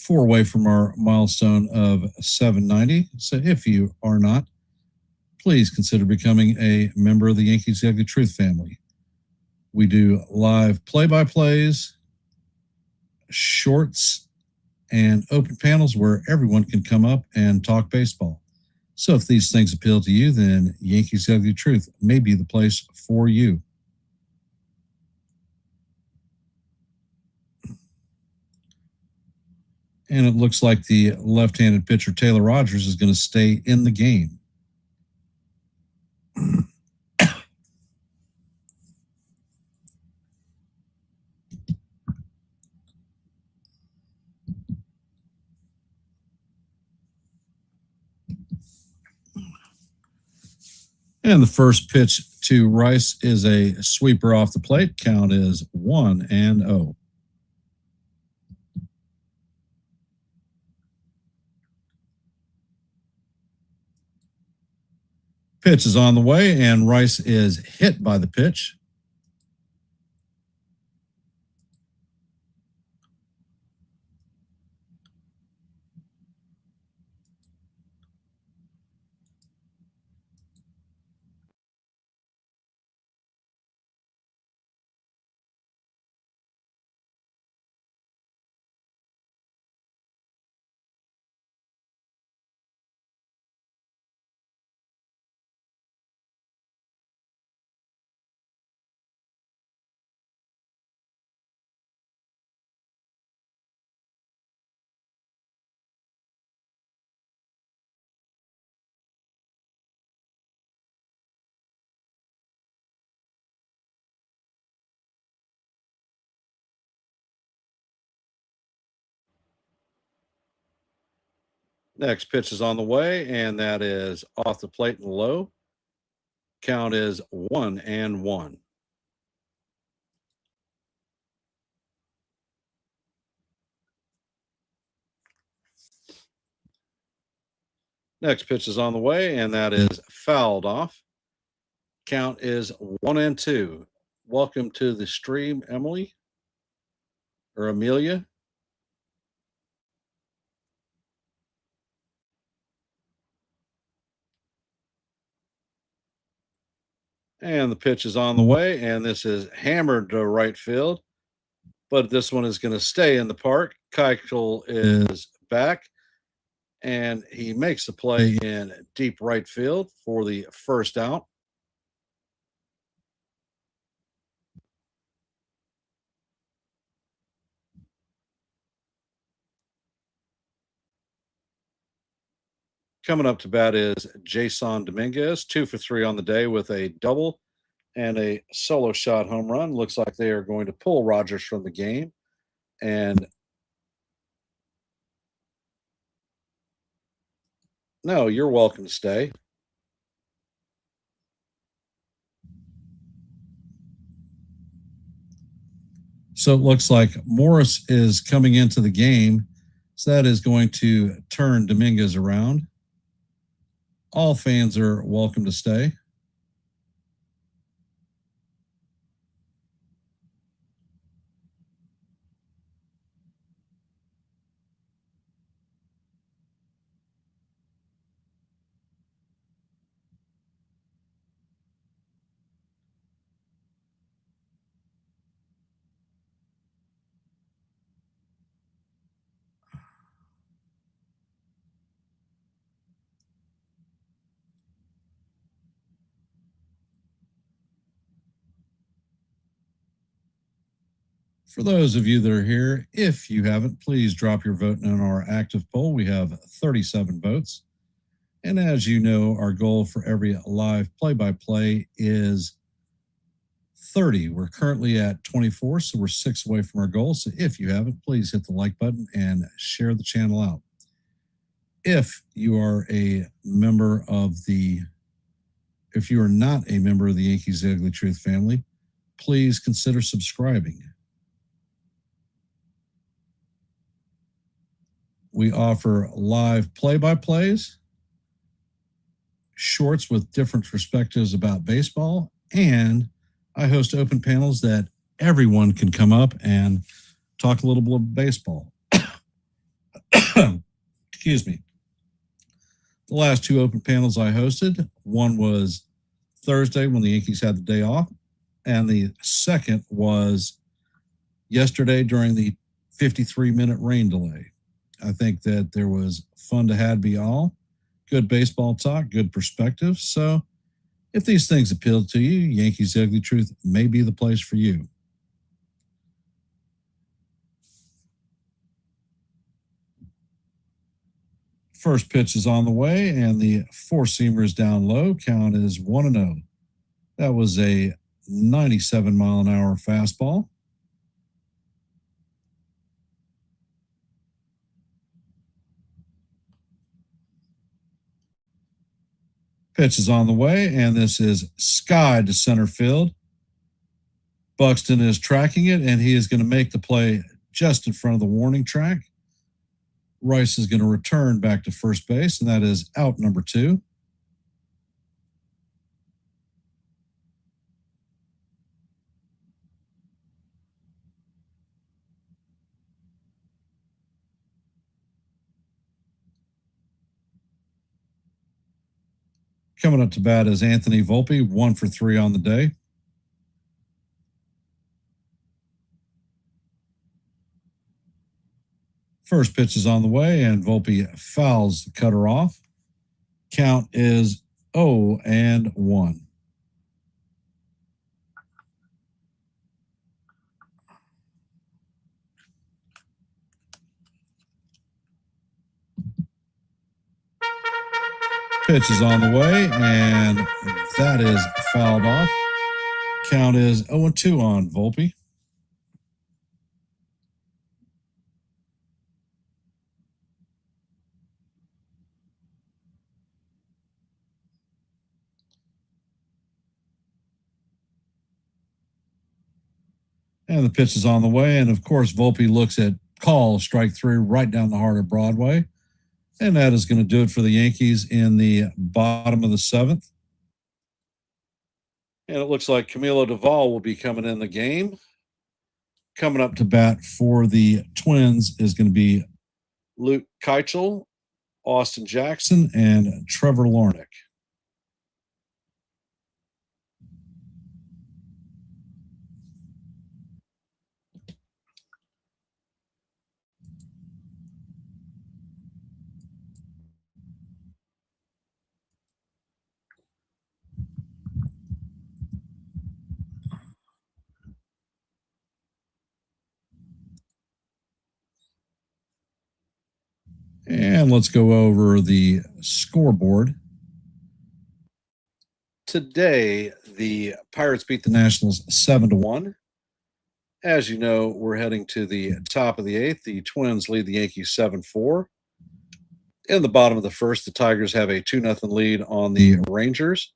4 away from our milestone of 790. So if you are not, please consider becoming a member of the Yankees The Ugly Truth family. We do live play-by-plays, shorts, and open panels where everyone can come up and talk baseball. So if these things appeal to you, then Yankees The Ugly Truth may be the place for you. And it looks like the left-handed pitcher, Taylor Rogers, is going to stay in the game. And the first pitch to Rice is a sweeper off the plate. Count is 1-0. Pitch is on the way, and Rice is hit by the pitch. Next pitch is on the way, and that is off the plate and low. Count is 1-1. Next pitch is on the way, and that is fouled off. Count is 1-2. Welcome to the stream, Emily or Amelia. And the pitch is on the way, and this is hammered to right field. But this one is going to stay in the park. Keuchel is back, and he makes the play in deep right field for the first out. Coming up to bat is Jason Dominguez, 2 for 3 on the day with a double and a solo shot home run. Looks like they are going to pull Rogers from the game. And no, you're welcome to stay. So it looks like Morris is coming into the game. So that is going to turn Dominguez around. All fans are welcome to stay. For those of you that are here, if you haven't, please drop your vote in our active poll. We have 37 votes. And as you know, our goal for every live play-by-play is 30. We're currently at 24, so we're 6 away from our goal. So if you haven't, please hit the like button and share the channel out. If you are a member of the, if you are not a member of the Yankees The Ugly Truth family, please consider subscribing. We offer live play-by-plays, shorts with different perspectives about baseball, and I host open panels that everyone can come up and talk a little bit of baseball. Excuse me. The last two open panels I hosted, one was Thursday when the Yankees had the day off, and the second was yesterday during the 53-minute rain delay. I think that there was fun to have be all, good baseball talk, good perspective. So if these things appeal to you, Yankees Ugly Truth may be the place for you. First pitch is on the way, and the four-seamer is down low. Count is 1-0. That was a 97-mile-an-hour fastball. Pitch is on the way, and this is sky to center field. Buxton is tracking it, and he is going to make the play just in front of the warning track. Rice is going to return back to first base, and that is out number 2. Coming up to bat is Anthony Volpe, 1 for 3 on the day. First pitch is on the way, and Volpe fouls the cutter off. Count is 0-1. Pitch is on the way, and that is fouled off. Count is 0-2 on Volpe. And the pitch is on the way, and of course, Volpe looks at call, strike 3, right down the heart of Broadway. And that is going to do it for the Yankees in the bottom of the 7th. And it looks like Camilo Duvall will be coming in the game. Coming up to bat for the Twins is going to be Luke Keichel, Austin Jackson, and Trevor Larnach. And let's go over the scoreboard. Today, the Pirates beat the Nationals 7-1. As you know, we're heading to the top of the 8th. The Twins lead the Yankees 7-4. In the bottom of the 1st, the Tigers have a 2-0 lead on the Rangers.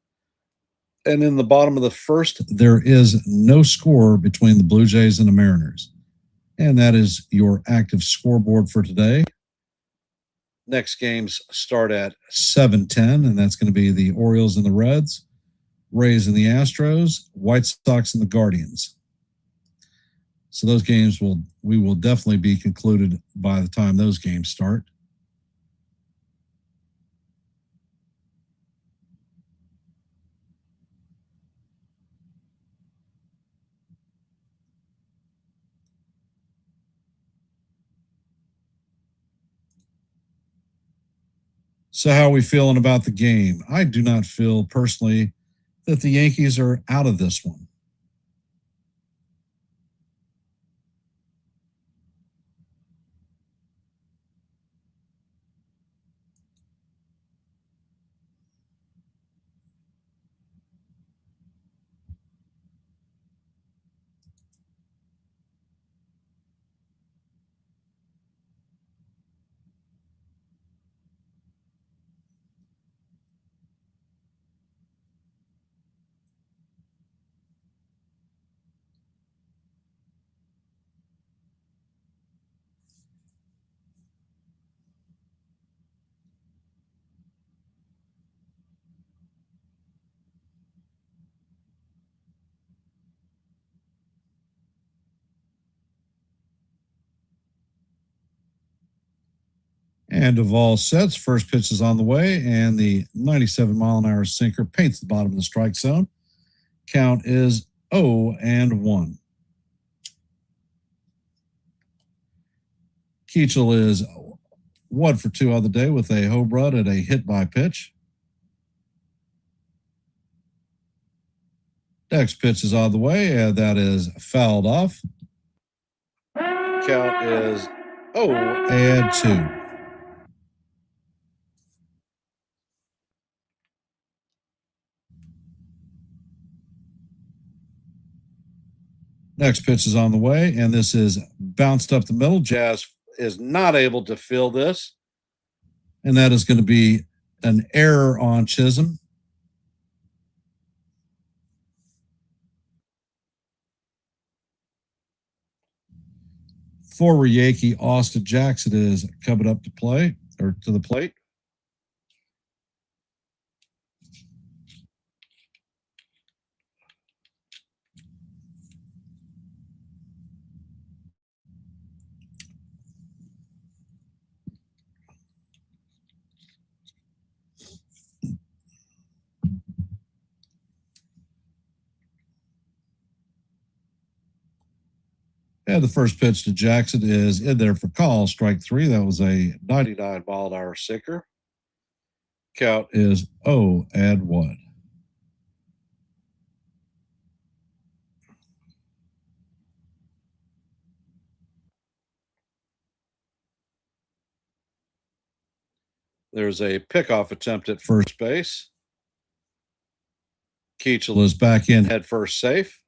And in the bottom of the 1st, there is no score between the Blue Jays and the Mariners. And that is your active scoreboard for today. Next games start at 7:10, and that's going to be the Orioles and the Reds, Rays and the Astros, White Sox and the Guardians. So those games we will definitely be concluded by the time those games start. So how are we feeling about the game? I do not feel personally that the Yankees are out of this one. And of all sets, first pitch is on the way, and the 97-mile-an-hour sinker paints the bottom of the strike zone. Count is 0-1. Keachel is 1 for 2 on the day with a home run and a hit by pitch. Next pitch is on the way, and that is fouled off. Count is 0-2. Next pitch is on the way, and this is bounced up the middle. Jazz is not able to fill this. And that is going to be an error on Chisholm. Former Yankee Austin Jackson is coming up to play, or to the plate. And the first pitch to Jackson is in there for call, strike 3. That was a 99-mile-an-hour sinker. Count is 0-1. There's a pickoff attempt at first base. Keachel Was back in. head first safe.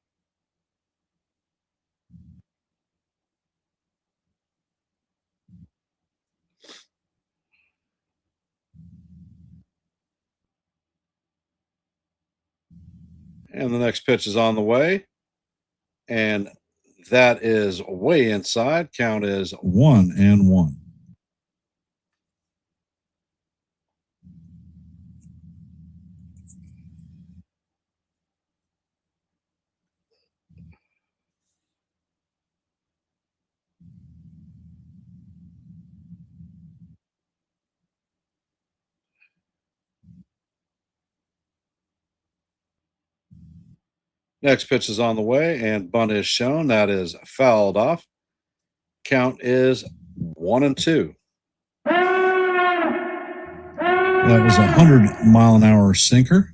And the next pitch is on the way. And that is way inside. Count is 1-1. Next pitch is on the way, and bunt is shown. That is fouled off. Count is 1-2. That was a 100-mile-an-hour sinker.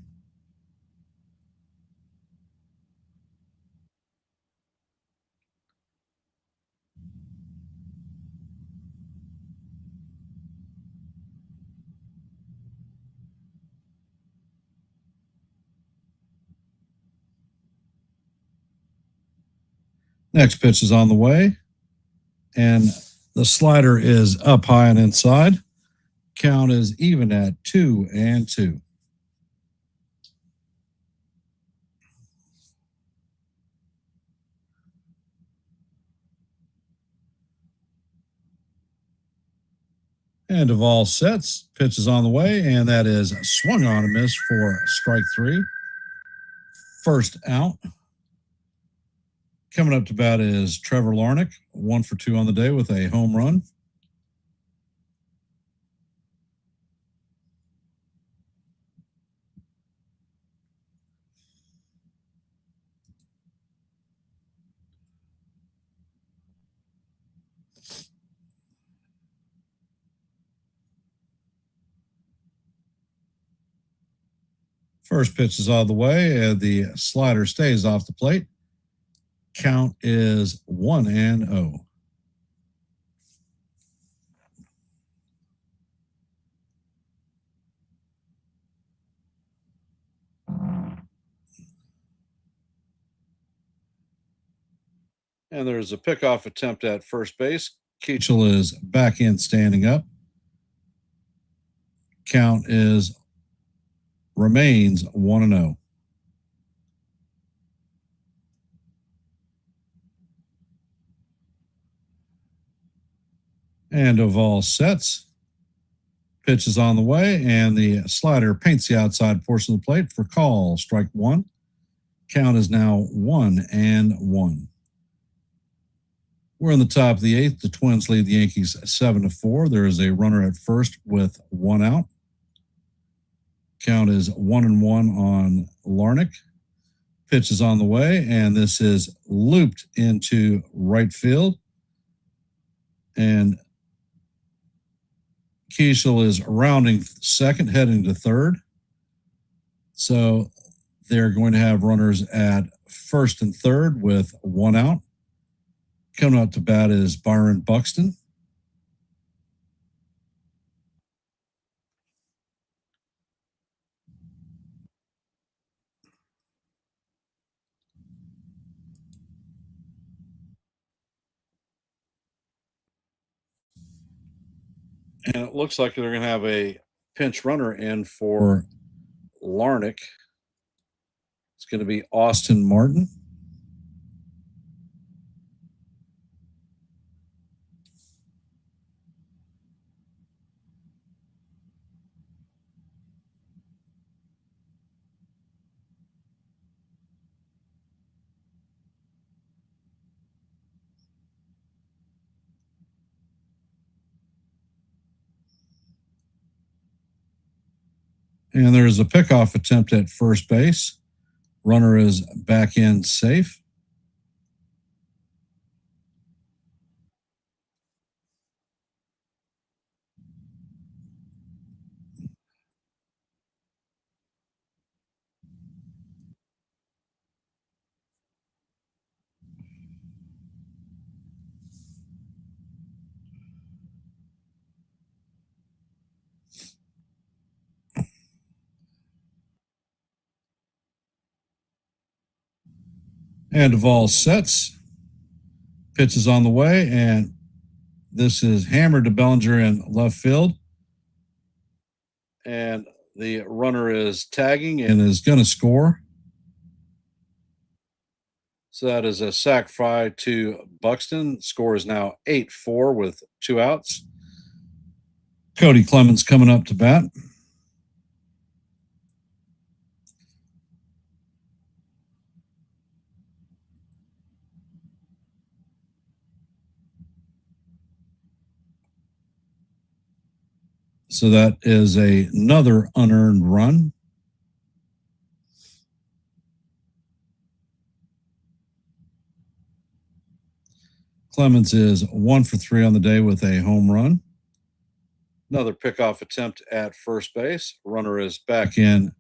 Next pitch is on the way, and the slider is up high and inside. Count is even at 2-2. And of all sets, pitch is on the way, and that is swung on and missed for strike 3. First out. Coming up to bat is Trevor Larnach, 1 for 2 on the day with a home run. First pitch is on the way, and the slider stays off the plate. Count is 1-0. And there's a pickoff attempt at first base. Keachel is back in standing up. Count remains 1-0. And of all sets, pitch is on the way, and the slider paints the outside portion of the plate for call, strike 1. Count is now 1-1. We're in the top of the eighth. The Twins lead the Yankees 7-4. There is a runner at first with one out. Count is 1-1 on Larnick. Pitch is on the way, and this is looped into right field. And Kiesel is rounding second, heading to third. So they're going to have runners at first and third with one out. Coming up to bat is Byron Buxton. And it looks like they're going to have a pinch runner in for Larnick. It's going to be Austin Martin. And there's a pickoff attempt at first base. Runner is back in safe. And Duvall sets. Pitch is on the way, and this is hammered to Bellinger in left field. And the runner is tagging and is going to score. So that is a sac fly to Buxton. Score is now 8-4 with two outs. Cody Clemens coming up to bat. So that is another unearned run. Clemens is 1 for 3 on the day with a home run. Another pickoff attempt at first base. Runner is back in.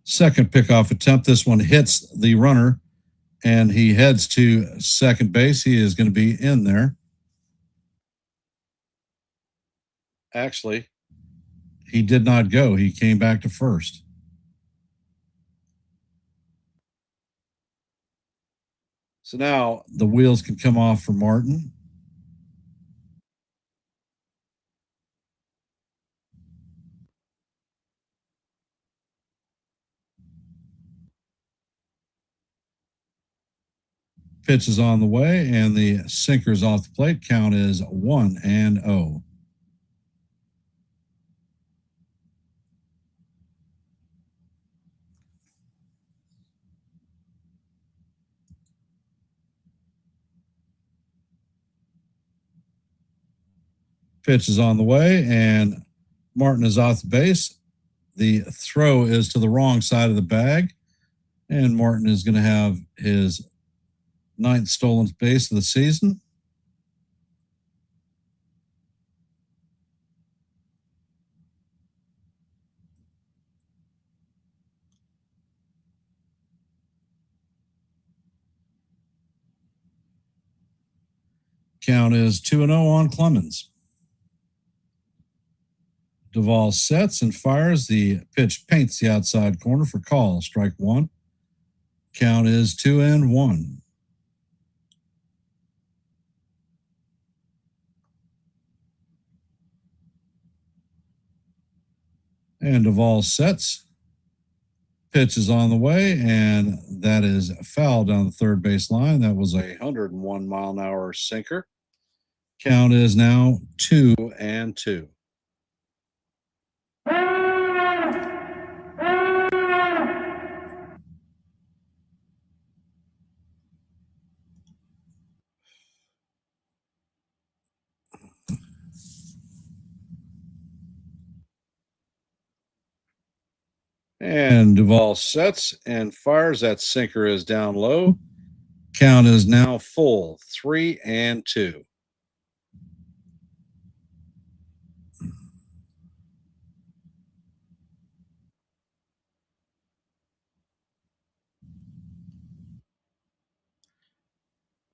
Second pickoff attempt. This one hits the runner, and he heads to second base. He is going to be in there. Actually, he did not go. He came back to first. So now the wheels can come off for Martin. Pitch is on the way, and the sinker is off the plate. Count is 1-0. Pitch is on the way, and Martin is off the base. The throw is to the wrong side of the bag, and Martin is going to have his 9th stolen base of the season. Count is 2-0 on Clemens. Duvall sets and fires. The pitch paints the outside corner for call. Strike one. Count is 2-1. And Duvall sets. Pitch is on the way, and that is foul down the third base line. That was a 101-mile-an-hour sinker. count is now 2-2. And Duvall sets and fires. That sinker is down low. Count is now Full 3-2.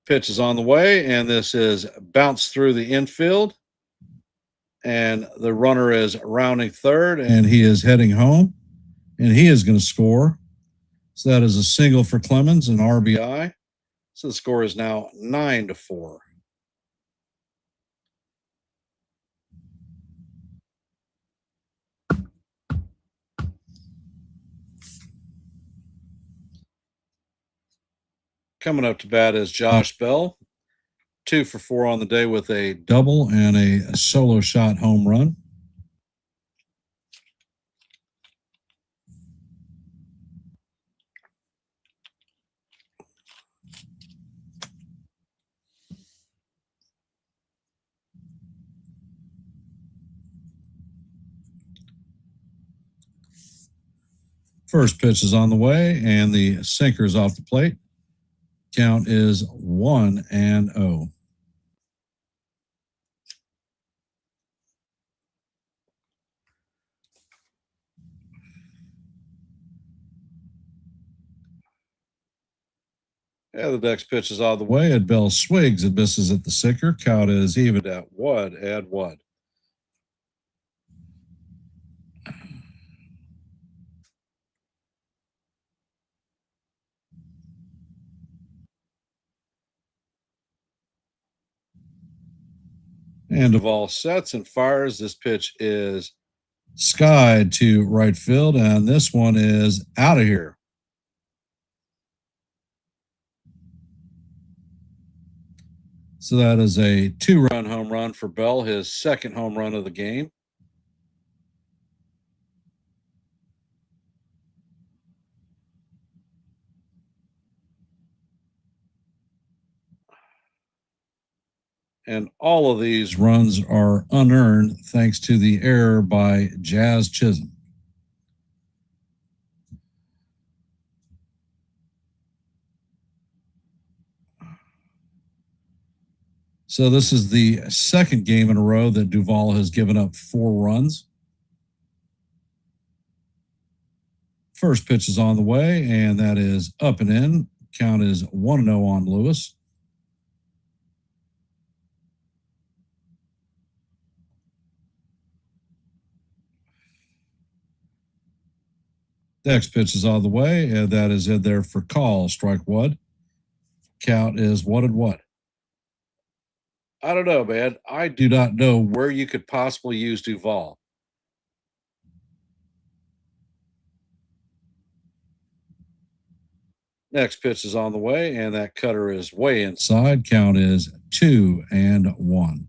Pitch is on the way, and this is bounced through the infield. And the runner is rounding third, and he is heading home, and he is going to score. So that is a single for Clemens, an RBI. So the score is now 9-4. Coming up to bat is Josh Bell, 2 for 4 on the day with a double and a solo shot home run. First pitch is on the way, and the sinker is off the plate. Count is 1-0. Yeah, the next pitch is on the way at Bell swigs and misses at the sinker. Count is even at 1-1. And Duvall sets and fires. This pitch is skied to right field, and this one is out of here. So that is a 2-run home run for Bell, his second home run of the game. And all of these runs are unearned thanks to the error by Jazz Chisholm. So this is the second game in a row that Duvall has given up 4 runs. First pitch is on the way, and that is up and in. Count is 1-0 on Lewis. Next pitch is on the way, and that is in there for call, strike 1. Count is 1-1. I don't know, man. I do not know where you could possibly use Duvall. Next pitch is on the way, and that cutter is way inside. Count is 2-1.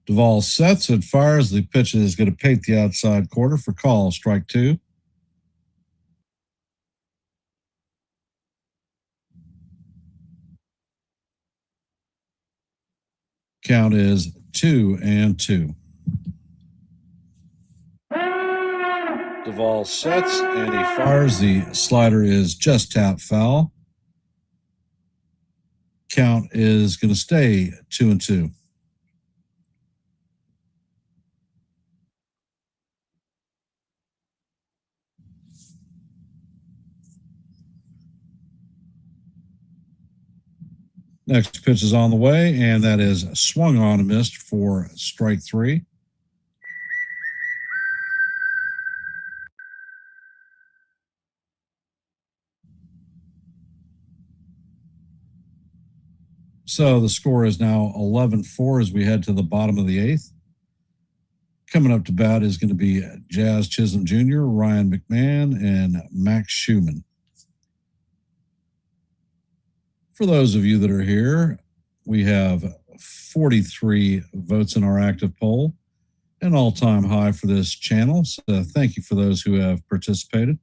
Duvall sets and fires. The pitch is going to paint the outside corner for call, strike 2. Count is 2-2. Duvall sets and he fires. The slider is just tap foul. Count is going to stay 2-2. Next pitch is on the way, and that is swung on and missed for strike 3. So the score is now 11-4 as we head to the bottom of the eighth. Coming up to bat is going to be Jazz Chisholm Jr., Ryan McMahon, and Max Schumann. For those of you that are here, we have 43 votes in our active poll, an all-time high for this channel. So thank you for those who have participated.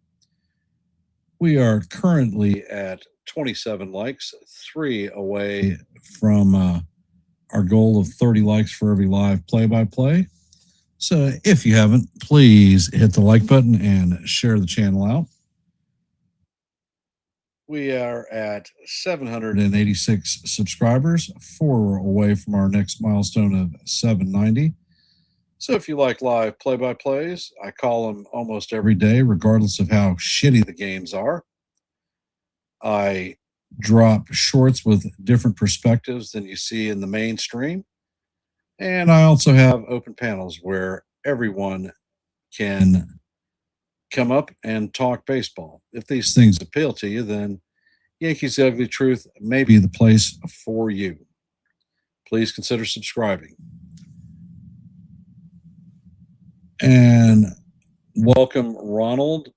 We are currently at 27 likes, 3 away from our goal of 30 likes for every live play-by-play. So if you haven't, please hit the like button and share the channel out. We are at 786 subscribers, 4 away from our next milestone of 790. So if you like live play-by-plays, I call them almost every day, regardless of how shitty the games are. I drop shorts with different perspectives than you see in the mainstream. And I also have open panels where everyone can come up and talk baseball. If these things appeal to you, then Yankees The Ugly Truth may be the place for you. Please consider subscribing. And welcome, Ronald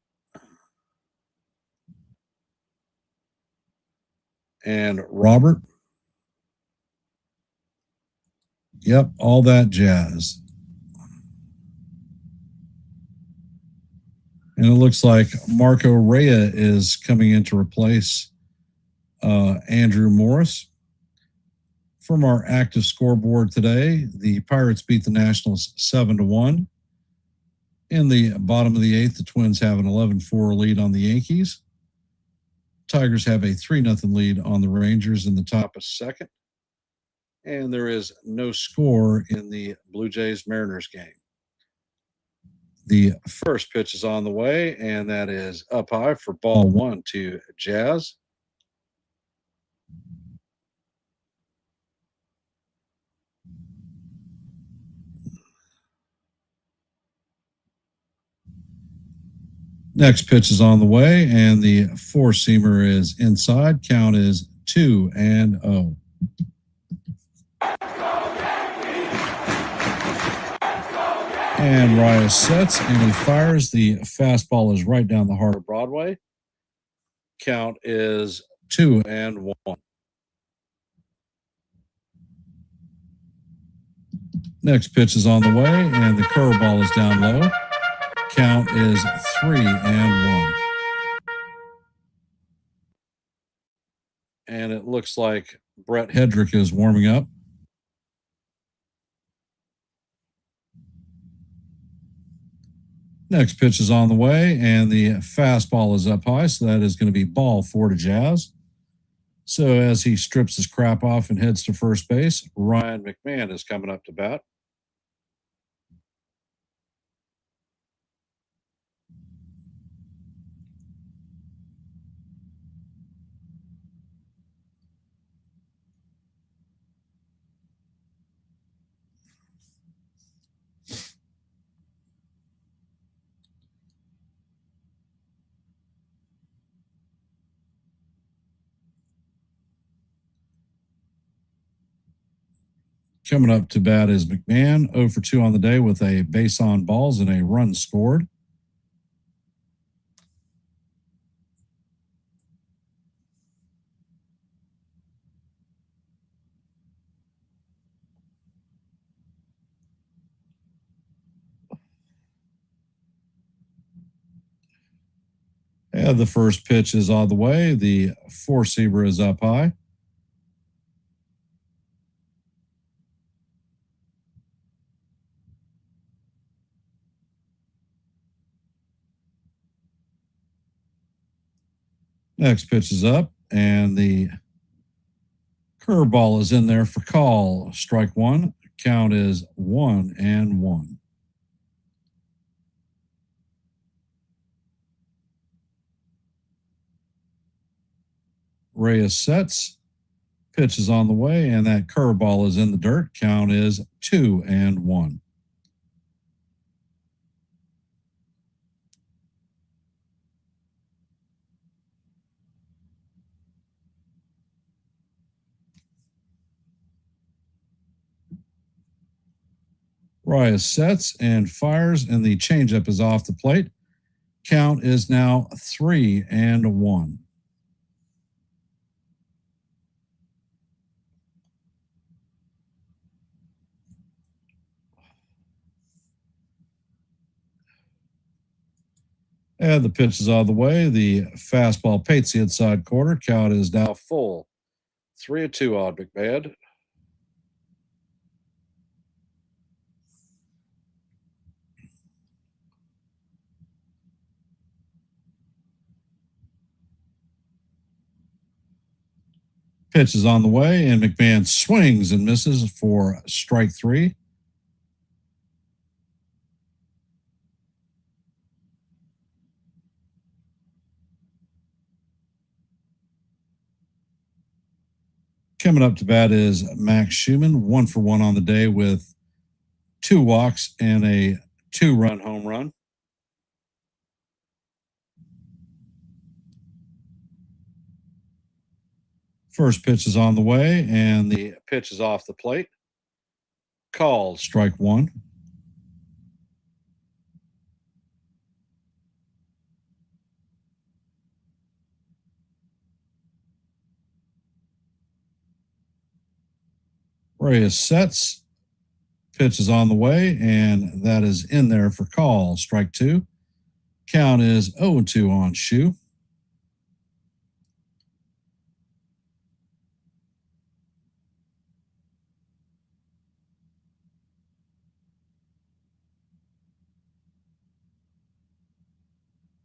and Robert. Yep, all that jazz. And it looks like Marco Rhea is coming in to replace Andrew Morris. From our active scoreboard today, the Pirates beat the Nationals 7-1. In the bottom of the eighth, the Twins have an 11-4 lead on the Yankees. Tigers have a 3-0 lead on the Rangers in the top of second. And there is no score in the Blue Jays-Mariners game. The first pitch is on the way, and that is up high for ball 1 to Jazz. Next pitch is on the way, and the four-seamer is inside. Count is 2-0. And Reyes sets, and he fires. The fastball is right down the heart of Broadway. Count is 2-1. Next pitch is on the way, and the curveball is down low. Count is 3-1. And it looks like Brett Hedrick is warming up. Next pitch is on the way, and the fastball is up high, so that is going to be ball 4 to Jazz. So as he strips his crap off and heads to first base, Ryan McMahon is coming up to bat. Coming up to bat is McMahon, 0 for 2 on the day with a base on balls and a run scored. And the first pitch is on the way. The four-seamer is up high. Next pitch is up, and the curveball is in there for call. Strike 1. Count is 1-1. Reyes sets. Pitch is on the way, and that curveball is in the dirt. Count is 2-1. Reyes sets and fires, and the changeup is off the plate. Count is now 3-1. And the pitch is out of the way. The fastball pates the inside corner. Count is now full. 3-2 on McMahon. Pitch is on the way, and McMahon swings and misses for strike 3. Coming up to bat is Max Schumann, 1-for-1 on the day with 2 walks and a 2-run home run. First pitch is on the way, and the pitch is off the plate. Called strike 1. Reyes sets. Pitch is on the way, and that is in there for call. Strike 2. Count is 0-2 on Shu.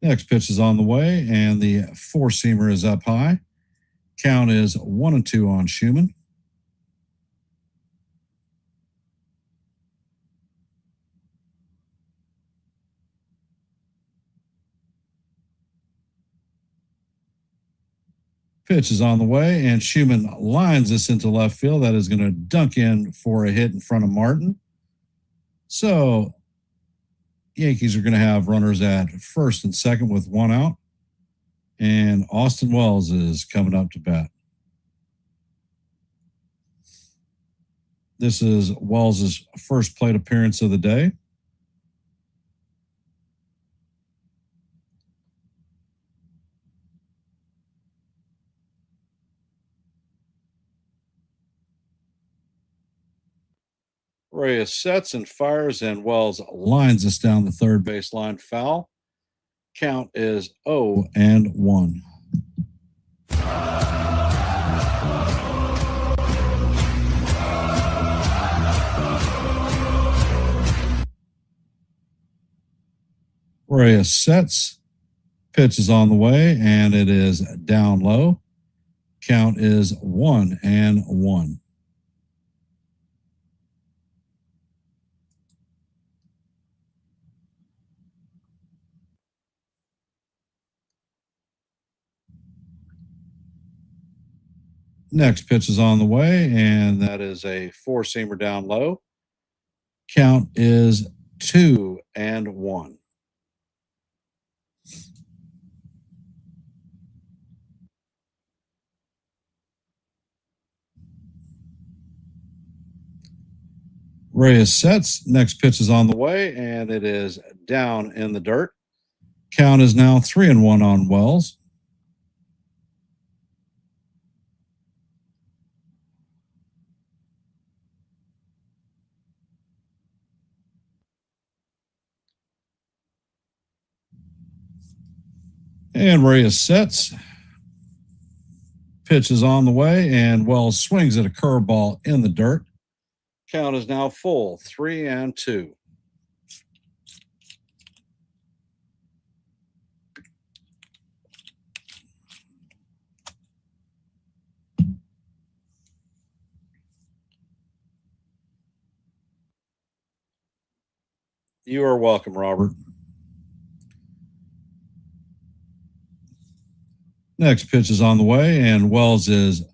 Next pitch is on the way, and the 4-seamer is up high. Count is 1-2 on Schumann. Pitch is on the way, and Schumann lines this into left field. That is going to dunk in for a hit in front of Martin. So Yankees are going to have runners at first and second with 1 out. And Austin Wells is coming up to bat. This is Wells' first plate appearance of the day. Reyes sets and fires, and Wells lines us down the third base line foul. Count is 0-1. Reyes sets. Pitch is on the way, and it is down low. Count is 1-1. Next pitch is on the way, and that is a 4-seamer down low. Count is 2-1. Reyes sets. Next pitch is on the way, and it is down in the dirt. Count is now 3-1 on Wells. And Reyes sets. Pitch is on the way, and Wells swings at a curveball in the dirt. Count is now full, 3-2. You are welcome, Robert. Next pitch is on the way, and Wells is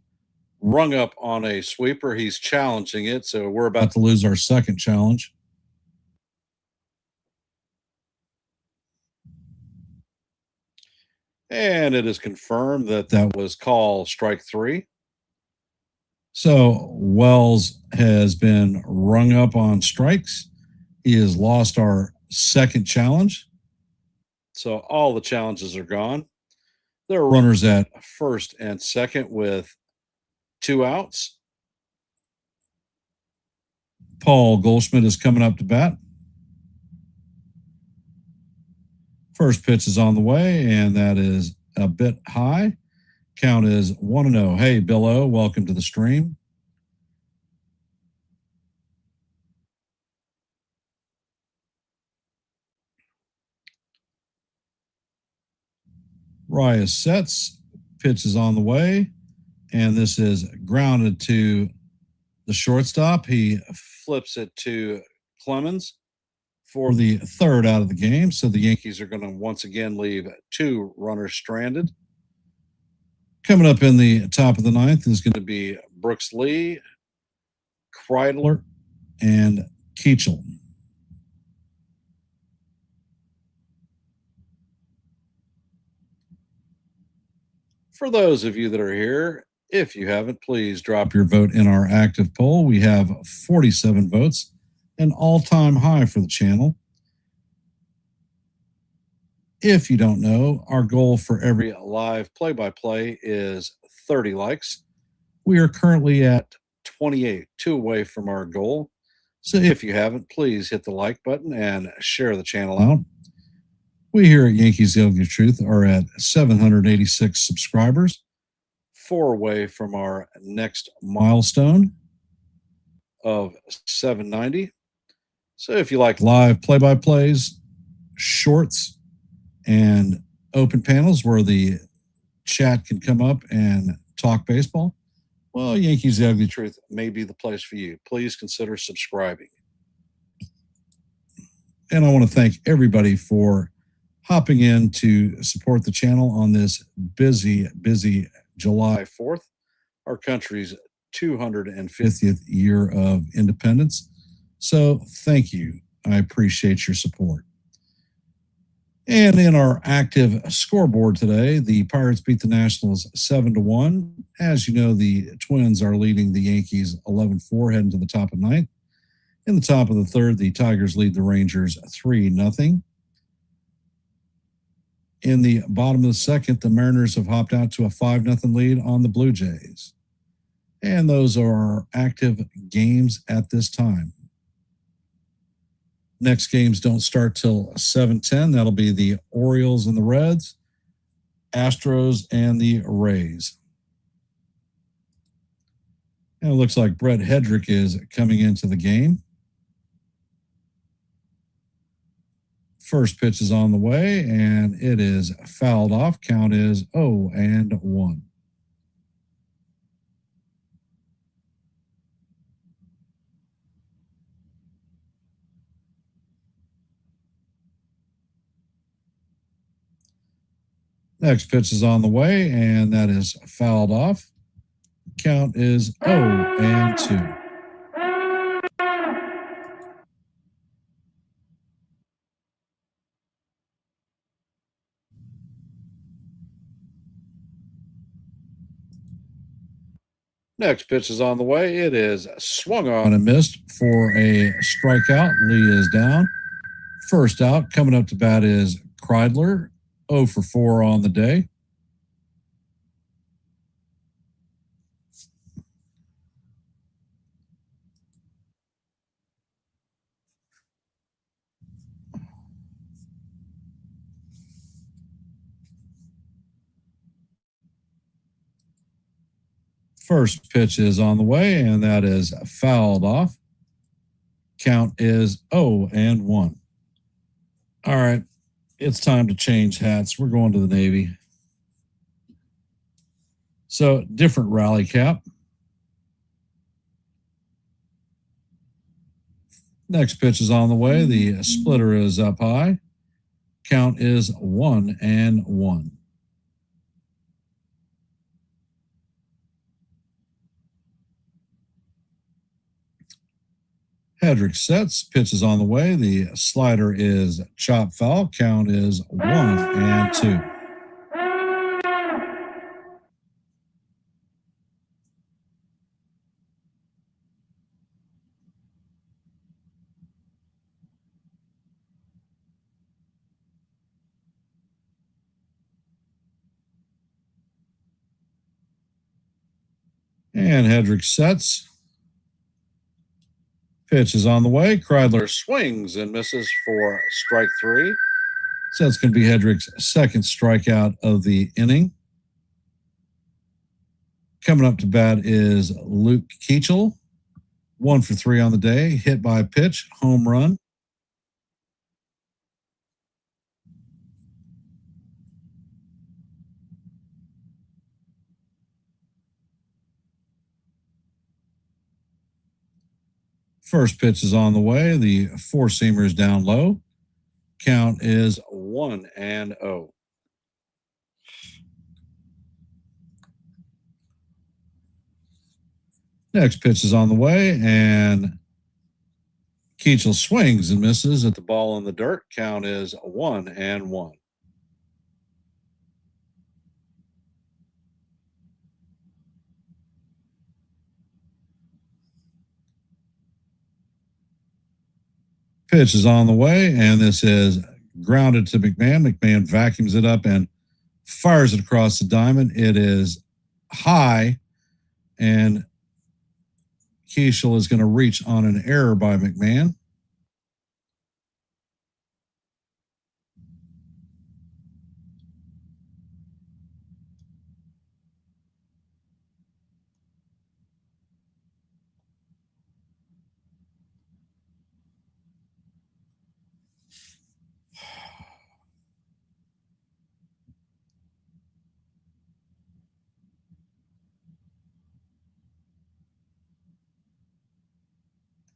rung up on a sweeper. He's challenging it, so we're about to lose our second challenge. And it is confirmed that that was called strike 3. So Wells has been rung up on strikes, He has lost our second challenge. So all the challenges are gone. There are Runners at first and second with 2 outs. Paul Goldschmidt is coming up to bat. First pitch is on the way, and that is a bit high. Count is 1-0. Hey, Bill O, welcome to the stream. Reyes sets. Pitch is on the way, and this is grounded to the shortstop. He Flips it to Clemens for the third out of the game. So the Yankees are going to once again leave 2 runners stranded. Coming up in the top of the ninth is going to be Brooks Lee, Kreidler, and Keachel. For those of you that are here, if you haven't, please drop Drop your vote in our active poll. We have 47 votes, an all-time high for the channel. If you don't know, our goal for every live play-by-play is 30 likes. we are currently at 28, 2 away from our goal. So If you haven't, please hit the like button and share the channel out. out. We here at Yankees The Ugly Truth are at 786 subscribers, 4 away from our next milestone of 790. So if you like live play-by-plays, shorts, and open panels where the chat can come up and talk baseball, well, Yankees The Ugly Truth may be the place for you. Please consider subscribing. And I want to thank everybody for hopping in to support the channel on this busy July 4th, our country's 250th 50th year of independence. So thank you. I appreciate your support. And in our active scoreboard today, the Pirates beat the Nationals 7-1. As you know, the Twins are leading the Yankees 11-4, heading to the top of ninth. In the top of the third, the Tigers lead the Rangers 3-0. In the bottom of the second, the Mariners have hopped out to a 5-0 lead on the Blue Jays. And those are our active games at this time. Next games don't start till 7:10. That'll be the Orioles and the Reds, Astros and the Rays. And it looks like Brett Hedrick is coming into the game. First pitch is on the way, and it is fouled off. Count is 0-1. Next pitch is on the way, and that is fouled off. Count is 0-2. Next pitch is on the way. It is swung on On and missed for a strikeout. Lee is down. First out, coming up to bat is Kreidler, 0 for 4 on the day. First pitch is on the way, and that is fouled off. Count is 0-1. All right, it's time to change hats. We're going to the Navy. So, different rally cap. Next pitch is on the way. The splitter is up high. Count is 1-1. Hedrick sets, pitch is on the way. The slider is chop foul. Count is 1-2. And Hedrick sets. Pitch is on the way. Kreidler Swings and misses for strike 3. So that's going to be Hedrick's second strikeout of the inning. Coming up to bat is Luke Keachel. 1 for 3 on the day. Hit by a pitch. Home run. First pitch is on the way. The four-seamer is down low. Count is 1-0. Next pitch is on the way, and Keachel swings and misses at the ball in the dirt. Count is 1-1. Pitch is on the way, and this is grounded to McMahon. McMahon vacuums it up and fires it across the diamond. It is high, and Keachel is going to reach on an error by McMahon.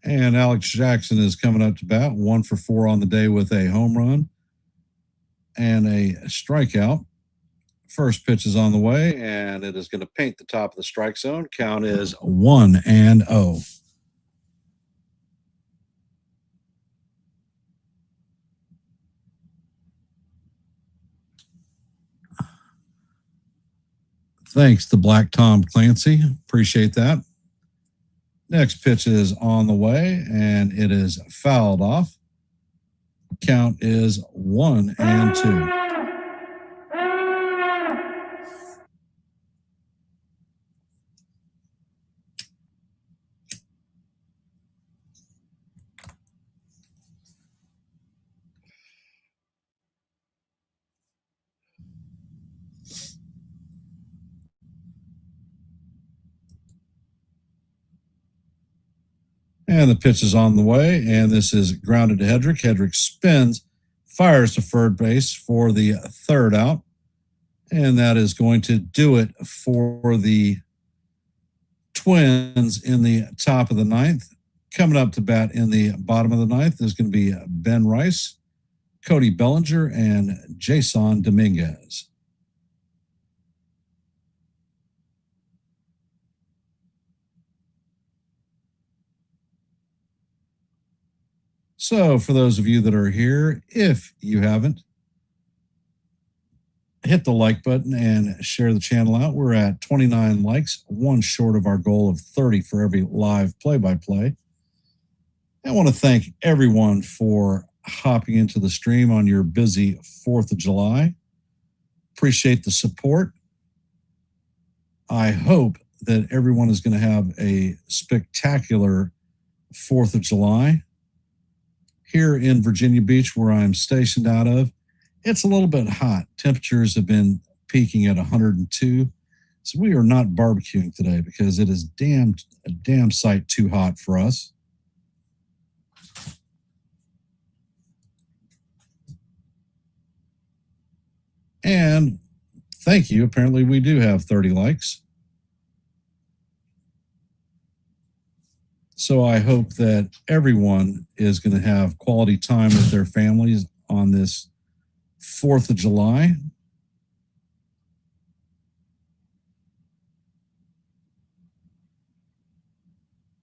And Alex Jackson is coming up to bat, 1 for 4 on the day with a home run and a strikeout. First pitch is on the way, And it is going to paint the top of the strike zone. Count is 1-0. Thanks to Black Tom Clancy. Appreciate that. Next pitch is on the way, and it is fouled off. Count is 1-2. And the pitch is on the way, and this is grounded to Hedrick. Hedrick spins, fires to third base for the third out, and that is going to do it for the Twins in the top of the ninth. Coming up to bat in the bottom of the ninth is going to be Ben Rice, Cody Bellinger, and Jason Dominguez. So, for those of you that are here, if you haven't, hit the like button and share the channel out. We're at 29 likes, 1 short of our goal of 30 for every live play-by-play. I want to thank everyone for hopping into the stream on your busy 4th of July. Appreciate the support. I hope that everyone is going to have a spectacular 4th of July. Here in Virginia Beach, where I'm stationed out of, it's a little bit hot. Temperatures have been peaking at 102. So we are not barbecuing today because it is a damn sight too hot for us. And thank you. Apparently we do have 30 likes. So I hope that everyone is going to have quality time with their families on this 4th of July.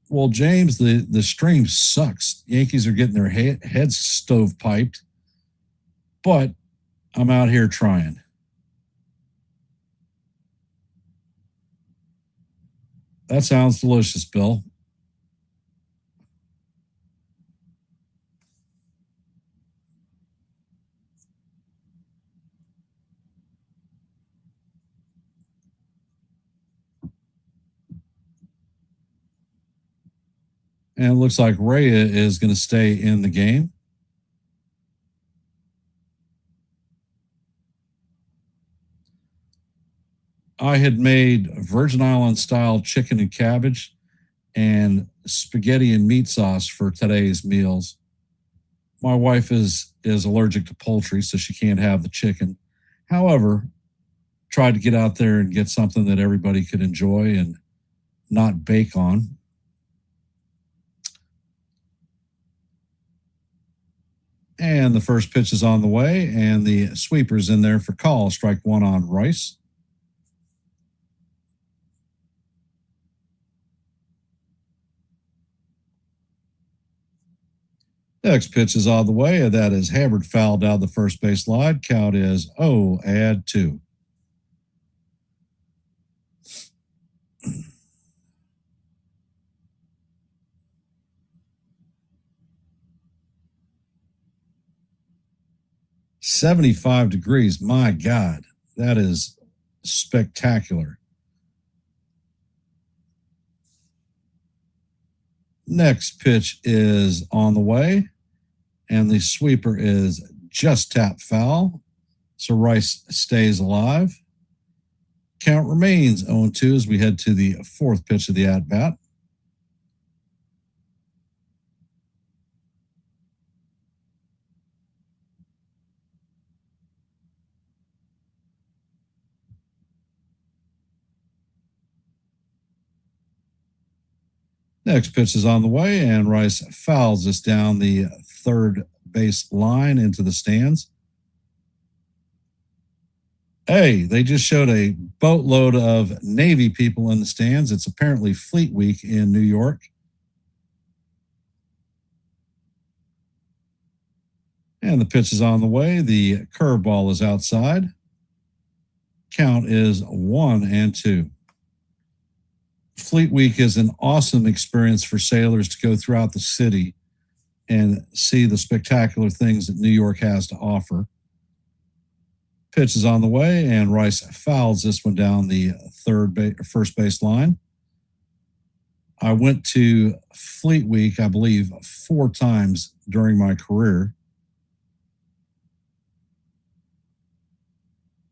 Well, James, the stream sucks. Yankees are getting their heads stovepiped, but I'm out here trying. That sounds delicious, Bill. And it looks like Rhea is going to stay in the game. I had made Virgin Island style chicken and cabbage and spaghetti and meat sauce for today's meals. My wife is allergic to poultry, so she can't have the chicken. However, tried to get out there and get something that everybody could enjoy and not bake on. And the first pitch is on the way, and the sweeper's in there for call. Strike one on Rice. Next pitch is on the way, and that is hammered foul down the first base line. Count is 0-2. $75. My God, that is spectacular. Next pitch is on the way, and the sweeper is just tap foul. So Rice stays alive. Count remains 0-2 as we head to the fourth pitch of the at-bat. Next pitch is on the way, and Rice fouls this down the third base line into the stands. Hey, they just showed a boatload of Navy people in the stands. It's apparently Fleet Week in New York. And the pitch is on the way. The curveball is outside. Count is 1-2. Fleet Week is an awesome experience for sailors to go throughout the city and see the spectacular things that New York has to offer. Pitch is on the way, and Rice fouls this one down the first base line. I went to Fleet Week, I believe, 4 times during my career.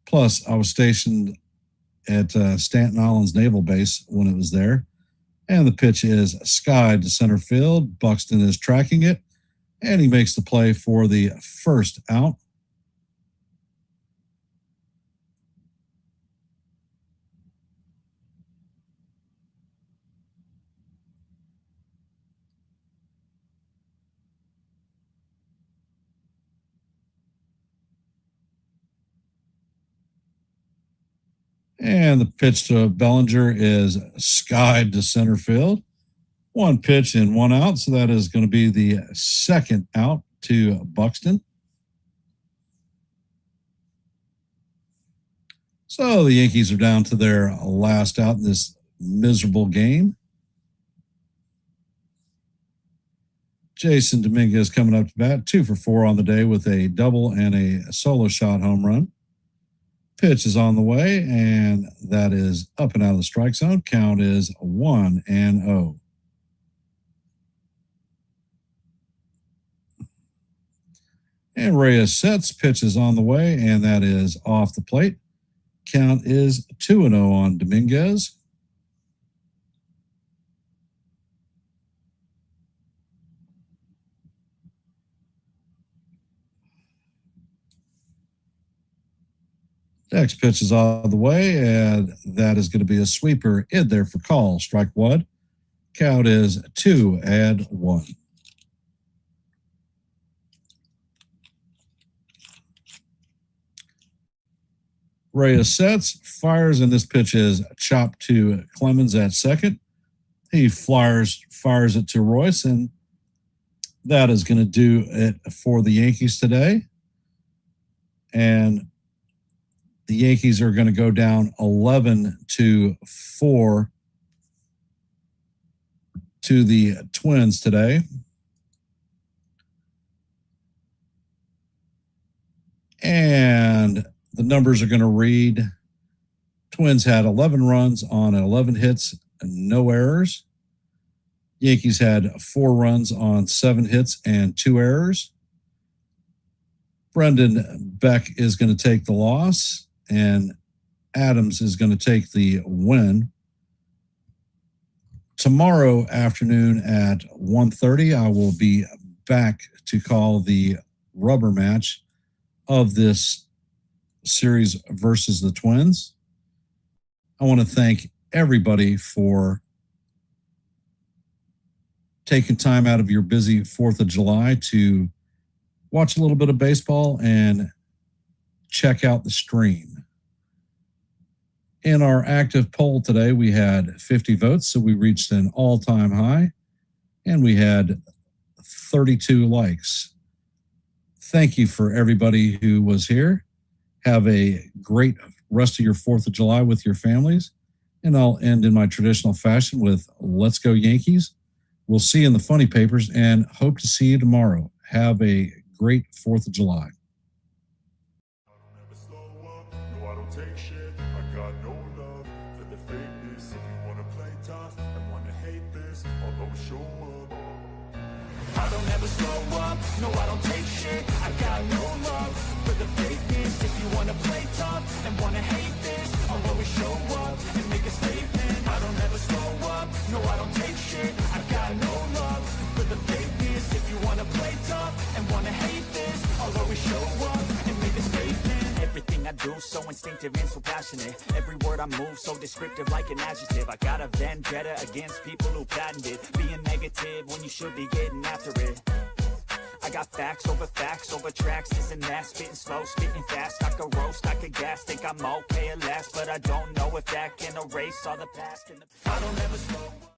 Plus, I was stationed at Staten Island's Naval Base when it was there. And the pitch is skied to center field. Buxton is tracking it, and he makes the play for the first out. And the pitch to Bellinger is skied to center field. 1 pitch and 1 out. So that is going to be the second out to Buxton. So the Yankees are down to their last out in this miserable game. Jason Dominguez coming up to bat, 2 for 4 on the day with a double and a solo shot home run. Pitch is on the way, and that is up and out of the strike zone. Count is 1-0. And Reyes sets. Pitch is on the way, and that is off the plate. Count is 2-0 on Dominguez. Next pitch is out of the way, and that is going to be a sweeper in there for call. Strike one. Count is 2-1. Reyes sets, fires, and this pitch is chopped to Clemens at second. He fires it to Royce, and that is going to do it for the Yankees today. And the Yankees are going to go down 11-4 to the Twins today. And the numbers are going to read: Twins had 11 runs on 11 hits and no errors. Yankees had 4 runs on 7 hits and 2 errors. Brendan Beck is going to take the loss, and Adams is going to take the win. Tomorrow afternoon at 1:30, I will be back to call the rubber match of this series versus the Twins. I want to thank everybody for taking time out of your busy 4th of July to watch a little bit of baseball and check out the stream. In our active poll today, we had 50 votes, so we reached an all-time high, and we had 32 likes. Thank you for everybody who was here. Have a great rest of your 4th of July with your families, and I'll end in my traditional fashion with Let's Go Yankees. We'll see you in the funny papers and hope to see you tomorrow. Have a great 4th of July. I don't ever slow up, no I don't take shit. I got no love for the fakeness. If you wanna play tough and wanna hate this, I'll always show up. I don't ever slow up, no I don't take shit. I got no love for the fakeness. If you wanna play tough and wanna hate this, I'll always show up and make a statement. I don't ever slow up, no I don't take shit. I got no love for the fakeness. If you wanna play tough and wanna hate this, I'll always show up and make a statement. Everything I do so instinctive and so passionate. Every word I move so descriptive like an adjective. I got a vendetta against people who patented being negative when you should be getting after it. I got facts over tracks, this and that. Spitting slow, spitting fast. I could roast, I could gas. Think I'm okay at last, but I don't know if that can erase all the past. I don't ever slow up.